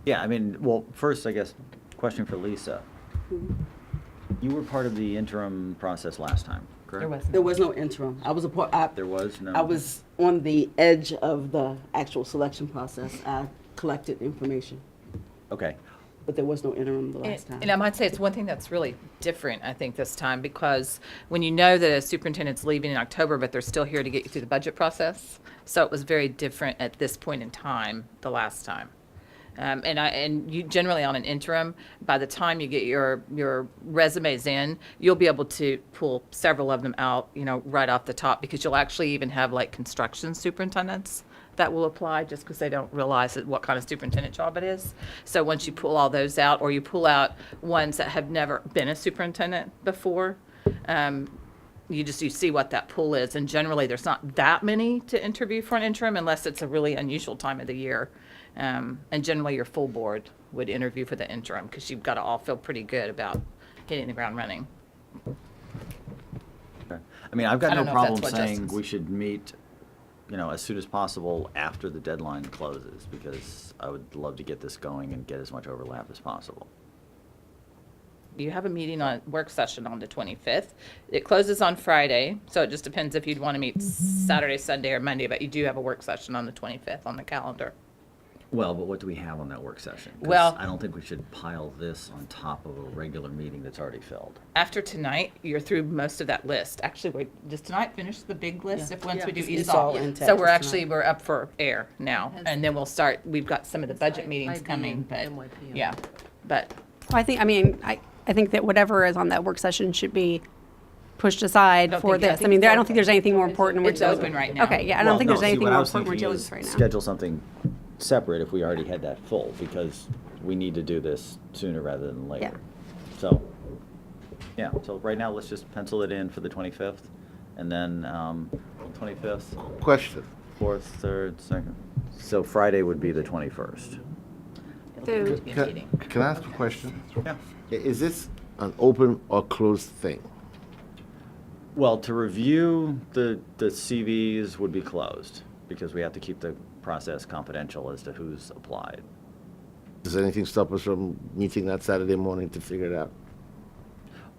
Yeah, I mean, well, first, I guess, question for Lisa. You were part of the interim process last time, correct? There was no interim. I was a part. There was no. I was on the edge of the actual selection process. I collected information, Okay. but there was no interim the last time. And I might say it's one thing that's really different, I think, this time, because when you know that a superintendent's leaving in October, but they're still here to get you through the budget process, so it was very different at this point in time the last time. And you generally on an interim, by the time you get your resumes in, you'll be able to pull several of them out, right off the top, because you'll actually even have like construction superintendents that will apply just because they don't realize what kind of superintendent job it is. So once you pull all those out, or you pull out ones that have never been a superintendent before, you see what that pool is. And generally, there's not that many to interview for an interim unless it's a really unusual time of the year. And generally, your full board would interview for the interim because you've got to all feel pretty good about hitting the ground running. Okay. I mean, I've got I no don't know if that's problem what saying Justin's- we should meet, as soon as possible after the deadline closes, because I would love to get this going and get as much overlap as possible. You have a meeting work session on the 25th. It closes on Friday, so it just depends if you'd want to meet Saturday, Sunday, or Monday, but you do have a work session on the 25th on the calendar. Well, but what do we have on that work session? 'Cause Well- I don't think we should pile this on top of a regular meeting that's already filled. After tonight, you're through most of that list. Actually, does tonight finish the big list Yeah. if once Yeah. we do It's ESOL? all in So we're Texas actually, we're up for air now, and then we'll start, we've got some of the budget meetings coming, but, yeah. But Well, I think that whatever is on that work session should be pushed aside for this. I mean, I don't think there's anything more important. It's open right now. Okay, yeah, I don't think there's anything more important we're dealing is with right now. schedule something separate if we already had that full, because we need to do this sooner rather than later. Yeah. So right now, let's just pencil it in for the 25th, and then 25th. Question. 4th, 3rd, 2nd. So Friday would be the 21st. Can I ask a question? Yeah. Is this an open or closed thing? Well, to review the CVs would be closed, because we have to keep the process confidential as to who's applied. Does anything stop us from meeting that Saturday morning to figure it out?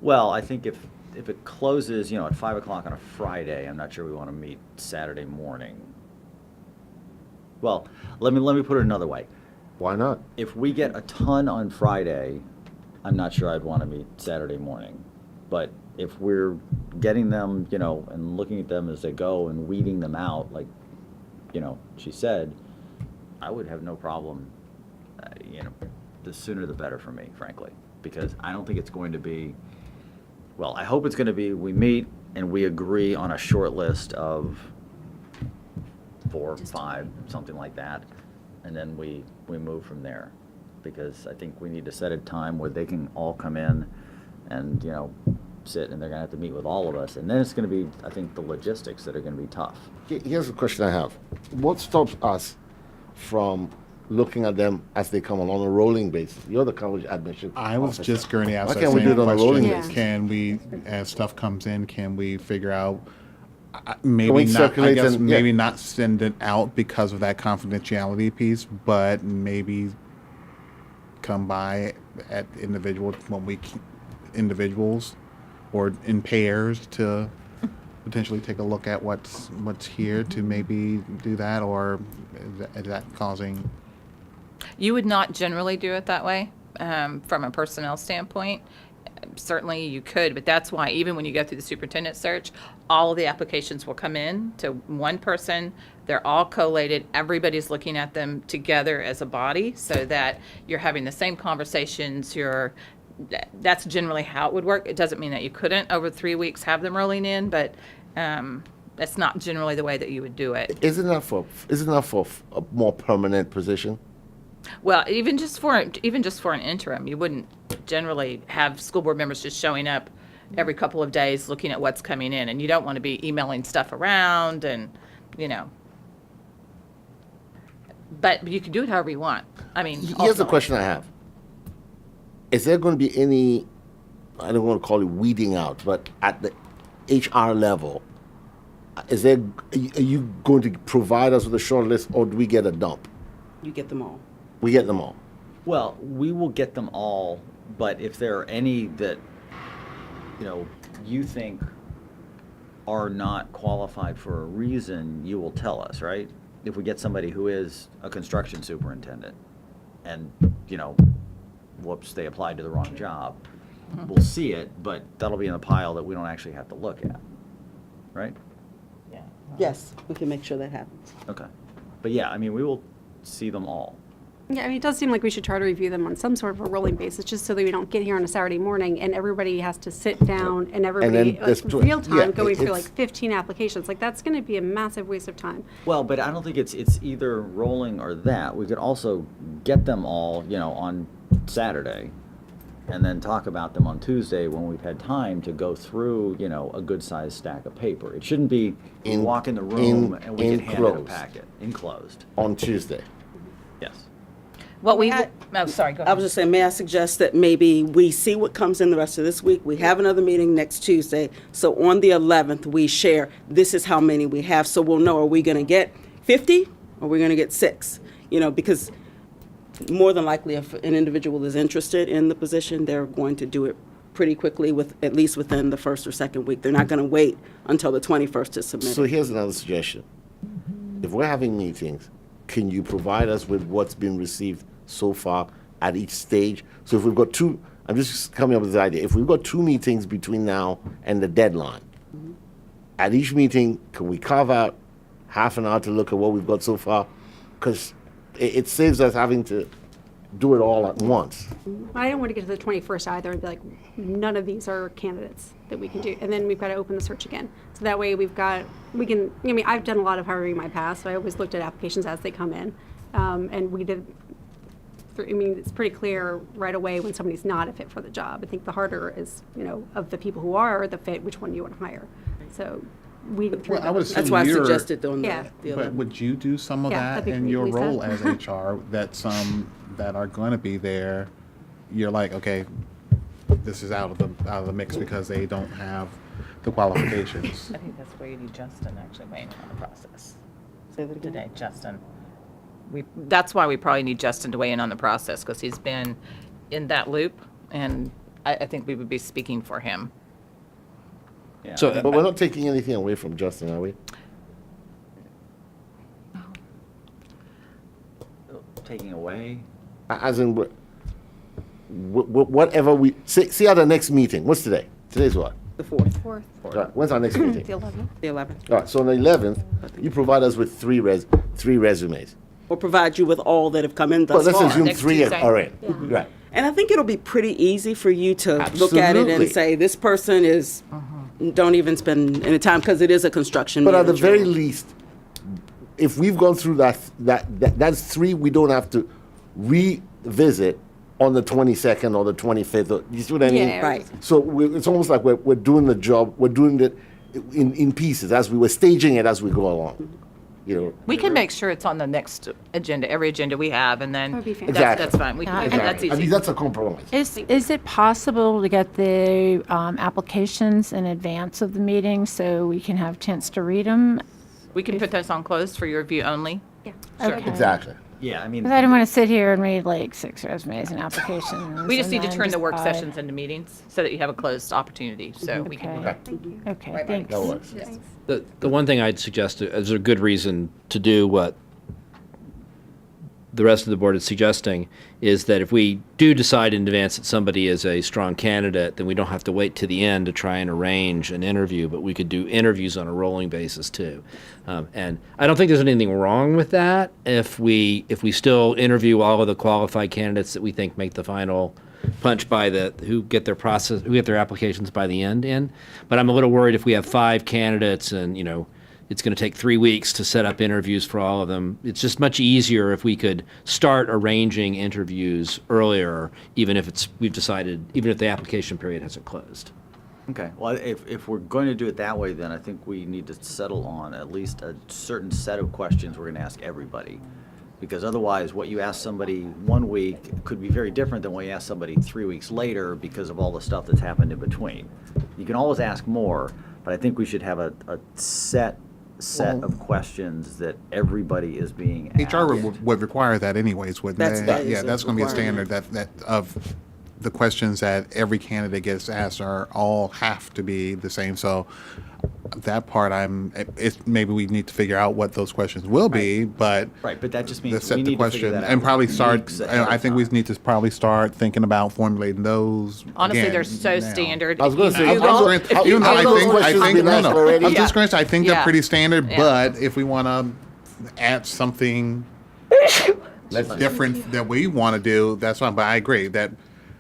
Well, I think if it closes, at 5 o'clock on a Friday, I'm not sure we want to meet Saturday morning. Well, let me put it another way. Why not? If we get a ton on Friday, I'm not sure I'd want to meet Saturday morning. But if we're getting them, and looking at them as they go and weeding them out, like, she said, I would have no problem, the sooner the better for me, frankly, because I don't think it's going to be, well, I hope it's going to be, we meet and we agree on a short list of 4, 5, something like that, and then we move from there, because I think we need to set a time where they can all come in and, sit, and they're going to have to meet with all of us, and then it's going to be, I think, the logistics that are going to be tough. Here's a question I have. What stops us from looking at them as they come on a rolling basis? You're the college admission I was officer. just going to ask Why that can't we do same it on a rolling question. basis? Can we, as stuff comes in, can we figure out Can we maybe not. I circulate guess and- yeah. maybe not send it out because of that confidentiality piece, but maybe come by at individuals or in pairs to potentially take a look at what's here to maybe do that, or is that causing? You would not generally do it that way from a personnel standpoint. Certainly you could, but that's why even when you go through the superintendent search, all of the applications will come in to one person. They're all collated. Everybody's looking at them together as a body so that you're having the same conversations. That's generally how it would work. It doesn't mean that you couldn't over 3 weeks have them rolling in, but that's not generally the way that you would do it. Isn't that for a more permanent position? Well, even just for an interim, you wouldn't generally have school board members just showing up every couple of days looking at what's coming in, and you don't want to be emailing stuff around and, but you can do it however you want. I mean, Here's the ultimately. question I have. Is there going to be any, I don't want to call it weeding out, but at the HR level, are you going to provide us with a short list, or do we get a dump? You get them all. We get them all. Well, we will get them all, but if there are any that, you think are not qualified for a reason, you will tell us, right? If we get somebody who is a construction superintendent and, whoops, they applied to the wrong job, we'll see it, but that'll be in a pile that we don't actually have to look at, right? Yes, we can make sure that happens. Okay. But yeah, I mean, we will see them all. Yeah, I mean, it does seem like we should try to review them on some sort of a rolling basis, just so that we don't get here on a Saturday morning and everybody has to sit down and everybody, then there's real time, yeah, going through it's- like 15 applications. Like, that's going to be a massive waste of time. Well, but I don't think it's either rolling or that. We could also get them all, on Saturday, and then talk about them on Tuesday when we've had time to go through, a good-sized stack of paper. It shouldn't be you walk in the room and we get handed a enclosed. packet, enclosed. On Tuesday. Yes. What we, May sorry, go I ahead. was just saying, may I suggest that maybe we see what comes in the rest of this week? We have another meeting next Tuesday. So on the 11th, we share, this is how many we have. So we'll know, are we going to get 50 or are we going to get 6? Because more than likely, if an individual is interested in the position, they're going to do it pretty quickly, at least within the first or second week. They're not going to wait until the 21st to submit So it. here's another suggestion. If we're having meetings, can you provide us with what's been received so far at each stage? So if we've got two, I'm just coming up with this idea. If we've got 2 meetings between now and the deadline, at each meeting, can we carve out half an hour to look at what we've got so far? Because it saves us having to do it all at once. I don't want to get to the 21st either and be like, none of these are candidates that we can do. And then we've got to open the search again. So that way I've done a lot of hiring in my past, so I always looked at applications as they come in. And we did, it's pretty clear right away when somebody's not a fit for the job. I think the harder is, of the people who are the fit, which one you want to hire. So Well, I would assume That's why I you're- suggested on Yeah. the But 11th. would you do some of Yeah, that that'd be in great, your Lisa. role as HR? That some that are going to be there, you're like, okay, this is out of the mix because they don't have the qualifications. I think that's where you need Justin actually weighing in on the process. Say that again. Today, Justin. That's why we probably need Justin to weigh in on the process, because he's been in that loop, and I think we would be speaking for him. Yeah. So, but we're not taking anything away from Justin, are we? Taking away. As in, whatever we see at the next meeting. What's today? Today's what? The 4th. Fourth. Right, when's our next meeting? The 11th. The 11th. All right. So on the 11th, you provide us with three resumes. Or provide you with all that have come in Well, thus let's far. assume Next 3 Tuesday. are in. Right. And I think it'll be pretty easy for you to look at it and Absolutely. say, this person is, don't even spend any time, because it is a construction But at the manager. very least, if we've gone through that's 3 we don't have to revisit on the 22nd or the 25th. Or, you see what I mean? Yeah. Right. So it's almost like we're doing the job, we're doing it in pieces as we were staging it as we go along. you know. We can make sure it's on the next agenda, every agenda we have, and then That would be Exactly. that's fine. We can, Exactly. that's I easy. mean, that's a compromise. Is it possible to get the applications in advance of the meeting so we can have a chance to read them? We can put those on closed for your review only. Yeah. Okay. Exactly. Yeah, I mean, Because I don't want to sit here and read like 6 resumes and applications. We just and need to then turn the work decide. sessions into meetings so that you have a closed opportunity, so we can. Okay. Okay, thanks. That works. The one thing I'd suggest is a good reason to do what the rest of the board is suggesting is that if we do decide in advance that somebody is a strong candidate, then we don't have to wait to the end to try and arrange an interview, but we could do interviews on a rolling basis too. And I don't think there's anything wrong with that if we still interview all of the qualified candidates that we think make the final punch by who get their applications by the end in. But I'm a little worried if we have 5 candidates and it's going to take 3 weeks to set up interviews for all of them. It's just much easier if we could start arranging interviews earlier, even if the application period hasn't closed. okay, well, if we're going to do it that way, then I think we need to settle on at least a certain set of questions we're going to ask everybody. Because otherwise, what you ask somebody 1 week could be very different than what you ask somebody 3 weeks later because of all the stuff that's happened in between. You can always ask more, but I think we should have a set of questions that everybody is being asked. HR would require that anyways, wouldn't they? That is Yeah, a that's going to be a requirement. standard that of the questions that every candidate gets asked are all have to be the same. So that part, maybe we need to figure out what those questions will be, but Right, but that just means to set we the need to figure question that out and probably start. weeks ahead of I think we time. need to probably start thinking about formulating those. Honestly, again they're so now. standard. I was gonna If say, you I was Google- gonna- if you Even though I Google- think, questions been asked I'm already? just going to say, I think Yeah. they're pretty standard, Yeah. but if we want to add something different that we want to do, that's fine. But I agree that,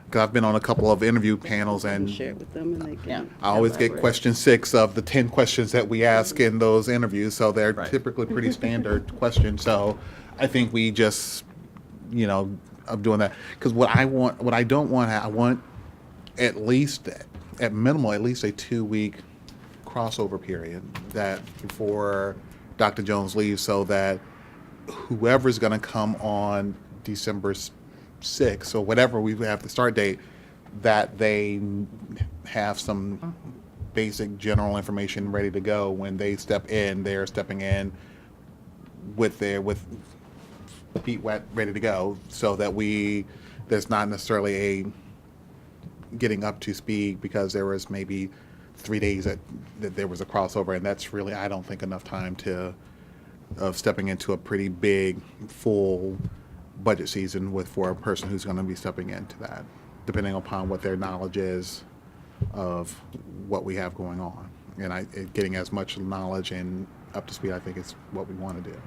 because I've been on a couple of interview panels and Share it with them and they can. I always get question 6 of the 10 questions that we ask in those interviews, so they're typically pretty standard questions. So I think we just, of doing that. Because what I don't want, I want at least, at minimal, at least a 2-week crossover period that before Dr. Jones leaves, so that whoever's going to come on December 6th, or whatever we have the start date, that they have some basic general information ready to go when they step in. They're stepping in with feet wet, ready to go, so that there's not necessarily a getting up to speed because there was maybe 3 days that there was a crossover, and that's really, I don't think, enough time of stepping into a pretty big, full budget season for a person who's going to be stepping into that, depending upon what their knowledge is of what we have going on. And getting as much knowledge and up to speed, I think, is what we want to do.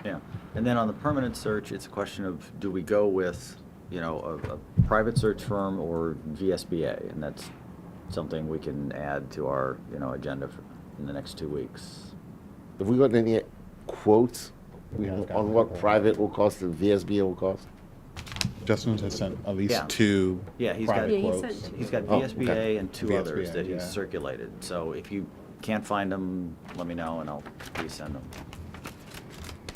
Yeah, and then on the permanent search, it's a question of, do we go with, a private search firm or VSBA? And that's something we can add to our, agenda in the next 2 weeks. Have we got any quotes on what private will cost and VSBA will cost? Justin has sent at least Yeah. 2 Yeah, private quotes. He's got Oh, VSBA okay. and 2 VSBA, others that he's yeah. circulated. So if you can't find them, let me know and I'll resend them.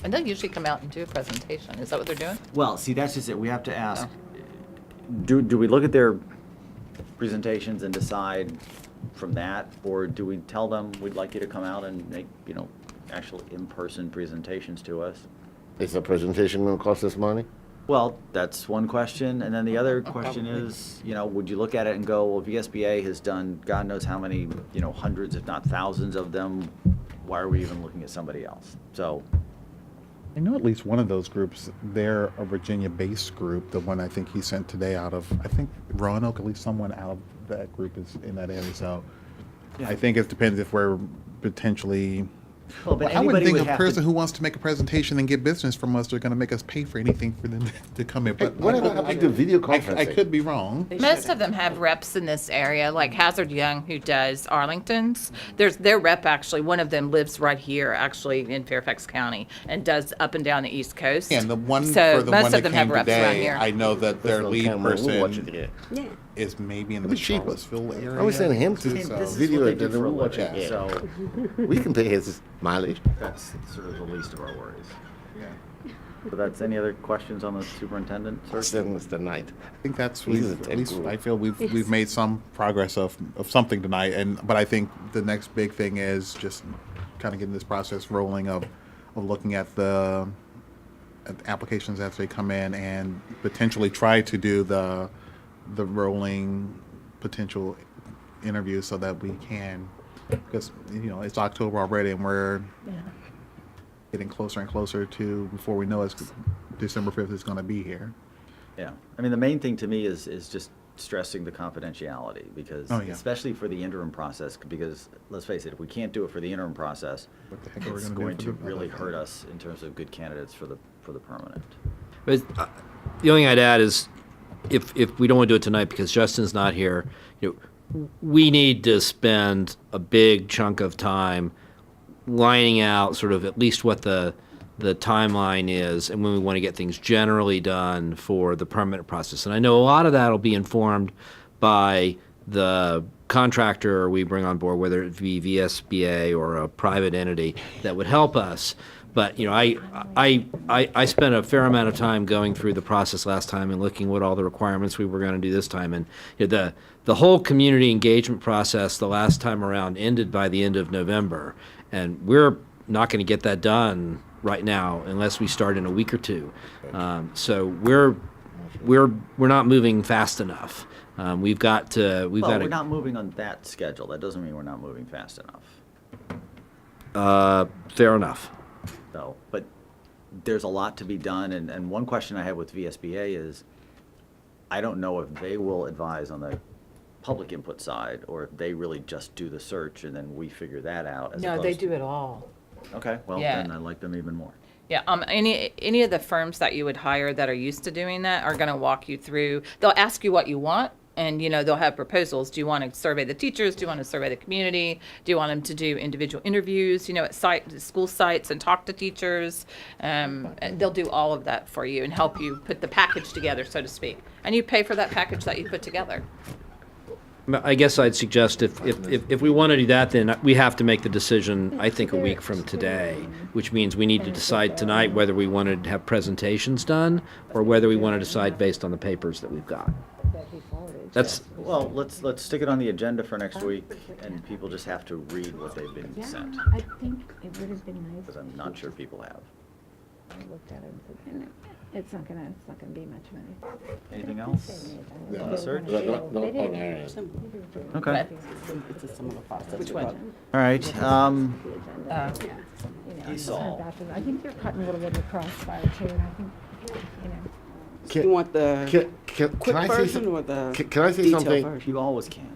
And they'll usually come out and do a presentation. Is that what they're doing? Well, see, that's just it. We have to ask, do we look at their presentations and decide from that? Or do we tell them, we'd like you to come out and make, actual in-person presentations to us? Is the presentation going to cost us money? Well, that's one question, and then the other question is, would you look at it and go, well, VSBA has done God knows how many, hundreds, if not thousands of them, why are we even looking at somebody else? So, I know at least one of those groups, they're a Virginia-based group, the one I think he sent today out of, I think Roanoke, at least someone out of that group is in that area, so I think it depends if we're potentially... well, but I wouldn't anybody think would a have person to, who wants to make a presentation and get business from us, they're going to make us pay for anything for them to come in. But Whatever happened to video conferencing? I could be wrong. Most of them have reps in this area, like Hazard Young, who does Arlington's. Their rep, actually, one of them lives right here, actually, in Fairfax County, and does up and down the East Coast. And the one So for the most one of that them have came reps around today, here. I know that their lead We'll watch it person here. Yeah. is maybe in the It'd be cheaper. Charlottesville area. I was saying him to this is video what they it, do and for a then we'll watch living, it. so. We can pay his mileage. That's sort of the least of our worries. So that's, any other questions on the superintendent search? Mr. Knight. I think that's, He's a at tech least guru. I feel we've made some progress of something tonight, but I think the next big thing is just kind of getting this process rolling of looking at the applications as they come in and potentially try to do the rolling potential interviews so that we can, because it's October already and we're getting closer and closer to, before we know it, December 5th is going to be here. Yeah, I mean, the main thing to me is just stressing the confidentiality, because Oh, yeah. especially for the interim process, because let's face it, if we can't do it for the interim process, What the heck are we it's gonna do going for to the really other hurt us in terms of good candidates for the permanent. But the only thing I'd add is, if we don't want to do it tonight because Justin's not here, we need to spend a big chunk of time lining out sort of at least what the timeline is and when we want to get things generally done for the permanent process. And I know a lot of that will be informed by the contractor we bring on board, whether it be VSBA or a private entity that would help us. But I spent a fair amount of time going through the process last time and looking what all the requirements we were going to do this time. And the whole community engagement process the last time around ended by the end of November, and we're not going to get that done right now unless we start in a week or two. So we're not moving fast enough. We've got to. We're not moving on that schedule. That doesn't mean we're not moving fast enough. Fair enough. So, but there's a lot to be done, and one question I have with VSBA is, I don't know if they will advise on the public input side, or if they really just do the search and then we figure that out. No, they do it all. Okay, well, Yeah. then I like them even more. Yeah, any of the firms that you would hire that are used to doing that are going to walk you through. They'll ask you what you want, and they'll have proposals. Do you want to survey the teachers? Do you want to survey the community? Do you want them to do individual interviews? At school sites and talk to teachers. And they'll do all of that for you and help you put the package together, so to speak. And you pay for that package that you put together. I guess I'd suggest if we want to do that, then we have to make the decision, I think, a week from today, which means we need to decide tonight whether we want to have presentations done or whether we want to decide based on the papers that we've got. Well, let's stick it on the agenda for next week, and people just have to read what they've been sent, I think it would have been nice. because I'm not sure people have. I looked at it and it's not gonna be much money. Anything else? No. On the search? Not on our end. Okay. It's a similar process. Which one? All right. ESOL. I think you're cutting a little bit of the crossfire too, and I think, You want the quick can I say version some- or the can I say detailed something? version? You always can.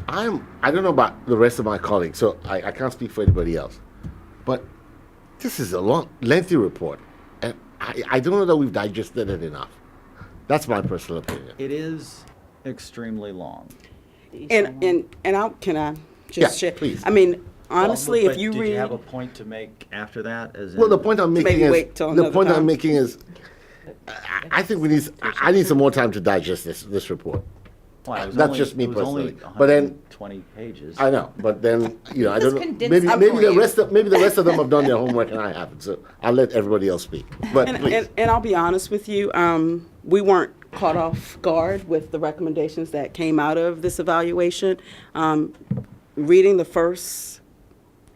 I don't know about the rest of my colleagues, so I can't speak for anybody else. But this is a lengthy report, and I don't know that we've digested it enough. That's my personal opinion. It is extremely long. And can I just Yeah, share? please. I mean, honestly, Well, if but you did read, you have a point to make after that? As Well, in- the point I'm making Maybe is wait till the another point time. I'm making is I think we need. I need some more time to digest this report. Well, it was That's only- just me it was only personally. But then 120 pages. I know, but then I don't know. condensed Maybe it maybe for the you. rest of them have done their homework and I haven't. So I'll let everybody else speak. But please. and I'll be honest with you, we weren't caught off guard with the recommendations that came out of this evaluation. Reading the first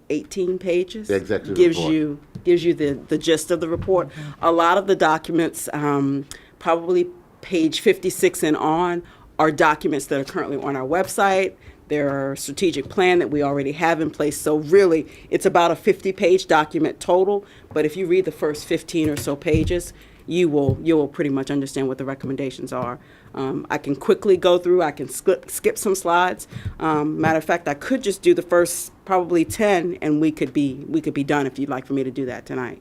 18 pages The executive gives report. you the gist of the report. A lot of the documents, probably page 56 and on, are documents that are currently on our website. There are a strategic plan that we already have in place. So really, it's about a 50-page document total. But if you read the first 15 or so pages, you will pretty much understand what the recommendations are. I can quickly go through. I can skip some slides. Matter of fact, I could just do the first probably 10, and we could be done if you'd like for me to do that tonight.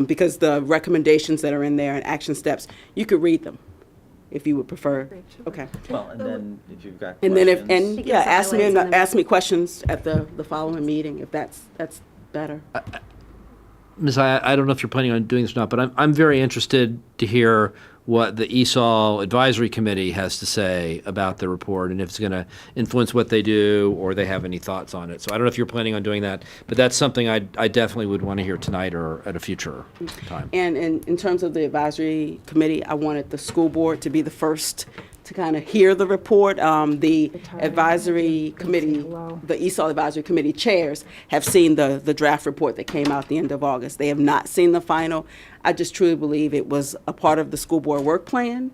Because the recommendations that are in there and action steps, you could read them if you would prefer. Okay. Well, and then if you've got And then questions, ask me questions at the following meeting if that's better. Ms. I don't know if you're planning on doing this or not, but I'm very interested to hear what the ESOL Advisory Committee has to say about the report and if it's going to influence what they do or they have any thoughts on it. So I don't know if you're planning on doing that, but that's something I definitely would want to hear tonight or at a future time. And in terms of the advisory committee, I wanted the school board to be the first to kind of hear the report. The advisory committee, the ESOL advisory committee chairs have seen the draft report that came out the end of August. They have not seen the final. I just truly believe it was a part of the school board work plan,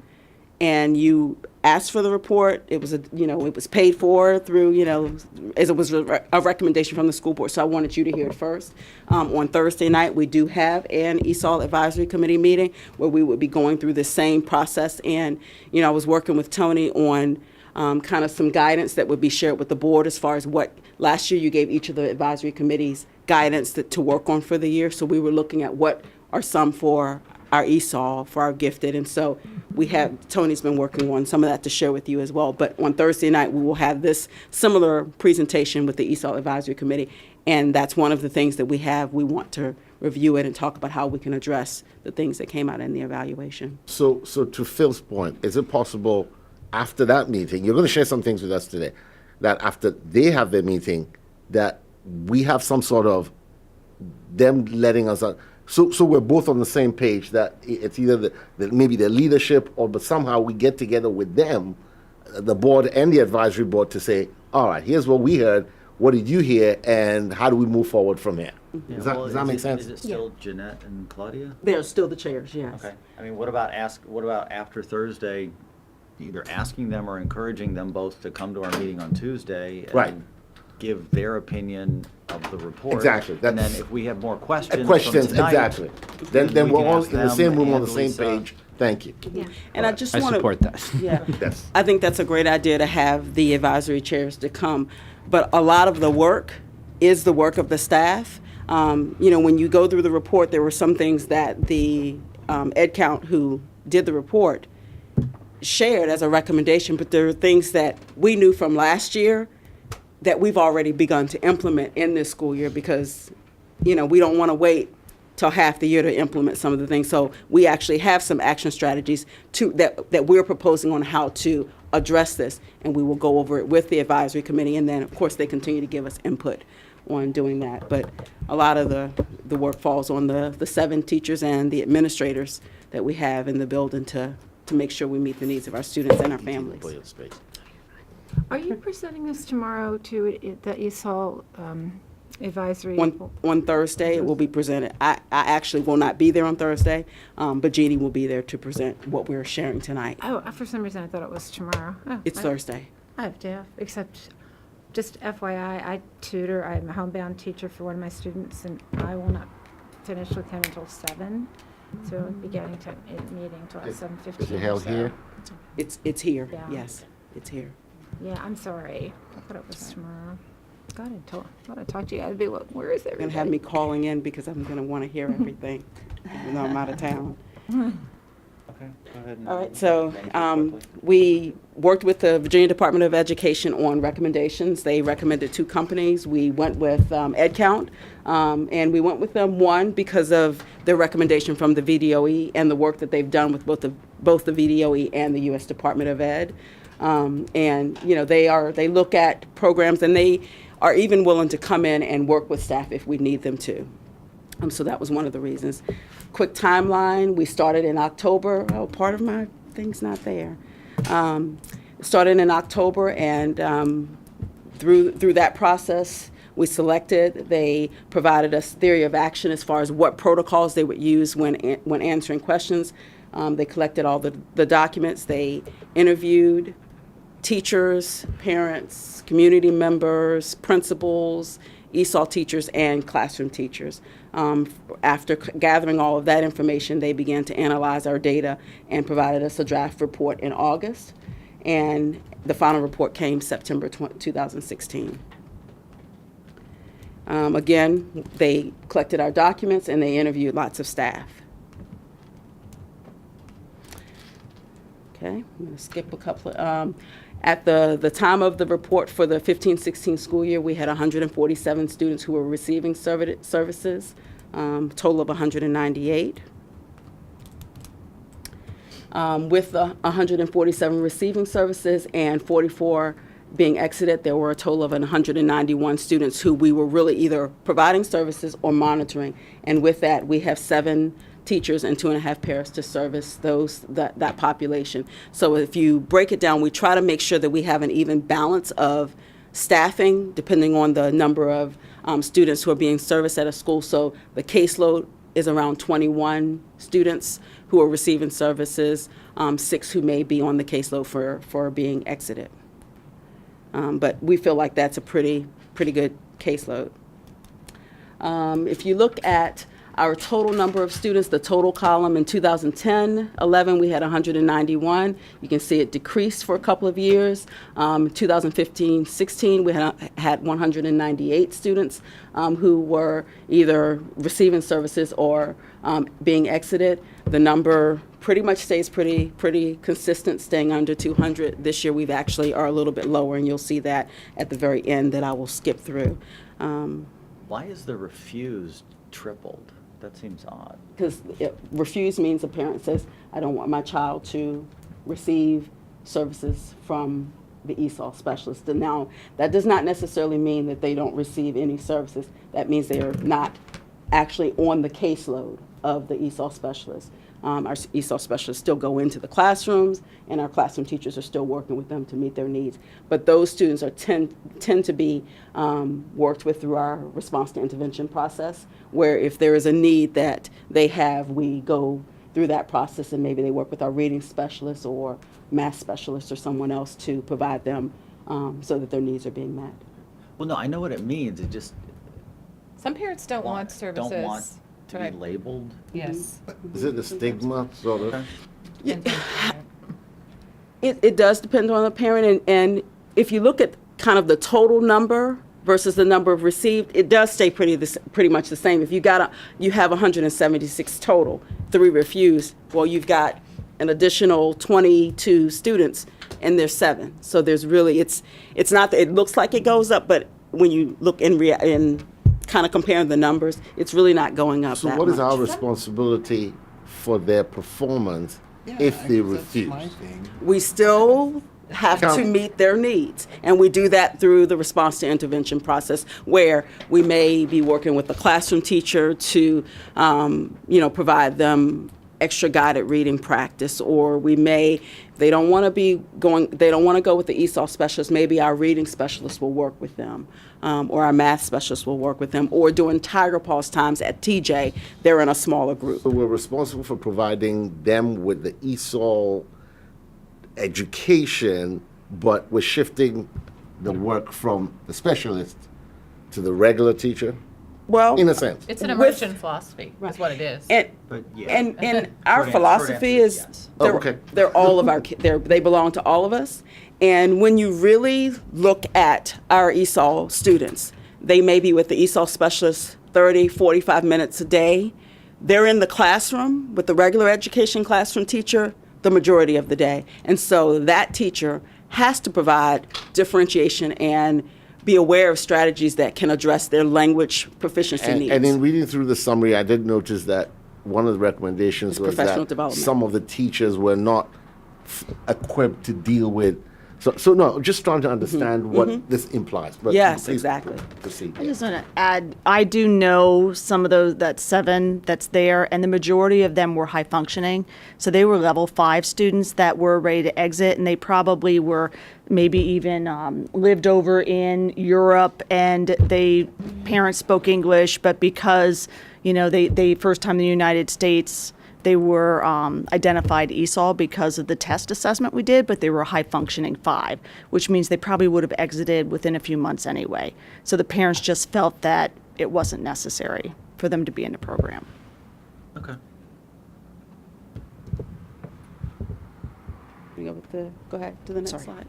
and you asked for the report. It was it was paid for through, as it was a recommendation from the school board. So I wanted you to hear it first. On Thursday night, we do have an ESOL advisory committee meeting where we would be going through the same process. And, I was working with Tony on kind of some guidance that would be shared with the board as far as what last year you gave each of the advisory committees guidance to work on for the year. So we were looking at what are some for our ESOL, for our gifted. And so Tony's been working on some of that to share with you as well. But on Thursday night, we will have this similar presentation with the ESOL Advisory Committee. And that's one of the things that we have. We want to review it and talk about how we can address the things that came out in the evaluation. So to Phil's point, is it possible after that meeting, you're going to share some things with us today, that after they have their meeting, that we have some sort of them letting us so we're both on the same page, that it's either maybe the leadership but somehow we get together with them, the board and the advisory board, to say, all right, here's what we heard, what did you hear, and how do we move forward from here? Does that make sense? Is it still Jeanette and Claudia? They're still the chairs, yes. Okay. I mean, what about after Thursday, either asking them or encouraging them both to come to our meeting on Tuesday and give their opinion of the report? Exactly. And then if we have more questions Questions, from tonight, exactly. Then we we're can all ask in the them same room on and the same Lisa. page. Thank you. Yeah. And I just I want to support that. Yeah. Yes. I think that's a great idea to have the advisory chairs to come. But a lot of the work is the work of the staff. When you go through the report, there were some things that the Ed Count, who did the report, shared as a recommendation, but there are things that we knew from last year that we've already begun to implement in this school year because, we don't want to wait till half the year to implement some of the things. So we actually have some action strategies that we're proposing on how to address this, and we will go over it with the advisory committee, and then, of course, they continue to give us input on doing that. But a lot of the work falls on the 7 teachers and the administrators that we have in the building to make sure we meet the needs of our students and our families. Are you presenting this tomorrow to the ESOL advisory? On Thursday, it will be presented. I actually will not be there on Thursday, but Jeannie will be there to present what we're sharing tonight. Oh, for some reason I thought it was tomorrow. Oh, It's Thursday. I have to, except just FYI, I tutor. I'm a homebound teacher for one of my students, and I will not finish with him until 7. So we'll be getting to meeting until 7:15. Is it held here? It's here. Yeah. Yes, it's here. Yeah, I'm sorry. I thought it was tomorrow. God, I thought I talked to you. I'd be like, where is You're everybody? going to have me calling in because I'm going to want to hear everything, even though I'm out of town. Okay, go ahead. All right, so we worked with the Virginia Department of Education on recommendations. They recommended 2 companies. We went with Ed Count, and we went with them, one, because of their recommendation from the VDOE and the work that they've done with both the VDOE and the U.S. Department of Ed. They look at programs, and they are even willing to come in and work with staff if we need them to. So that was one of the reasons. Quick timeline, we started in October. Oh, part of my thing's not there. Started in October, and through that process, we selected. They provided us theory of action as far as what protocols they would use when answering questions. They collected all the documents. They interviewed teachers, parents, community members, principals, ESOL teachers, and classroom teachers. After gathering all of that information, they began to analyze our data and provided us a draft report in August. And the final report came September 2016. Again, they collected our documents and they interviewed lots of staff. Okay, I'm going to skip a couple of, at the time of the report for the 15-16 school year, we had 147 students who were receiving services. total of 198. With the 147 receiving services and 44 being exited, there were a total of 191 students who we were really either providing services or monitoring. And with that, we have 7 teachers and 2.5 pairs to service that population. So if you break it down, we try to make sure that we have an even balance of staffing depending on the number of students who are being serviced at a school. So the caseload is around 21 students who are receiving services, 6 who may be on the caseload for being exited. But we feel like that's a pretty good caseload. If you look at our total number of students, the total column in 2010-11, we had 191. You can see it decreased for a couple of years. 2015-16, we had 198 students who were either receiving services or being exited. The number pretty much stays pretty consistent, staying under 200. This year, we've actually are a little bit lower, and you'll see that at the very end that I will skip through. Why is the refused tripled? That seems odd. Because refuse means a parent says, I don't want my child to receive services from the ESOL specialist. And now, that does not necessarily mean that they don't receive any services. That means they are not actually on the caseload of the ESOL specialist. Our ESOL specialists still go into the classrooms, and our classroom teachers are still working with them to meet their needs. But those students tend to be worked with through our response to intervention process, where if there is a need that they have, we go through that process, and maybe they work with our reading specialists or math specialists or someone else to provide them so that their needs are being met. Well, no, I know what it means. It just Some parents don't want services. don't want to Right. be labeled. Yes. Is it a stigma, sort of? It does depend on the parent, and if you look at kind of the total number versus the number of received, it does stay pretty much the same. If you have 176 total, 3 refused, well, you've got an additional 22 students, and there's 7. So there's really, it's not that it looks like it goes up, but when you look in kind of comparing the numbers, it's really not going up So that what much. is our responsibility for their performance if they refuse? We still have to meet their needs, and we do that through the response to intervention process, where we may be working with the classroom teacher to provide them extra guided reading practice, or we may, if they don't want to go with the ESOL specialist, maybe our reading specialist will work with them, or our math specialist will work with them, or during Tiger Paws times at TJ, they're in a smaller group. So we're responsible for providing them with the ESOL education, but we're shifting the work from the specialist to the regular teacher? Well, in a sense. It's an immersion philosophy, is what it is. And our philosophy is they're all of our kids. They belong to all of us. And when you really look at our ESOL students, they may be with the ESOL specialist 30, 45 minutes a day. They're in the classroom with the regular education classroom teacher the majority of the day. And so that teacher has to provide differentiation and be aware of strategies that can address their language proficiency needs. And in reading through the summary, I did notice that one of the recommendations was professional that development. some of the teachers were not equipped to deal with. So no, just trying to understand what this implies. But Yes, please exactly. proceed. I just want to add, I do know some of those, that 7 that's there, and the majority of them were high functioning. So they were level 5 students that were ready to exit, and they probably were maybe even lived over in Europe, and parents spoke English, but because, they first time in the United States, they were identified ESOL because of the test assessment we did, but they were a high-functioning 5, which means they probably would have exited within a few months anyway. So the parents just felt that it wasn't necessary for them to be in the program. Okay. Go ahead to the next slide.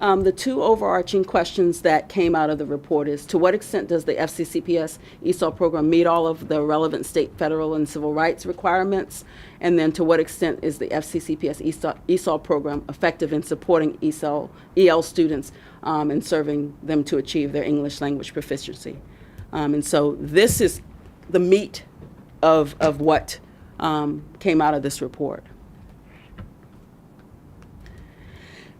The 2 overarching questions that came out of the report is, to what extent does the FCCPS ESOL program meet all of the relevant state, federal, and civil rights requirements? And then to what extent is the FCCPS ESOL program effective in supporting EL students and serving them to achieve their English language proficiency? And so this is the meat of what came out of this report.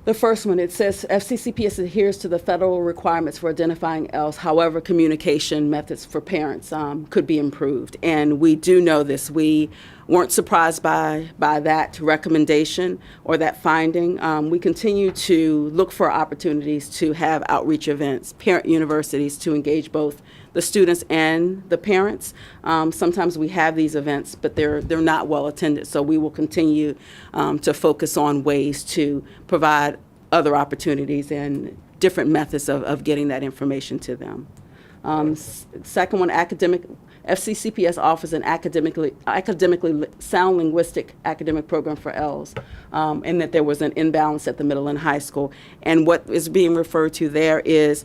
The first one, it says FCCPS adheres to the federal requirements for identifying ELs. However, communication methods for parents could be improved. And we do know this. We weren't surprised by that recommendation or that finding. We continue to look for opportunities to have outreach events, parent universities to engage both the students and the parents. Sometimes we have these events, but they're not well attended. So we will continue to focus on ways to provide other opportunities and different methods of getting that information to them. Second one, FCCPS offers an academically sound linguistic academic program for ELs, and that there was an imbalance at the middle and high school. And what is being referred to there is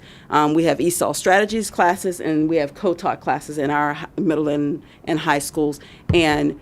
we have ESOL strategies classes and we have co-taught classes in our middle and high schools. And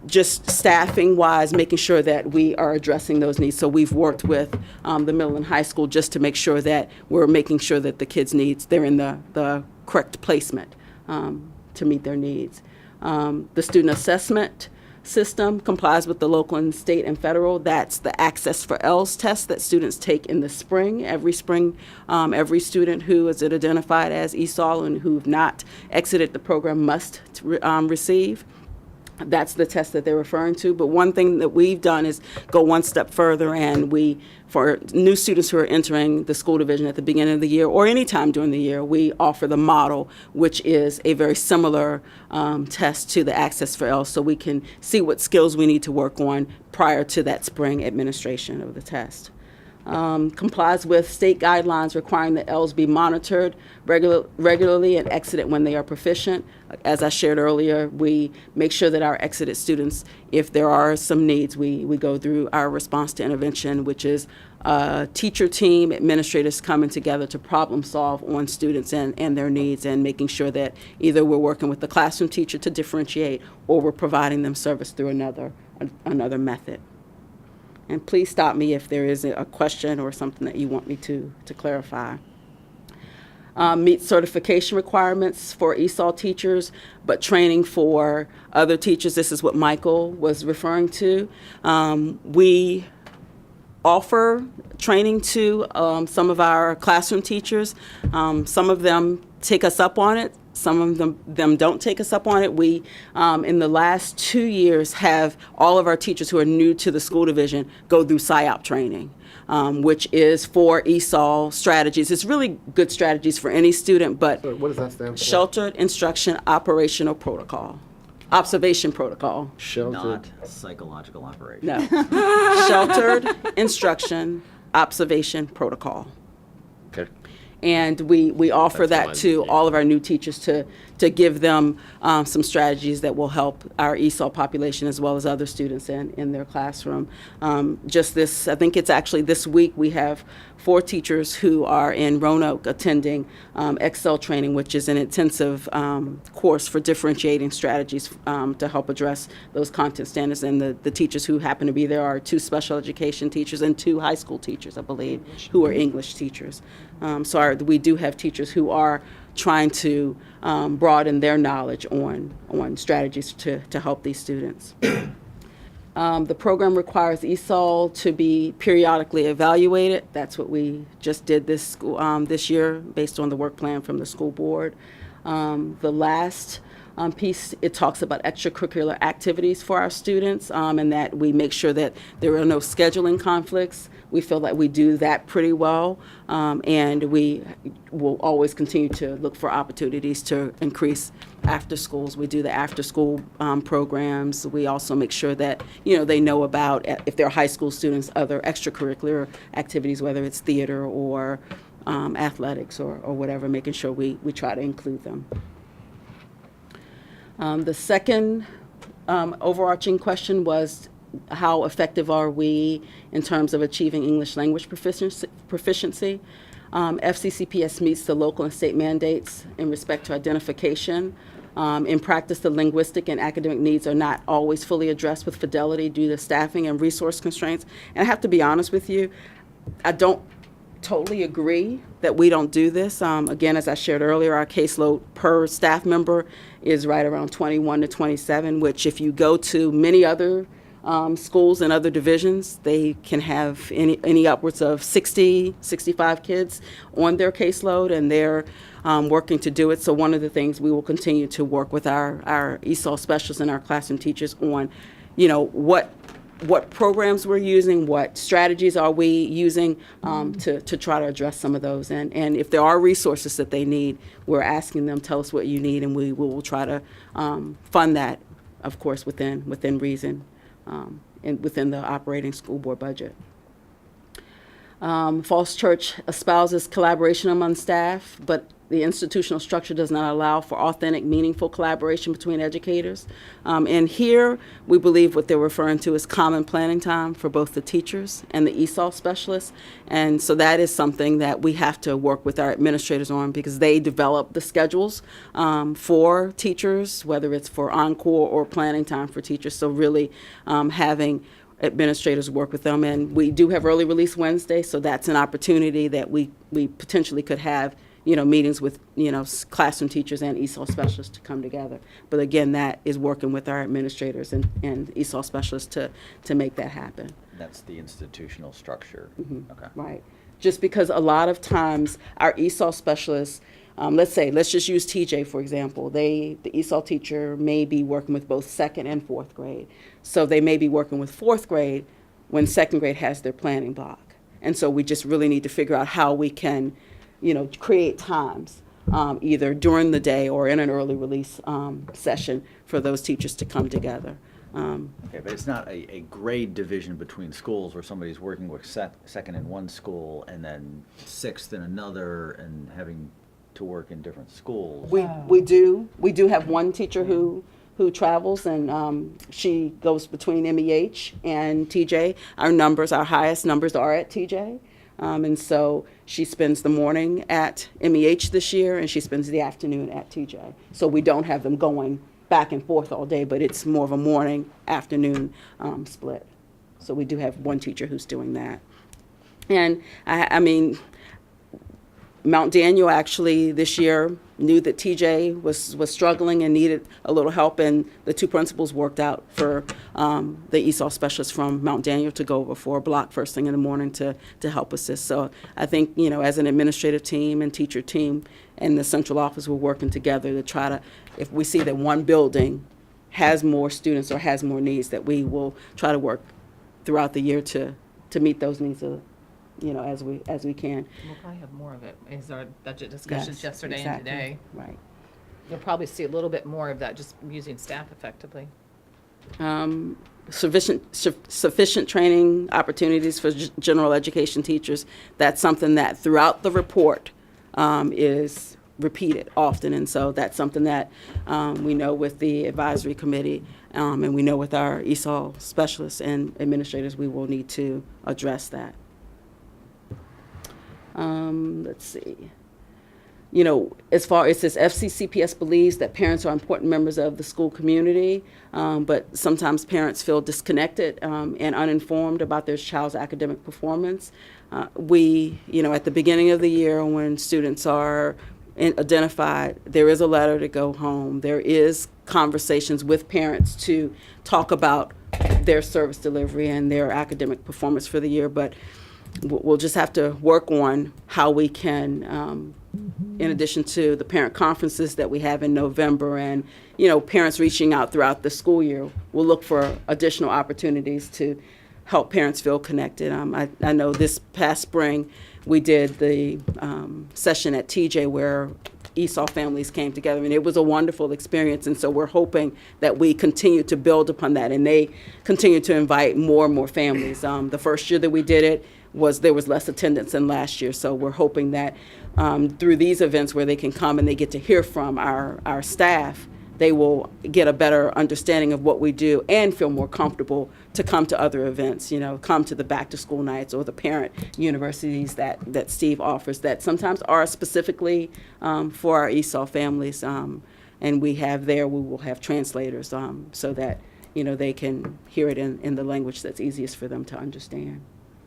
just staffing-wise, making sure that we are addressing those needs. So we've worked with the middle and high school just to make sure that we're making sure that the kids' needs, they're in the correct placement to meet their needs. The student assessment system complies with the local and state and federal. That's the Access for ELs test that students take in the spring. Every spring, every student who is identified as ESOL and who've not exited the program must receive. That's the test that they're referring to. But one thing that we've done is go one step further, and for new students who are entering the school division at the beginning of the year or any time during the year, we offer the model, which is a very similar test to the Access for ELs, so we can see what skills we need to work on prior to that spring administration of the test. Complies with state guidelines requiring that ELs be monitored regularly and exited when they are proficient. As I shared earlier, we make sure that our exited students, if there are some needs, we go through our response to intervention, which is a teacher team, administrators coming together to problem solve on students and their needs, and making sure that either we're working with the classroom teacher to differentiate or we're providing them service through another method. And please stop me if there is a question or something that you want me to clarify. Meet certification requirements for ESOL teachers, but training for other teachers. This is what Michael was referring to. We offer training to some of our classroom teachers. Some of them take us up on it. Some of them don't take us up on it. We, in the last 2 years, have all of our teachers who are new to the school division go through PSYOP training, which is for ESOL strategies. It's really good strategies for any student, but So what does that stand for? Sheltered Instruction Operational Protocol. Observation Protocol. Sheltered. Psychological operation. No. Sheltered Instruction Observation Protocol. Okay. And we offer that to all of our new teachers to give them some strategies that will help our ESOL population as well as other students in their classroom. I think it's actually this week, we have 4 teachers who are in Roanoke attending Excel training, which is an intensive course for differentiating strategies to help address those content standards. And the teachers who happen to be there are 2 special education teachers and 2 high school teachers, I believe, who are English teachers. So we do have teachers who are trying to broaden their knowledge on strategies to help these students. The program requires ESOL to be periodically evaluated. That's what we just did this year based on the work plan from the school board. The last piece, it talks about extracurricular activities for our students, and that we make sure that there are no scheduling conflicts. We feel that we do that pretty well, and we will always continue to look for opportunities to increase after schools. We do the after school programs. We also make sure that they know about, if they're high school students, other extracurricular activities, whether it's theater or athletics or whatever, making sure we try to include them. The second overarching question was, how effective are we in terms of achieving English language proficiency? FCCPS meets the local and state mandates in respect to identification. In practice, the linguistic and academic needs are not always fully addressed with fidelity due to staffing and resource constraints. And I have to be honest with you, I don't totally agree that we don't do this. Again, as I shared earlier, our caseload per staff member is right around 21 to 27, which if you go to many other schools and other divisions, they can have any upwards of 60, 65 kids on their caseload, and they're working to do it. So one of the things we will continue to work with our ESOL specialists and our classroom teachers on, what programs we're using, what strategies are we using to try to address some of those. And if there are resources that they need, we're asking them, tell us what you need, and we will try to fund that, of course, within reason and within the operating school board budget. Falls Church espouses collaboration among staff, but the institutional structure does not allow for authentic, meaningful collaboration between educators. And here, we believe what they're referring to is common planning time for both the teachers and the ESOL specialists. And so that is something that we have to work with our administrators on, because they develop the schedules for teachers, whether it's for encore or planning time for teachers. So really having administrators work with them. And we do have early release Wednesday, so that's an opportunity that we potentially could have meetings with, classroom teachers and ESOL specialists to come together. But again, that is working with our administrators and ESOL specialists to make that happen. That's the institutional structure. Okay. Right. Just because a lot of times our ESOL specialists, let's just use TJ, for example. The ESOL teacher may be working with both second and fourth grade. So they may be working with fourth grade when second grade has their planning block. And so we just really need to figure out how we can create times, either during the day or in an early release session for those teachers to come together. Okay, but it's not a grade division between schools where somebody's working with second in one school and then sixth in another and having to work in different schools. We do have one teacher who travels, and she goes between MEH and TJ. Our highest numbers are at TJ. And so she spends the morning at MEH this year, and she spends the afternoon at TJ. So we don't have them going back and forth all day, but it's more of a morning, afternoon split. So we do have one teacher who's doing that. And I mean, Mount Daniel actually this year knew that TJ was struggling and needed a little help, and the two principals worked out for the ESOL specialist from Mount Daniel to go over for a block first thing in the morning to help assist. So I think, as an administrative team and teacher team and the central office, we're working together to try to, if we see that one building has more students or has more needs, that we will try to work throughout the year to meet those needs as we can. We'll probably have more of it. Is our budget discussions yesterday exactly. and today. Right. You'll probably see a little bit more of that, just using staff effectively. Sufficient training opportunities for general education teachers. That's something that throughout the report is repeated often, and so that's something that we know with the advisory committee, and we know with our ESOL specialists and administrators, we will need to address that. Let's see. As far as this, FCCPS believes that parents are important members of the school community, but sometimes parents feel disconnected and uninformed about their child's academic performance. At the beginning of the year, when students are identified, there is a letter to go home. There is conversations with parents to talk about their service delivery and their academic performance for the year, but we'll just have to work on how we can, in addition to the parent conferences that we have in November and, parents reaching out throughout the school year, we'll look for additional opportunities to help parents feel connected. I know this past spring, we did the session at TJ where ESOL families came together, and it was a wonderful experience. And so we're hoping that we continue to build upon that, and they continue to invite more and more families. The first year that we did it, there was less attendance than last year. So we're hoping that through these events where they can come and they get to hear from our staff, they will get a better understanding of what we do and feel more comfortable to come to other events, come to the back to school nights or the parent universities that Steve offers that sometimes are specifically for our ESOL families. And we will have translators so that, they can hear it in the language that's easiest for them to understand.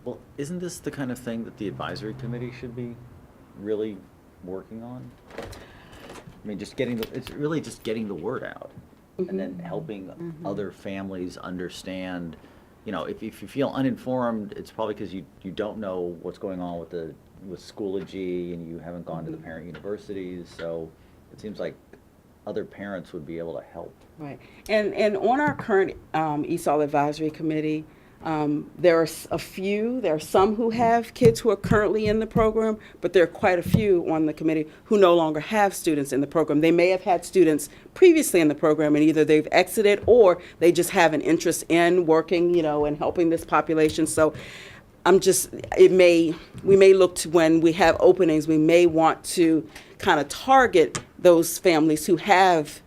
Well, isn't this the kind of thing that the advisory committee should be really working on? I mean, it's really just getting the word out and then helping other families understand. You know, if you feel uninformed, it's probably because you don't know what's going on with Schoology and you haven't gone to the parent universities. So it seems like other parents would be able to help. Right. And on our current ESOL advisory committee, there are there are some who have kids who are currently in the program, but there are quite a few on the committee who no longer have students in the program. They may have had students previously in the program and either they've exited or they just have an interest in working, and helping this population. So we may look to, when we have openings, we may want to kind of target those families who have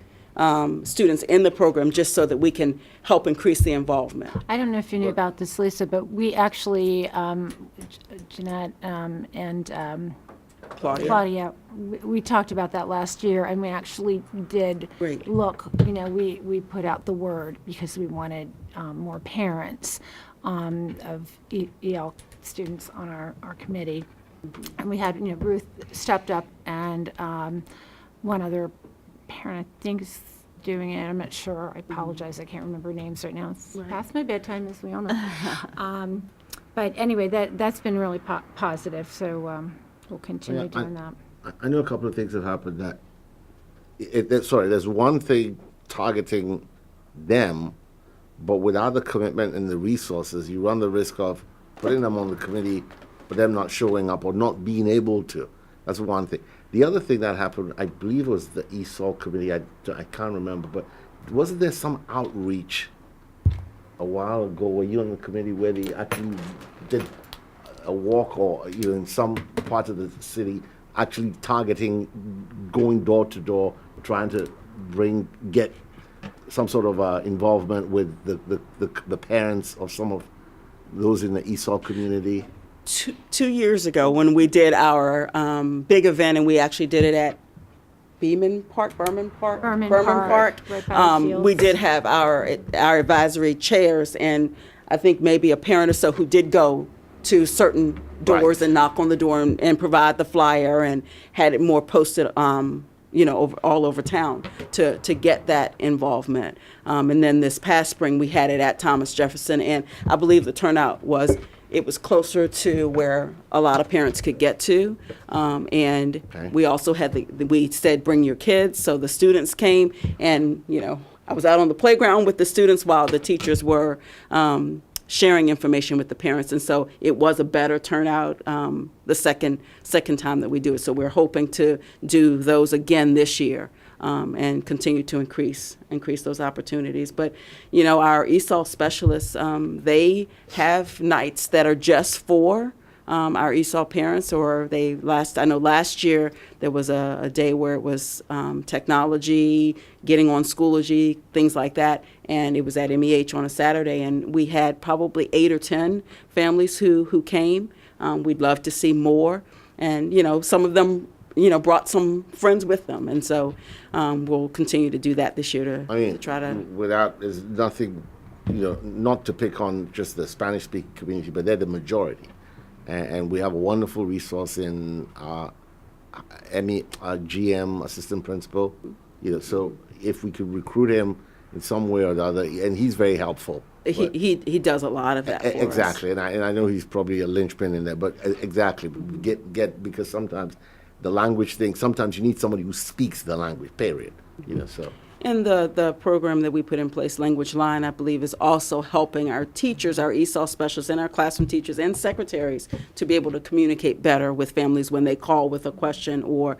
students in the program just so that we can help increase the involvement. I don't know if you knew about this, Lisa, but we actually, Jeanette and Claudia, we talked about that last year, and we actually did look, we put out the word because we wanted more parents of EL students on our committee. And we had, Ruth stepped up and one other parent, I think, is doing it. I'm not sure. I apologize. I can't remember names right now. It's past my bedtime, as we all know. But anyway, that's been really positive. So we'll continue doing that. I know a couple of things have happened that, there's one thing targeting them, but without the commitment and the resources, you run the risk of putting them on the committee, but them not showing up or not being able to. That's one thing. The other thing that happened, I believe, was the ESOL committee. I can't remember, but wasn't there some outreach a while ago? Were you on the committee where they actually did a walk, or in some part of the city, actually targeting, going door to door, trying to get some sort of involvement with the parents of some of those in the ESOL community? 2 years ago, when we did our big event, and we actually did it at Berman Park, right by the fields. we did have our advisory chairs, and I think maybe a parent or so who did go to certain doors and knock on the door and provide the flyer and had it more posted, all over town to get that involvement. And then this past spring, we had it at Thomas Jefferson, and I believe the turnout was closer to where a lot of parents could get to. And we also had we said, bring your kids. So the students came, and, I was out on the playground with the students while the teachers were sharing information with the parents. And so it was a better turnout the second time that we do it. So we're hoping to do those again this year. And continue to increase those opportunities. But, our ESOL specialists, they have nights that are just for our ESOL parents, or I know last year there was a day where it was technology, getting on Schoology, things like that, and it was at MEH on a Saturday, and we had probably 8 or 10 families who came. We'd love to see more, and, some of them brought some friends with them. And so we'll continue to do that this year to try to... There's nothing, not to pick on just the Spanish-speaking community, but they're the majority. And we have a wonderful resource in our GM, assistant principal. So if we could recruit him in some way or the other, and he's very helpful. He does a lot of that for exactly. us. And I know he's probably a linchpin in there, but exactly, because sometimes the language thing, sometimes you need somebody who speaks the language, period. So. And the program that we put in place, Language Line, I believe, is also helping our teachers, our ESOL specialists, and our classroom teachers and secretaries to be able to communicate better with families when they call with a question, or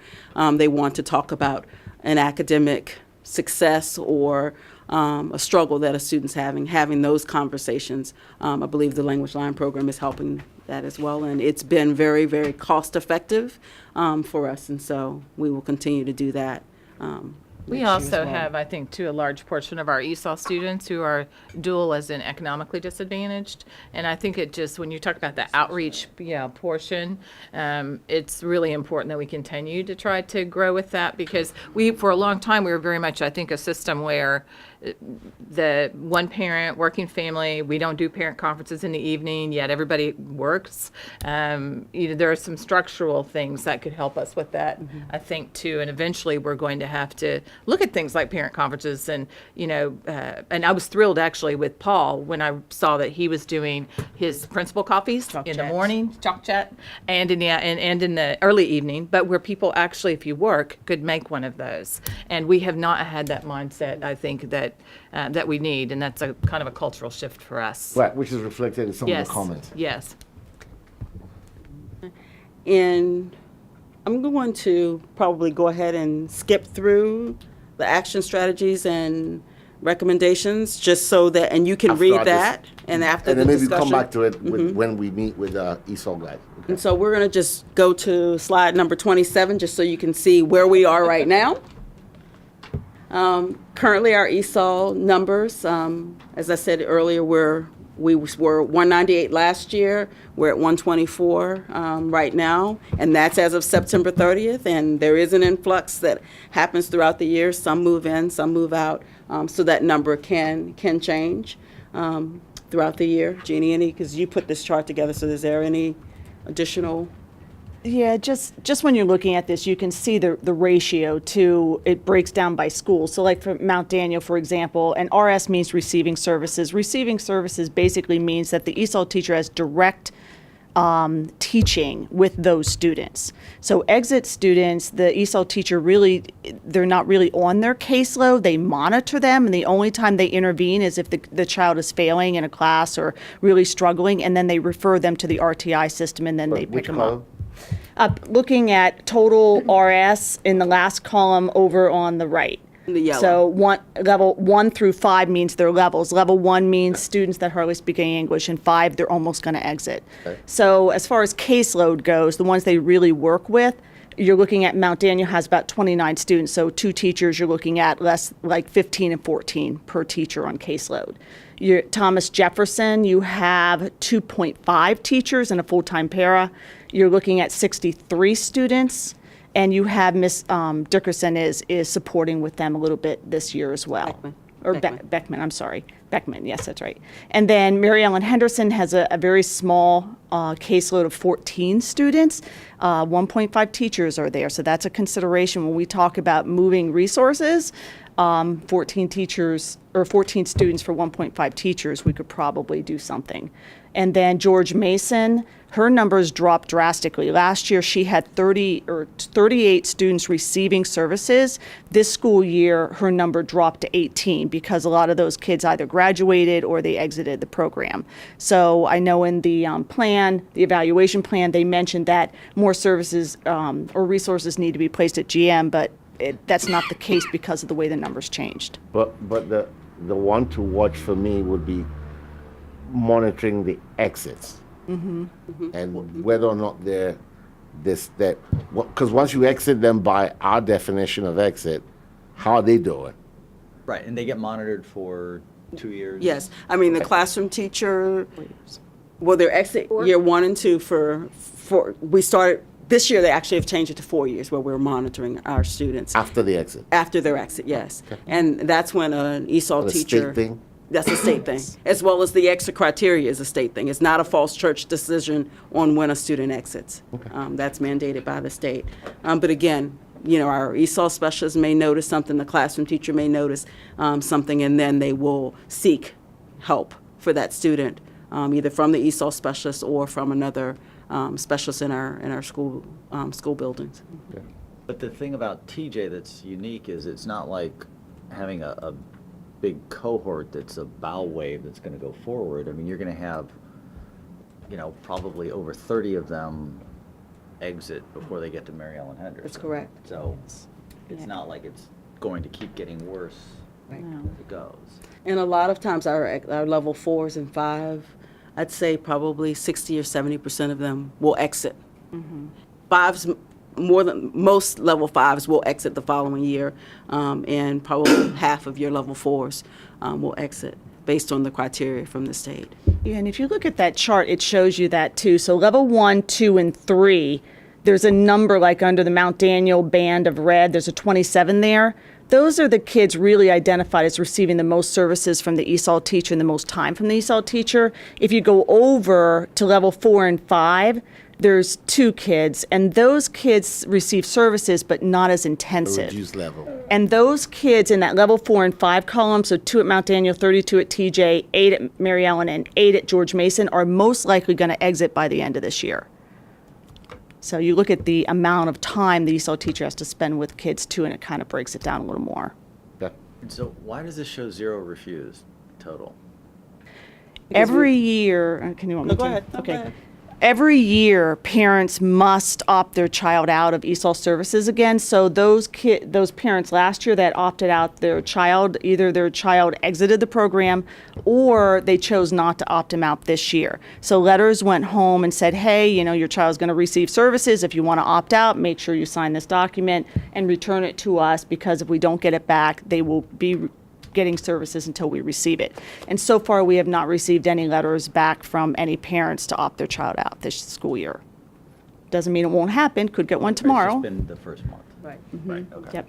they want to talk about an academic success or a struggle that a student's having those conversations. I believe the Language Line program is helping that as well, and it's been very, very cost effective for us, and so we will continue to do that. We also have, I think, too, a large portion of our ESOL students who are dual as in economically disadvantaged. And I think it just, when you talk about the outreach portion, it's really important that we continue to try to grow with that, because for a long time, we were very much, I think, a system where the one parent working family, we don't do parent conferences in the evening, yet everybody works. There are some structural things that could help us with that, I think, too. And eventually we're going to have to look at things like parent conferences. And, and I was thrilled actually with Paul when I saw that he was doing his principal coffees in the morning, chalk chat, and in the early evening, but where people actually, if you work, could make one of those. And we have not had that mindset, I think, that we need, and that's a kind of a cultural shift for us. Right, which is reflected in some of the comments. Yes. And I'm going to probably go ahead and skip through the action strategies and recommendations, just so that, and you can After read I that, just- and after And the then maybe discussion. come back to it when we meet with ESOL guys. And so we're going to just go to slide number 27, just so you can see where we are right now. Currently, our ESOL numbers, as I said earlier, we were 198 last year. We're at 124 right now, and that's as of September 30th. And there is an influx that happens throughout the year. Some move in, some move out, so that number can change throughout the year. Jeannie, because you put this chart together, so is there any additional? Yeah, just when you're looking at this, you can see the ratio to, it breaks down by school. So like for Mount Daniel, for example, and RS means receiving services. Receiving services basically means that the ESOL teacher has direct teaching with those students. So exit students, the ESOL teacher really, they're not really on their caseload. They monitor them, and the only time they intervene is if the child is failing in a class or really struggling, and then they refer them to the RTI system, and then they pick them up. Looking at total RS in the last column over on the right. The yellow. So level 1 through 5 means their levels. Level 1 means students that hardly speak any English, and 5, they're almost going to exit. Okay. So as far as caseload goes, the ones they really work with, you're looking at Mount Daniel has about 29 students, so 2 teachers, you're looking at less like 15 and 14 per teacher on caseload. Thomas Jefferson, you have 2.5 teachers and a full-time para. You're looking at 63 students, and you have Miss Dickerson is supporting with them a little bit this year as well. Beckman, I'm sorry. Beckman, yes, that's right. And then Mary Ellen Henderson has a very small caseload of 14 students. 1.5 teachers are there, so that's a consideration when we talk about moving resources. 14 teachers or 14 students for 1.5 teachers, we could probably do something. And then George Mason, her numbers dropped drastically. Last year, she had 38 students receiving services. This school year, her number dropped to 18 because a lot of those kids either graduated or they exited the program. So I know in the plan, the evaluation plan, they mentioned that more services or resources need to be placed at GM, but that's not the case because of the way the numbers changed. But the one to watch for me would be monitoring the exits. And whether or not because once you exit them by our definition of exit, how are they doing? Right, and they get monitored for 2 years? Yes, I mean, the classroom teacher, well, their exit year 1 and 2 we started, this year they actually have changed it to 4 years where we're monitoring our students. After the exit? After their exit, yes. And that's when an ESOL teacher. State thing? That's a state thing, as well as the exit criteria is a state thing. It's not a false church decision on when a student exits. That's mandated by the state. But again, our ESOL specialist may notice something, the classroom teacher may notice something, and then they will seek help for that student, either from the ESOL specialist or from another specialist in our school buildings. But the thing about TJ that's unique is it's not like having a big cohort that's a bow wave that's going to go forward. I mean, you're going to have, probably over 30 of them exit before they get to Mary Ellen Henderson. That's correct. So it's not like it's going to keep getting worse as it goes. And a lot of times our level 4s and 5, I'd say probably 60 or 70% of them will exit. 5s, more than most level 5s will exit the following year, and probably half of your level 4s will exit based on the criteria from the state. Yeah, and if you look at that chart, it shows you that too. So level 1, 2, and 3, there's a number like under the Mount Daniel band of red, there's a 27 there. those are the kids really identified as receiving the most services from the ESOL teacher and the most time from the ESOL teacher. If you go over to level 4 and 5, there's 2 kids, and those kids receive services but not as A intensive. reduced level. And those kids in that level 4 and 5 column, so 2 at Mount Daniel, 32 at TJ, 8 at Mary Ellen, and 8 at George Mason, are most likely going to exit by the end of this year. So you look at the amount of time the ESOL teacher has to spend with kids too, and it kind of breaks it down a little more. So why does this show 0 refused total? Every year, can you want me No, go to? ahead. No, go Okay. ahead. Every year, parents must opt their child out of ESOL services again. So those parents last year that opted out their child, either their child exited the program or they chose not to opt him out this year. So letters went home and said, hey, your child's going to receive services. If you want to opt out, make sure you sign this document and return it to us, because if we don't get it back, they will be getting services until we receive it. And so far, we have not received any letters back from any parents to opt their child out this school year. Doesn't mean it won't happen. Could get one tomorrow. It's just been the first month. Right. Right, okay. Yep.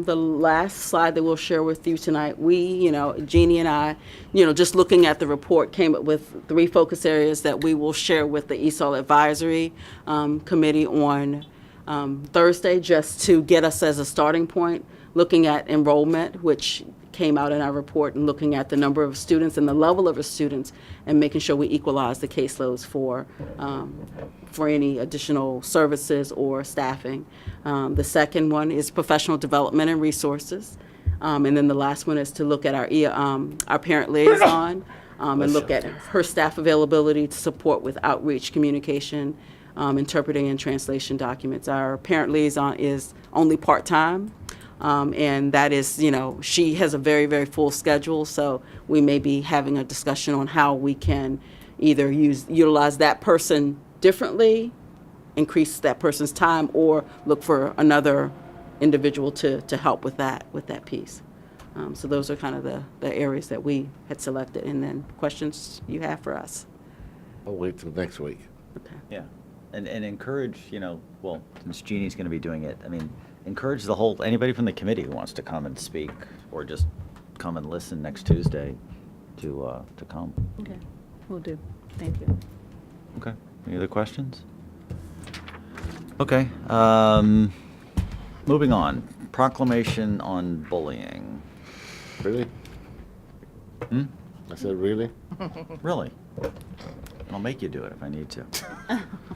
The last slide that we'll share with you tonight, Jeannie and I, just looking at the report, came up with 3 focus areas that we will share with the ESOL Advisory Committee on Thursday, just to get us as a starting point, looking at enrollment, which came out in our report, and looking at the number of students and the level of the students, and making sure we equalize the caseloads for any additional services or staffing. The second one is professional development and resources. And then the last one is to look at our parent liaison and look at her staff availability to support with outreach, communication, interpreting and translation documents. Our parent liaison is only part-time. And that is, she has a very, very full schedule, so we may be having a discussion on how we can either utilize that person differently, increase that person's time, or look for another individual to help with that piece. So those are kind of the areas that we had selected, and then questions you have for us. I'll wait till next week. Okay. Yeah, and encourage, well, since Jeannie's going to be doing it, encourage anybody from the committee who wants to come and speak, or just come and listen next Tuesday to come. Okay, will do. Thank you. Okay, any other questions? Okay, moving on. Proclamation on bullying. Really? I said, really? Really? I'll make you do it if I need to.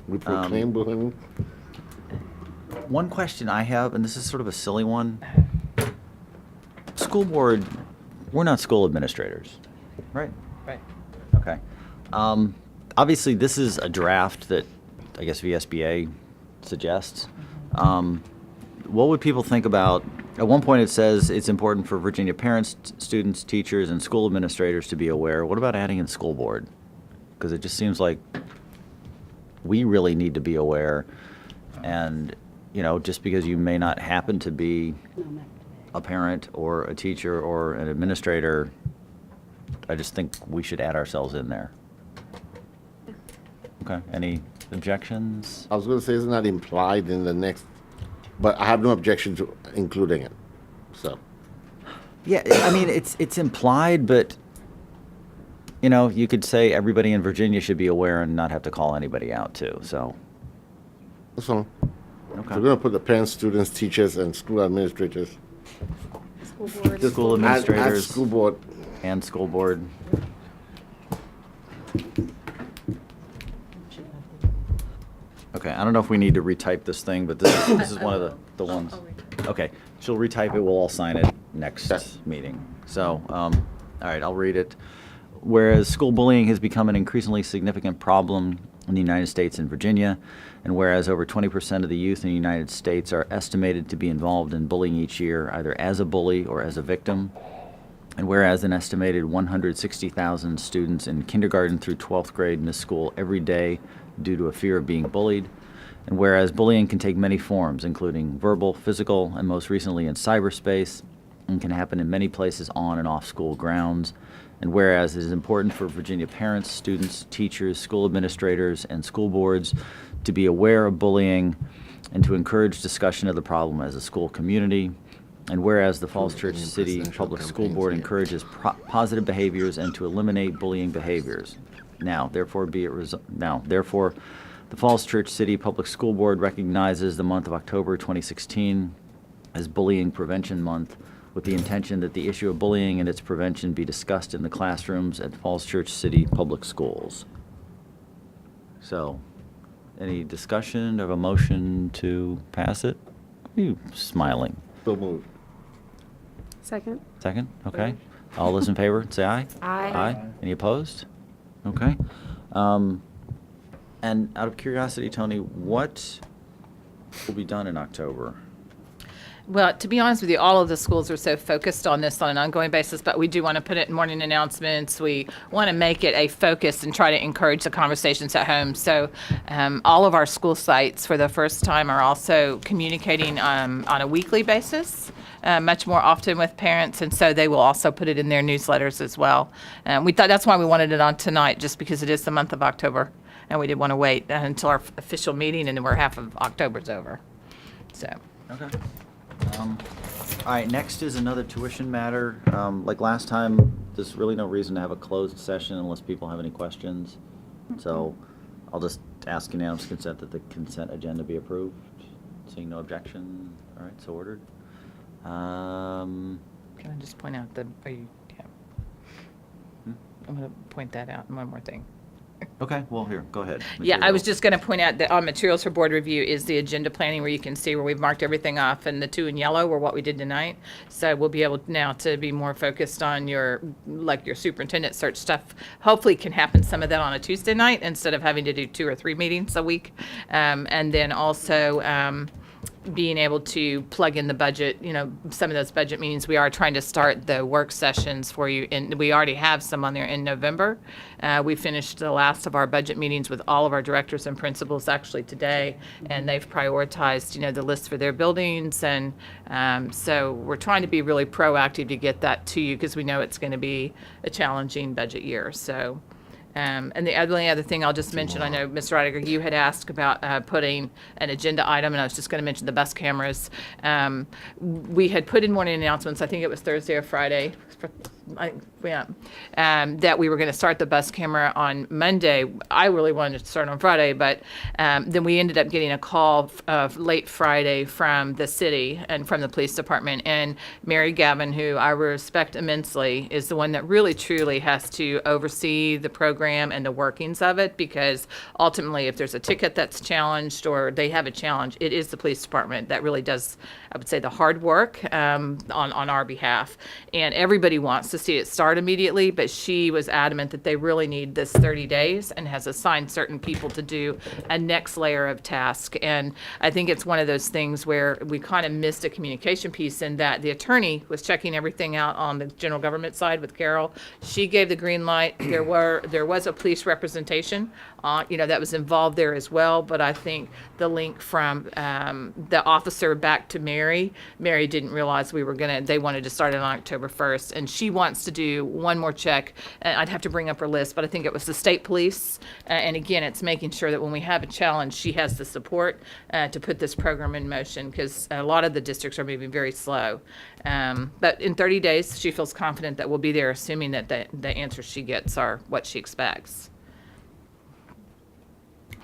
We proclaim bullying? One question I have, and this is sort of a silly one. School board, we're not school administrators, right? Right. Okay. Obviously, this is a draft that I guess VSBA suggests. What would people think about, at one point it says it's important for Virginia parents, students, teachers, and school administrators to be aware. What about adding in school board? Because it just seems like we really need to be aware, and just because you may not happen to be a parent or a teacher or an administrator, I just think we should add ourselves in there. Okay, any objections? I was going to say, isn't that implied in the next, but I have no objection to including it, so. Yeah, it's implied, but, you could say everybody in Virginia should be aware and not have to call anybody out too, so. That's all. Okay. We're going to put the parents, students, teachers, and school administrators. School administrators. School board. And school board. Okay, I don't know if we need to retype this thing, but this is one of the ones. Okay, she'll retype it, we'll all sign it next meeting. So, all right, I'll read it. Whereas school bullying has become an increasingly significant problem in the United States and Virginia, and whereas over 20% of the youth in the United States are estimated to be involved in bullying each year, either as a bully or as a victim, and whereas an estimated 160,000 students in kindergarten through 12th grade miss school every day due to a fear of being bullied, and whereas bullying can take many forms, including verbal, physical, and most recently in cyberspace, and can happen in many places on and off school grounds, And whereas it is important for Virginia parents, students, teachers, school administrators, and school boards to be aware of bullying and to encourage discussion of the problem as a school community. And whereas the Falls Church City Public School Board encourages positive behaviors and to eliminate bullying behaviors. Now, therefore, therefore, the Falls Church City Public School Board recognizes the month of October 2016 as Bullying Prevention Month, with the intention that the issue of bullying and its prevention be discussed in the classrooms at Falls Church City Public Schools. So, any discussion of a motion to pass it? You smiling. So moved. Second. Second? Okay. All those in favor, say aye. Aye. Aye. Any opposed? Okay. And out of curiosity, Tony, what will be done in October? Well, to be honest with you, all of the schools are so focused on this on an ongoing basis, but we do want to put it in morning announcements. We want to make it a focus and try to encourage the conversations at home. So all of our school sites for the first time are also communicating on a weekly basis, much more often with parents, and so they will also put it in their newsletters as well. We thought that's why we wanted it on tonight, just because it is the month of October, and we didn't want to wait until our official meeting, and then we're half of October's over. So. Okay. All right, next is another tuition matter. Like last time, there's really no reason to have a closed session unless people have any questions. So I'll just ask unanimous consent that the consent agenda be approved. Seeing no objection, all right, so ordered. Can I just point out I'm going to point that out, and one more thing. Okay, well, here, go ahead. Yeah, I was just going to point out that on materials for board review is the agenda planning, where you can see where we've marked everything off, and the two in yellow were what we did tonight. So we'll be able now to be more focused on your superintendent search stuff. Hopefully can happen some of that on a Tuesday night instead of having to do 2 or 3 meetings a week. And then also being able to plug in the budget, some of those budget meetings. We are trying to start the work sessions for you, and we already have some on there in November. We finished the last of our budget meetings with all of our directors and principals actually today, and they've prioritized, the list for their buildings, and so we're trying to be really proactive to get that to you because we know it's going to be a challenging budget year. So. And the only other thing I'll just mention, I know, Mr. Ridiger, you had asked about putting an agenda item, and I was just going to mention the bus cameras. We had put in morning announcements, I think it was Thursday or Friday, that we were going to start the bus camera on Monday. I really wanted to start on Friday, but then we ended up getting a call late Friday from the city and from the police department. And Mary Gavin, who I respect immensely, is the one that really truly has to oversee the program and the workings of it, because ultimately if there's a ticket that's challenged or they have a challenge, it is the police department that really does, I would say, the hard work on our behalf. And everybody wants to see it start immediately, but she was adamant that they really need this 30 days and has assigned certain people to do a next layer of task. And I think it's one of those things where we kind of missed a communication piece in that the attorney was checking everything out on the general government side with Carol. She gave the green light. There was a police representation, that was involved there as well. But I think the link from the officer back to Mary didn't realize they wanted to start it on October 1st. And she wants to do one more check. I'd have to bring up her list, but I think it was the state police. And again, it's making sure that when we have a challenge, she has the support to put this program in motion, because a lot of the districts are moving very slow. But in 30 days, she feels confident that we'll be there, assuming that the answers she gets are what she expects.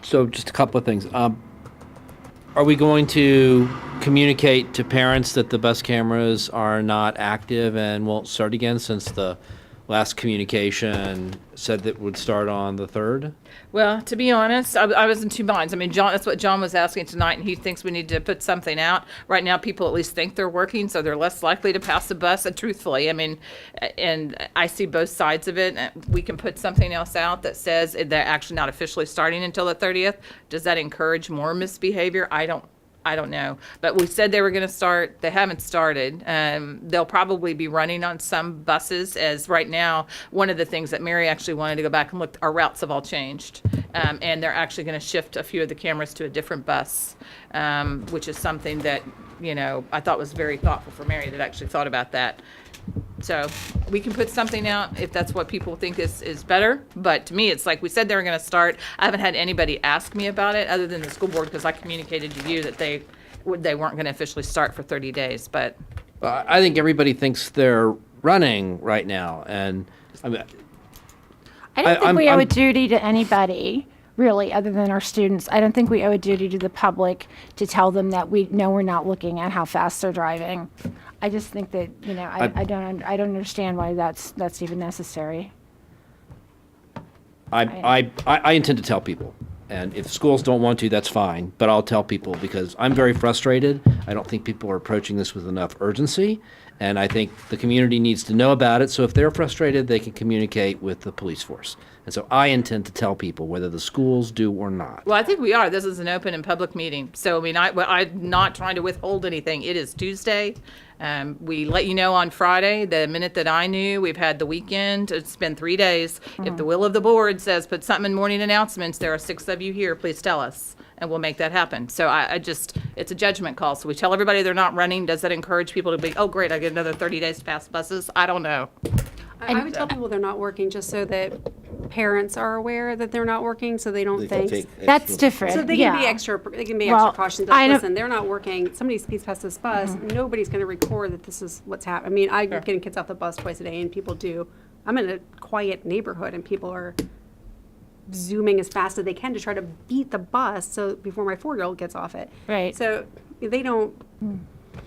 So just a couple of things. Are we going to communicate to parents that the bus cameras are not active and won't start again, since the last communication said that would start on the 3rd? Well, to be honest, I was in two minds. I mean, that's what John was asking tonight, and he thinks we need to put something out. Right now, people at least think they're working, so they're less likely to pass the bus, truthfully. I mean, and I see both sides of it. We can put something else out that says they're actually not officially starting until the 30th. Does that encourage more misbehavior? I don't know. But we said they were going to start. They haven't started. They'll probably be running on some buses, as right now, one of the things that Mary actually wanted to go back and look, our routes have all changed. And they're actually going to shift a few of the cameras to a different bus, which is something that, I thought was very thoughtful for Mary that actually thought about that. So we can put something out if that's what people think is better. But to me, it's like we said they were going to start. I haven't had anybody ask me about it other than the school board because I communicated to you that they weren't going to officially start for 30 days. But I think everybody thinks they're running right now, and I mean, I don't think we owe I'm- a duty to anybody, really, other than our students. I don't think we owe a duty to the public to tell them that we know we're not looking at how fast they're driving. I just think that, I don't understand why that's even necessary. I intend to tell people. And if schools don't want to, that's fine. But I'll tell people because I'm very frustrated. I don't think people are approaching this with enough urgency. And I think the community needs to know about it. So if they're frustrated, they can communicate with the police force. And so I intend to tell people whether the schools do or not. well, I think we are. This is an open and public meeting. So, I mean, I'm not trying to withhold anything. It is Tuesday. We let you know on Friday. The minute that I knew, we've had the weekend. It's been 3 days. If the will of the board says put something in morning announcements, there are 6 of you here, please tell us, and we'll make that happen. So I just, it's a judgment call. So we tell everybody they're not running. Does that encourage people to be, oh, great, I get another 30 days to pass buses? I don't know. I would tell people they're not working just so that parents are aware that they're not working, so they don't think. That's different. So they can be extra. They can be Well, extra cautious. I know- Listen, they're not working. Somebody speeds past this bus. Nobody's going to record that this is what's happening. I mean, I'm getting kids off the bus twice a day, and people do. I'm in a quiet neighborhood, and people are zooming as fast as they can to try to beat the bus so before my 4-year-old gets off it. Right. So they don't.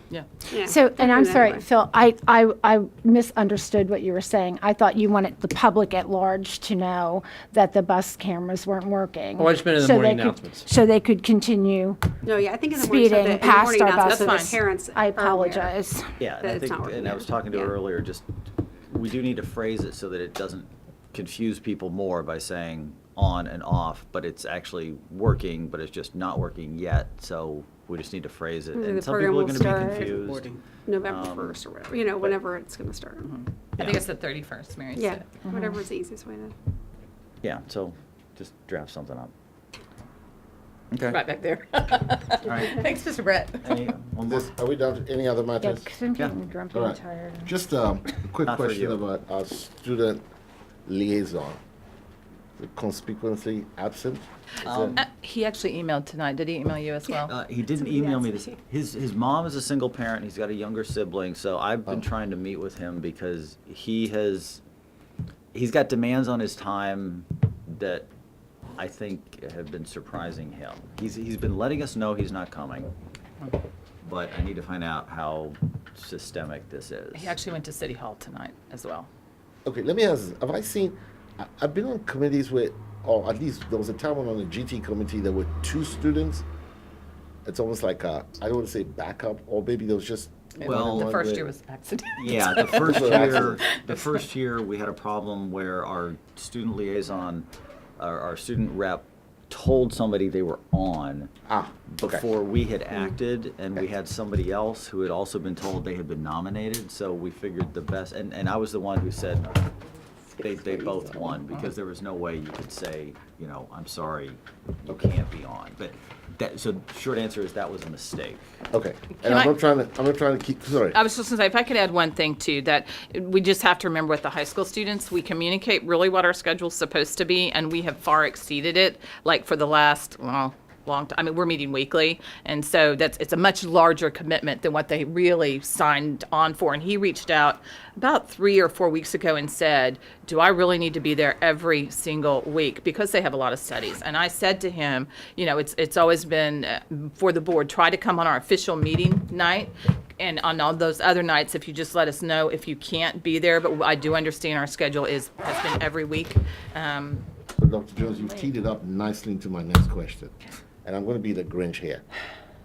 Yeah. So, and I'm Anyway. sorry, Phil, I misunderstood what you were saying. I thought you wanted the public at large to know that the bus cameras weren't working. Oh, I just meant in the So morning they could- announcements. So they could continue No, yeah, I think in the morning, so speeding that, in the past morning our announcements, so buses. that parents. I are aware. apologize. Yeah, and that I it's think, not working and I was yet. talking to her Yeah. earlier, just, we do need to phrase it so that it doesn't confuse people more by saying on and off, but it's actually working, but it's just not working yet, so we just need to phrase it. The And some program people are will gonna be start confused. November 1st or whatever, whenever it's going to start. I think it's the 31st, Mary Yeah, said. whatever is the easiest way to. Yeah, so just draft something up. Okay. Right back there. right. Thanks, Mr. Brett. One more? Are we down to any other Yeah, matters? 'cause I'm getting grumpy All and right. tired. Just a quick Not for question you. about our student liaison. Conspicuously absent? Is it- He actually emailed tonight. Did he email you as well? He didn't email me this. His mom is a single parent. He's got a younger sibling, so I've been trying to meet with him because he's got demands on his time that I think have been surprising him. He's been letting us know he's not coming, but I need to find out how systemic this is. He actually went to City Hall tonight as well. Okay, let me ask, have I seen, I've been on committees with, or at least there was a time when on the GT committee there were 2 students. It's almost like I don't want to say backup, or maybe there was just. Well, The first year was accidental. Yeah, the Accident. first year we had a problem where our student liaison, our student rep, told somebody they were on before we had acted, and we had somebody else who had also been told they had been nominated. So we figured the best, and I was the one who said they both won because there was no way you could say, I'm sorry, you can't be on. But so short answer is that was a mistake. Okay, Can and I'm I- not trying to keep, sorry. I was just going to say, if I could add one thing too, that we just have to remember with the high school students, we communicate really what our schedule's supposed to be, and we have far exceeded it, like for the last, long time. I mean, we're meeting weekly, and so it's a much larger commitment than what they really signed on for. And he reached out about 3 or 4 weeks ago and said, do I really need to be there every single week? Because they have a lot of studies. And I said to him, it's always been for the board, try to come on our official meeting night. And on all those other nights, if you just let us know if you can't be there, but I do understand our schedule has been every week. Dr. Jones, you've teed it up nicely into my next question. And I'm going to be the Grinch here.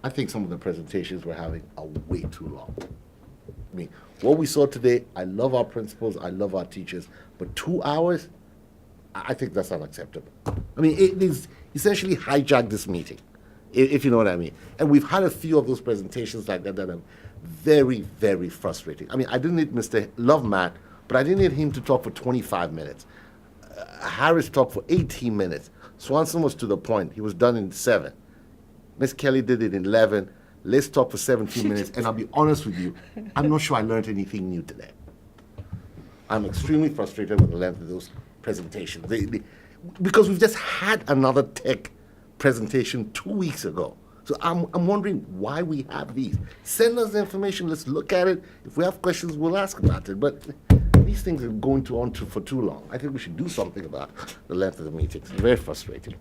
I think some of the presentations we're having are way too long. I mean, what we saw today, I love our principals, I love our teachers, but 2 hours, I think that's unacceptable. I mean, it is essentially hijacked this meeting, if you know what I mean. And we've had a few of those presentations like that are very, very frustrating. I mean, I didn't need Mr. Love Matt, but I didn't need him to talk for 25 minutes. Harris talked for 18 minutes. Swanson was to the point. He was done in 7. Miss Kelly did it in 11. Liz talked for 17 minutes. And I'll be honest with you, I'm not sure I learned anything new today. I'm extremely frustrated with the length of those presentations. Because we've just had another tech presentation 2 weeks ago. So I'm wondering why we have these. Send us the information, let's look at it. If we have questions, we'll ask about it. But these things are going on for too long. I think we should do something about the length of the meetings. It's very frustrating.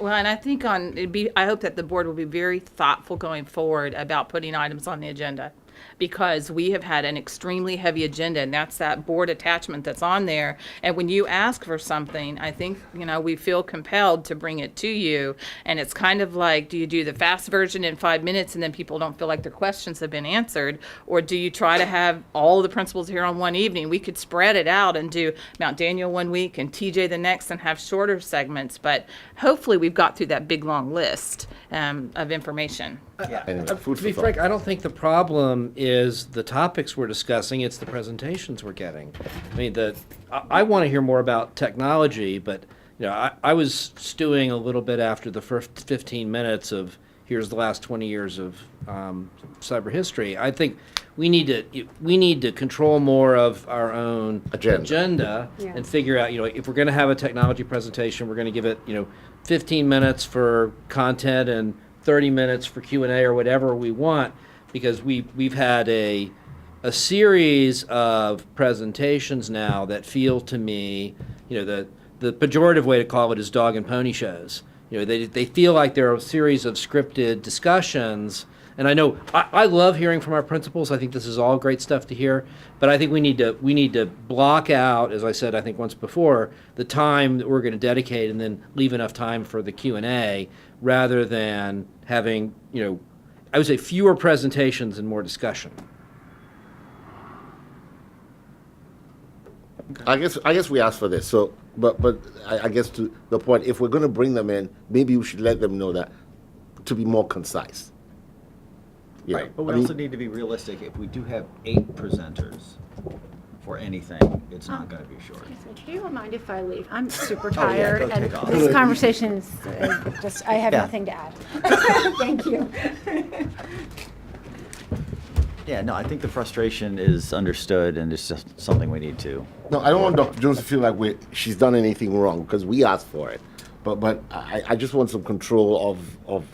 Well, and I think I hope that the board will be very thoughtful going forward about putting items on the agenda, because we have had an extremely heavy agenda, and that's that board attachment that's on there. And when you ask for something, I think, we feel compelled to bring it to you. And it's kind of like, do you do the fast version in 5 minutes and then people don't feel like their questions have been answered? Or do you try to have all the principals here on one evening? We could spread it out and do Mount Daniel one week and TJ the next and have shorter segments. But hopefully we've got through that big, long list of information. To be frank, I don't think the problem is the topics we're discussing, it's the presentations we're getting. I mean, I want to hear more about technology, but I was stewing a little bit after the first 15 minutes of here's the last 20 years of cyber history. I think we need to control more of our own agenda Yeah. and figure out, if we're going to have a technology presentation, we're going to give it, 15 minutes for content and 30 minutes for Q&A or whatever we want, because we've had a series of presentations now that feel to me, the pejorative way to call it is dog and pony shows. They feel like they're a series of scripted discussions. And I know I love hearing from our principals. I think this is all great stuff to hear. But I think we need to block out, as I said, I think once before, the time that we're going to dedicate and then leave enough time for the Q&A, rather than having, I would say fewer presentations and more discussion. I guess we asked for this. So, but I guess to the point, if we're going to bring them in, maybe we should let them know that to be more concise. Right, but we also need to be realistic. If we do have 8 presenters for anything, it's not going to be short. Do you mind if I leave? I'm super Oh, yeah, tired, go and take off. this conversation is just, I have Yeah. nothing to add. Thank you. Yeah, no, I think the frustration is understood, and it's just something we need to. No, I don't want Dr. Jones to feel like she's done anything wrong, because we asked for it. But I just want some control of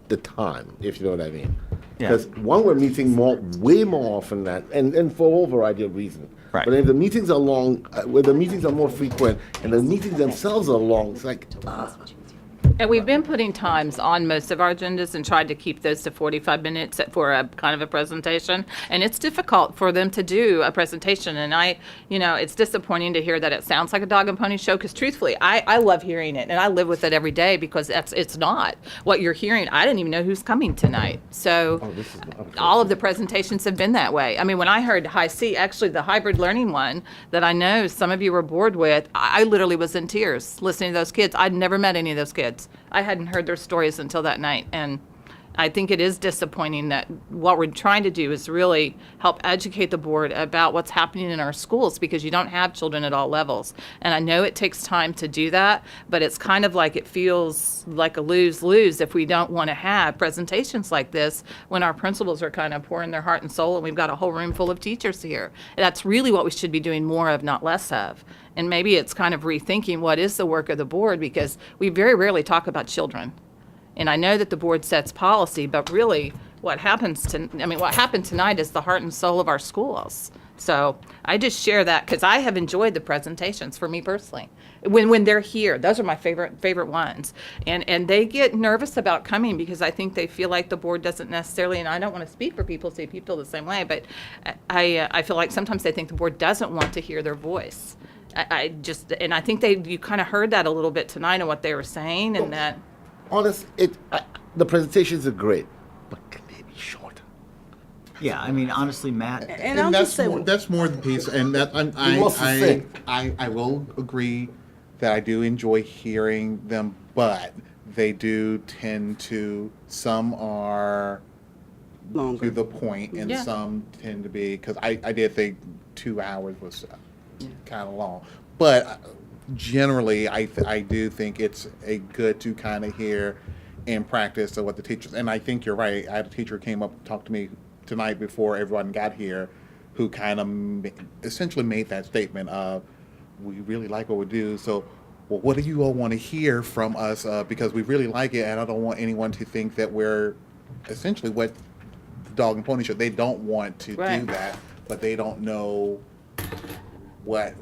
the time, if you know what I mean. Because one, we're meeting way more often than, and for a whole variety of reasons. Right. But if the meetings are long, where the meetings are more frequent, and the meetings themselves are long, it's like, And we've been putting times on most of our agendas and tried to keep those to 45 minutes for a kind of a presentation. And it's difficult for them to do a presentation. And it's disappointing to hear that it sounds like a dog and pony show, because truthfully, I love hearing it and I live with it every day, because it's not what you're hearing. I didn't even know who's coming tonight. So all of the presentations have been that way. I mean, when I heard High C, actually the hybrid learning one that I know some of you were bored with, I literally was in tears listening to those kids. I'd never met any of those kids. I hadn't heard their stories until that night, and I think it is disappointing that what we're trying to do is really help educate the board about what's happening in our schools, because you don't have children at all levels. And I know it takes time to do that, but it's kind of like it feels like a lose-lose if we don't want to have presentations like this when our principals are kind of pouring their heart and soul and we've got a whole room full of teachers here. That's really what we should be doing more of, not less of. And maybe it's kind of rethinking what is the work of the board, because we very rarely talk about children. And I know that the board sets policy, but really what happened tonight is the heart and soul of our schools. So I just share that because I have enjoyed the presentations, for me personally. When they're here, those are my favorite ones. And they get nervous about coming because I think they feel like the board doesn't necessarily, and I don't want to speak for people, say people the same way, but I feel like sometimes they think the board doesn't want to hear their voice. I think you kind of heard that a little bit tonight in what they were saying, and that. The presentations are great, but can they be shorter? Yeah, I mean, honestly, Matt. And that's more the piece, and that I will agree that I do enjoy hearing them, but they do tend to, some are longer to the point, and some tend to be, because I did think 2 hours was kind of long, but generally I do think it's good to kind of hear in practice of what the teachers, and I think you're right. I had a teacher who came up and talked to me tonight before everyone got here, who kind of essentially made that statement of, we really like what we do, so well, what do you all want to hear from us? Because we really like it, and I don't want anyone to think that we're essentially what the dog and pony show. They don't want to do that, but they don't know what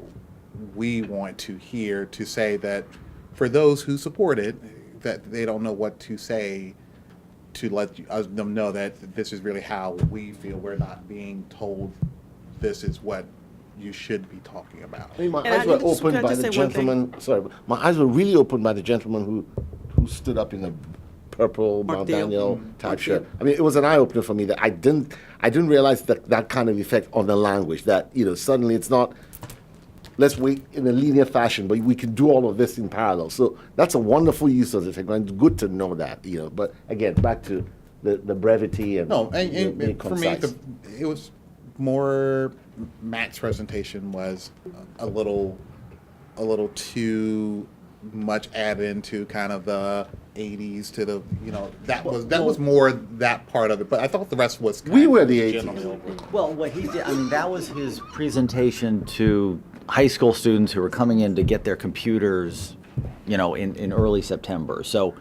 we want to hear to say that for those who support it, that they don't know what to say to let them know that this is really how we feel. We're not being told this is what you should be talking about. I mean, my eyes were opened by the gentleman. Sorry, my eyes were really opened by the gentleman who stood up in a purple Mount Daniel type shirt. I mean, it was an eye opener for me that I didn't realize that kind of effect on the language. That suddenly it's not, let's wait in a linear fashion, but we can do all of this in parallel. So that's a wonderful use of the technology. It's good to know that. But again, back to the brevity and being for me, concise. it was more. Matt's presentation was a little too much added into kind of the 80s to the that was more that part of it, but I thought the rest was we were the 80s. Well, what he did, I mean, that was his presentation to high school students who were coming in to get their computers, in early September. So,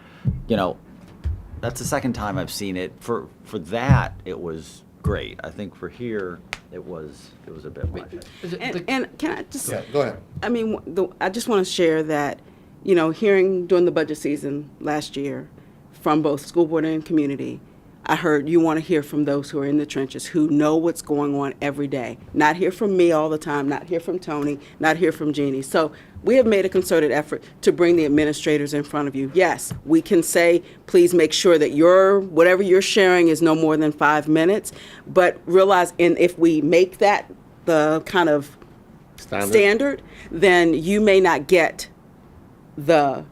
that's the second time I've seen it. For that, it was great. I think for here, it was a bit much. And can I just? Yeah, go ahead. I mean, I just want to share that, hearing during the budget season last year from both school board and community, I heard you want to hear from those who are in the trenches, who know what's going on every day. Not hear from me all the time, not hear from Tony, not hear from Jeannie. So we have made a concerted effort to bring the administrators in front of you. Yes, we can say, please make sure that whatever you're sharing is no more than 5 minutes, but realize, and if we make that the kind of standard, then you may not get the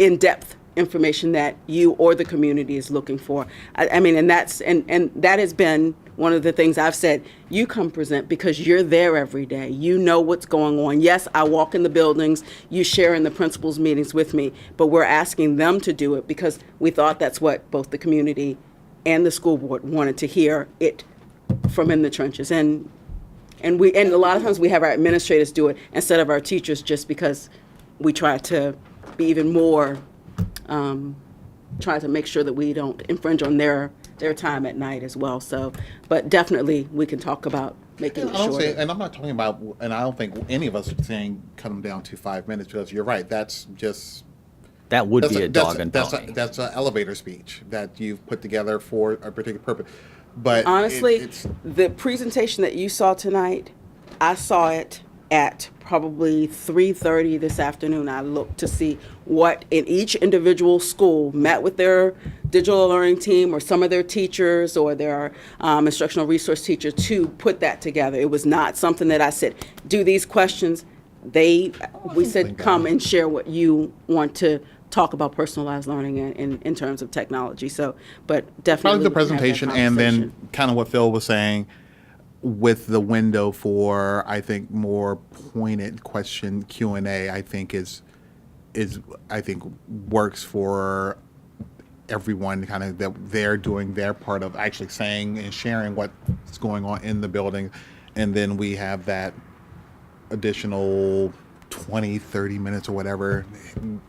in-depth information that you or the community is looking for. I mean, and that has been one of the things I've said. You come present because you're there every day. You know what's going on. Yes, I walk in the buildings. You share in the principals' meetings with me, but we're asking them to do it because we thought that's what both the community and the school board wanted to hear it from in the trenches. And a lot of times we have our administrators do it instead of our teachers, just because we try to be even more try to make sure that we don't infringe on their time at night as well. So, but definitely we can talk about making it shorter. And I'm not talking about, and I don't think any of us are saying cut them down to 5 minutes, because you're right. That's just that would be a dog and pony. That's an elevator speech that you've put together for a particular purpose. But honestly, the presentation that you saw tonight, I saw it at probably 3:30 this afternoon. I looked to see what in each individual school, met with their digital learning team or some of their teachers or their instructional resource teacher to put that together. It was not something that I said, do these questions. We said, come and share what you want to talk about personalized learning in terms of technology. So, but definitely probably the presentation, and then kind of what Phil was saying, with the window for, I think, more pointed question Q&A, I think works for everyone, kind of that they're doing their part of actually saying and sharing what's going on in the building. And then we have that additional 20, 30 minutes or whatever.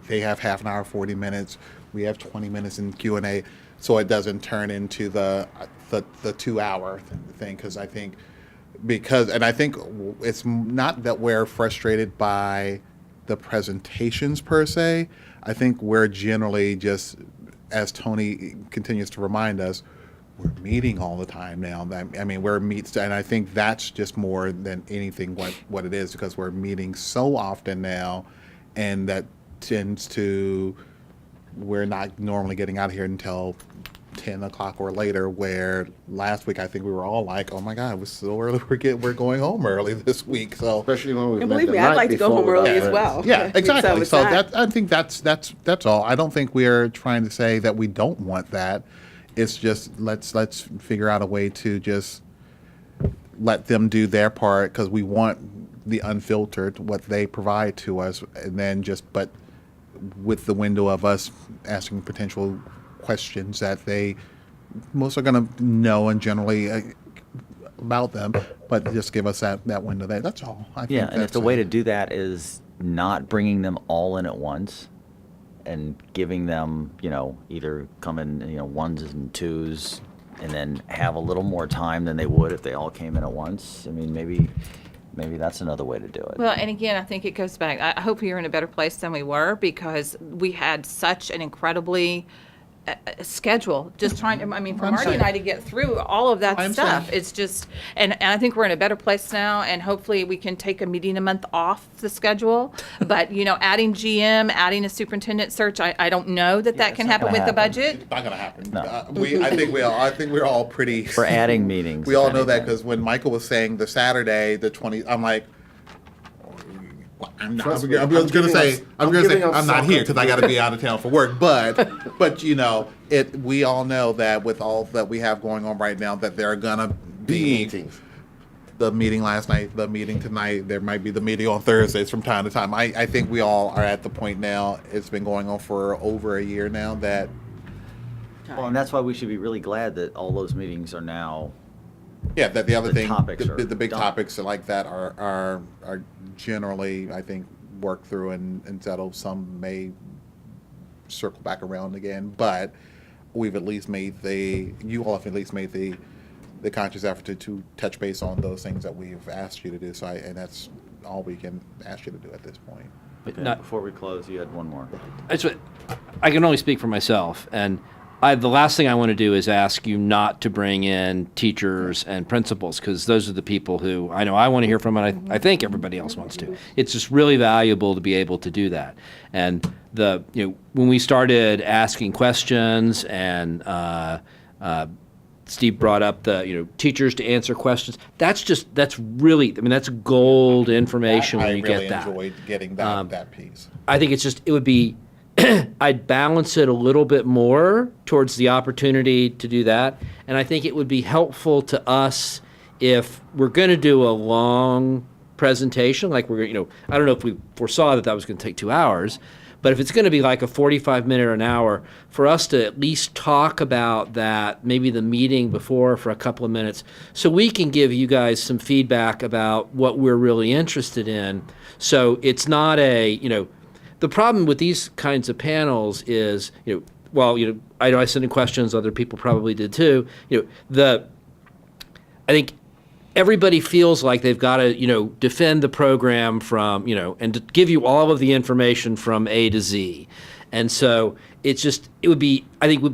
They have half an hour, 40 minutes. We have 20 minutes in Q&A. So it doesn't turn into the 2-hour thing, because I think it's not that we're frustrated by the presentations per se. I think we're generally just, as Tony continues to remind us, we're meeting all the time now. I mean, and I think that's just more than anything what it is, because we're meeting so often now, and that tends to, we're not normally getting out of here until 10 o'clock or later, where last week I think we were all like, oh my God, it was so early, we're going home early this week. So especially when we and believe me, I'd like to go home early as well. Yeah, exactly. So I think that's all. I don't think we are trying to say that we don't want that. It's just let's figure out a way to just let them do their part, because we want the unfiltered, what they provide to us, and then but with the window of us asking potential questions that they most are going to know, and generally about them, but just give us that window there. That's all. I think Yeah, and if that's the way it. to do that is not bringing them all in at once and giving them, either come in, ones and twos and then have a little more time than they would if they all came in at once. I mean, maybe that's another way to do it. Well, and again, I think it goes back. I hope we are in a better place than we were because we had such an incredibly schedule. Just trying to, for Marty and I to get through all of that stuff. It's just, and I think we're in a better place now, and hopefully we can take a meeting a month off the schedule. But, adding GM, adding a superintendent search, I don't know that can happen with the budget. It's not going to happen. No. I think we're all pretty. We're adding meetings. We all know that because when Michael was saying the Saturday, the 20th, I'm like, I'm not here because I got to be out of town for work. But we all know that with all that we have going on right now, that there are gonna be meetings. The meeting last night, the meeting tonight. There might be the meeting on Thursdays from time to time. I think we all are at the point now. It's been going on for over a year now. That Well, and that's why we should be really glad that all those meetings are now. Yeah, that the other thing, topics are the big done. topics like that are generally, I think, worked through and settled. Some may circle back around again, but we've at least made you all have at least made the conscious effort to touch base on those things that we've asked you to do. So and that's all we can ask you to do at this point. Okay, before we close, you had one more. I can only speak for myself, and the last thing I want to do is ask you not to bring in teachers and principals, because those are the people who I know I want to hear from, and I think everybody else wants to. It's just really valuable to be able to do that. And when we started asking questions, and Steve brought up the teachers to answer questions. That's really that's gold information when you get that. I really enjoyed getting that piece. I think it would be. I'd balance it a little bit more towards the opportunity to do that. And I think it would be helpful to us if we're going to do a long presentation, like I don't know if we foresaw that was going to take 2 hours, but if it's going to be like a 45-minute or an hour, for us to at least talk about that, maybe the meeting before for a couple of minutes, so we can give you guys some feedback about what we're really interested in. So it's not the problem with these kinds of panels is, I know I sent in questions, other people probably did too. I think everybody feels like they've got to, defend the program from, and to give you all of the information from A to Z. And so I think it would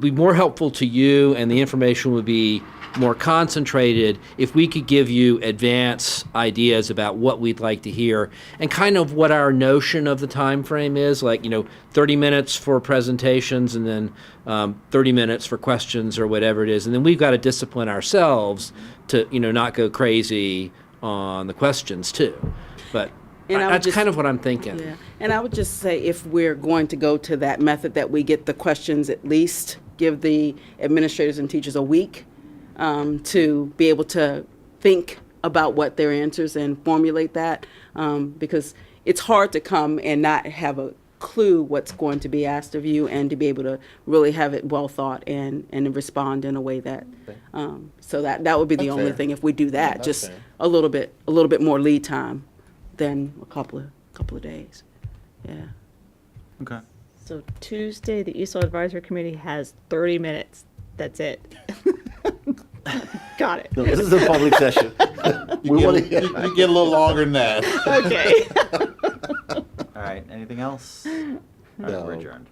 be more helpful to you, and the information would be more concentrated if we could give you advance ideas about what we'd like to hear and kind of what our notion of the time frame is, like 30 minutes for presentations and then 30 minutes for questions or whatever it is, and then we've got to discipline ourselves to not go crazy on the questions too. But that's kind of what I'm thinking. Yeah, and I would just say if we're going to go to that method, that we get the questions at least give the administrators and teachers a week to be able to think about what their answers and formulate that, because it's hard to come and not have a clue what's going to be asked of you, and to be able to really have it well thought and respond in a way that so that would be the only thing if we do that. Yeah, just fair. a little bit more lead time than a couple of days. Yeah. Okay. So Tuesday, the ESOL Advisory Committee has 30 minutes. That's it. Got it. No, this is a public session. You get a little longer than that. Okay. All right. Anything else? All right, we're adjourned.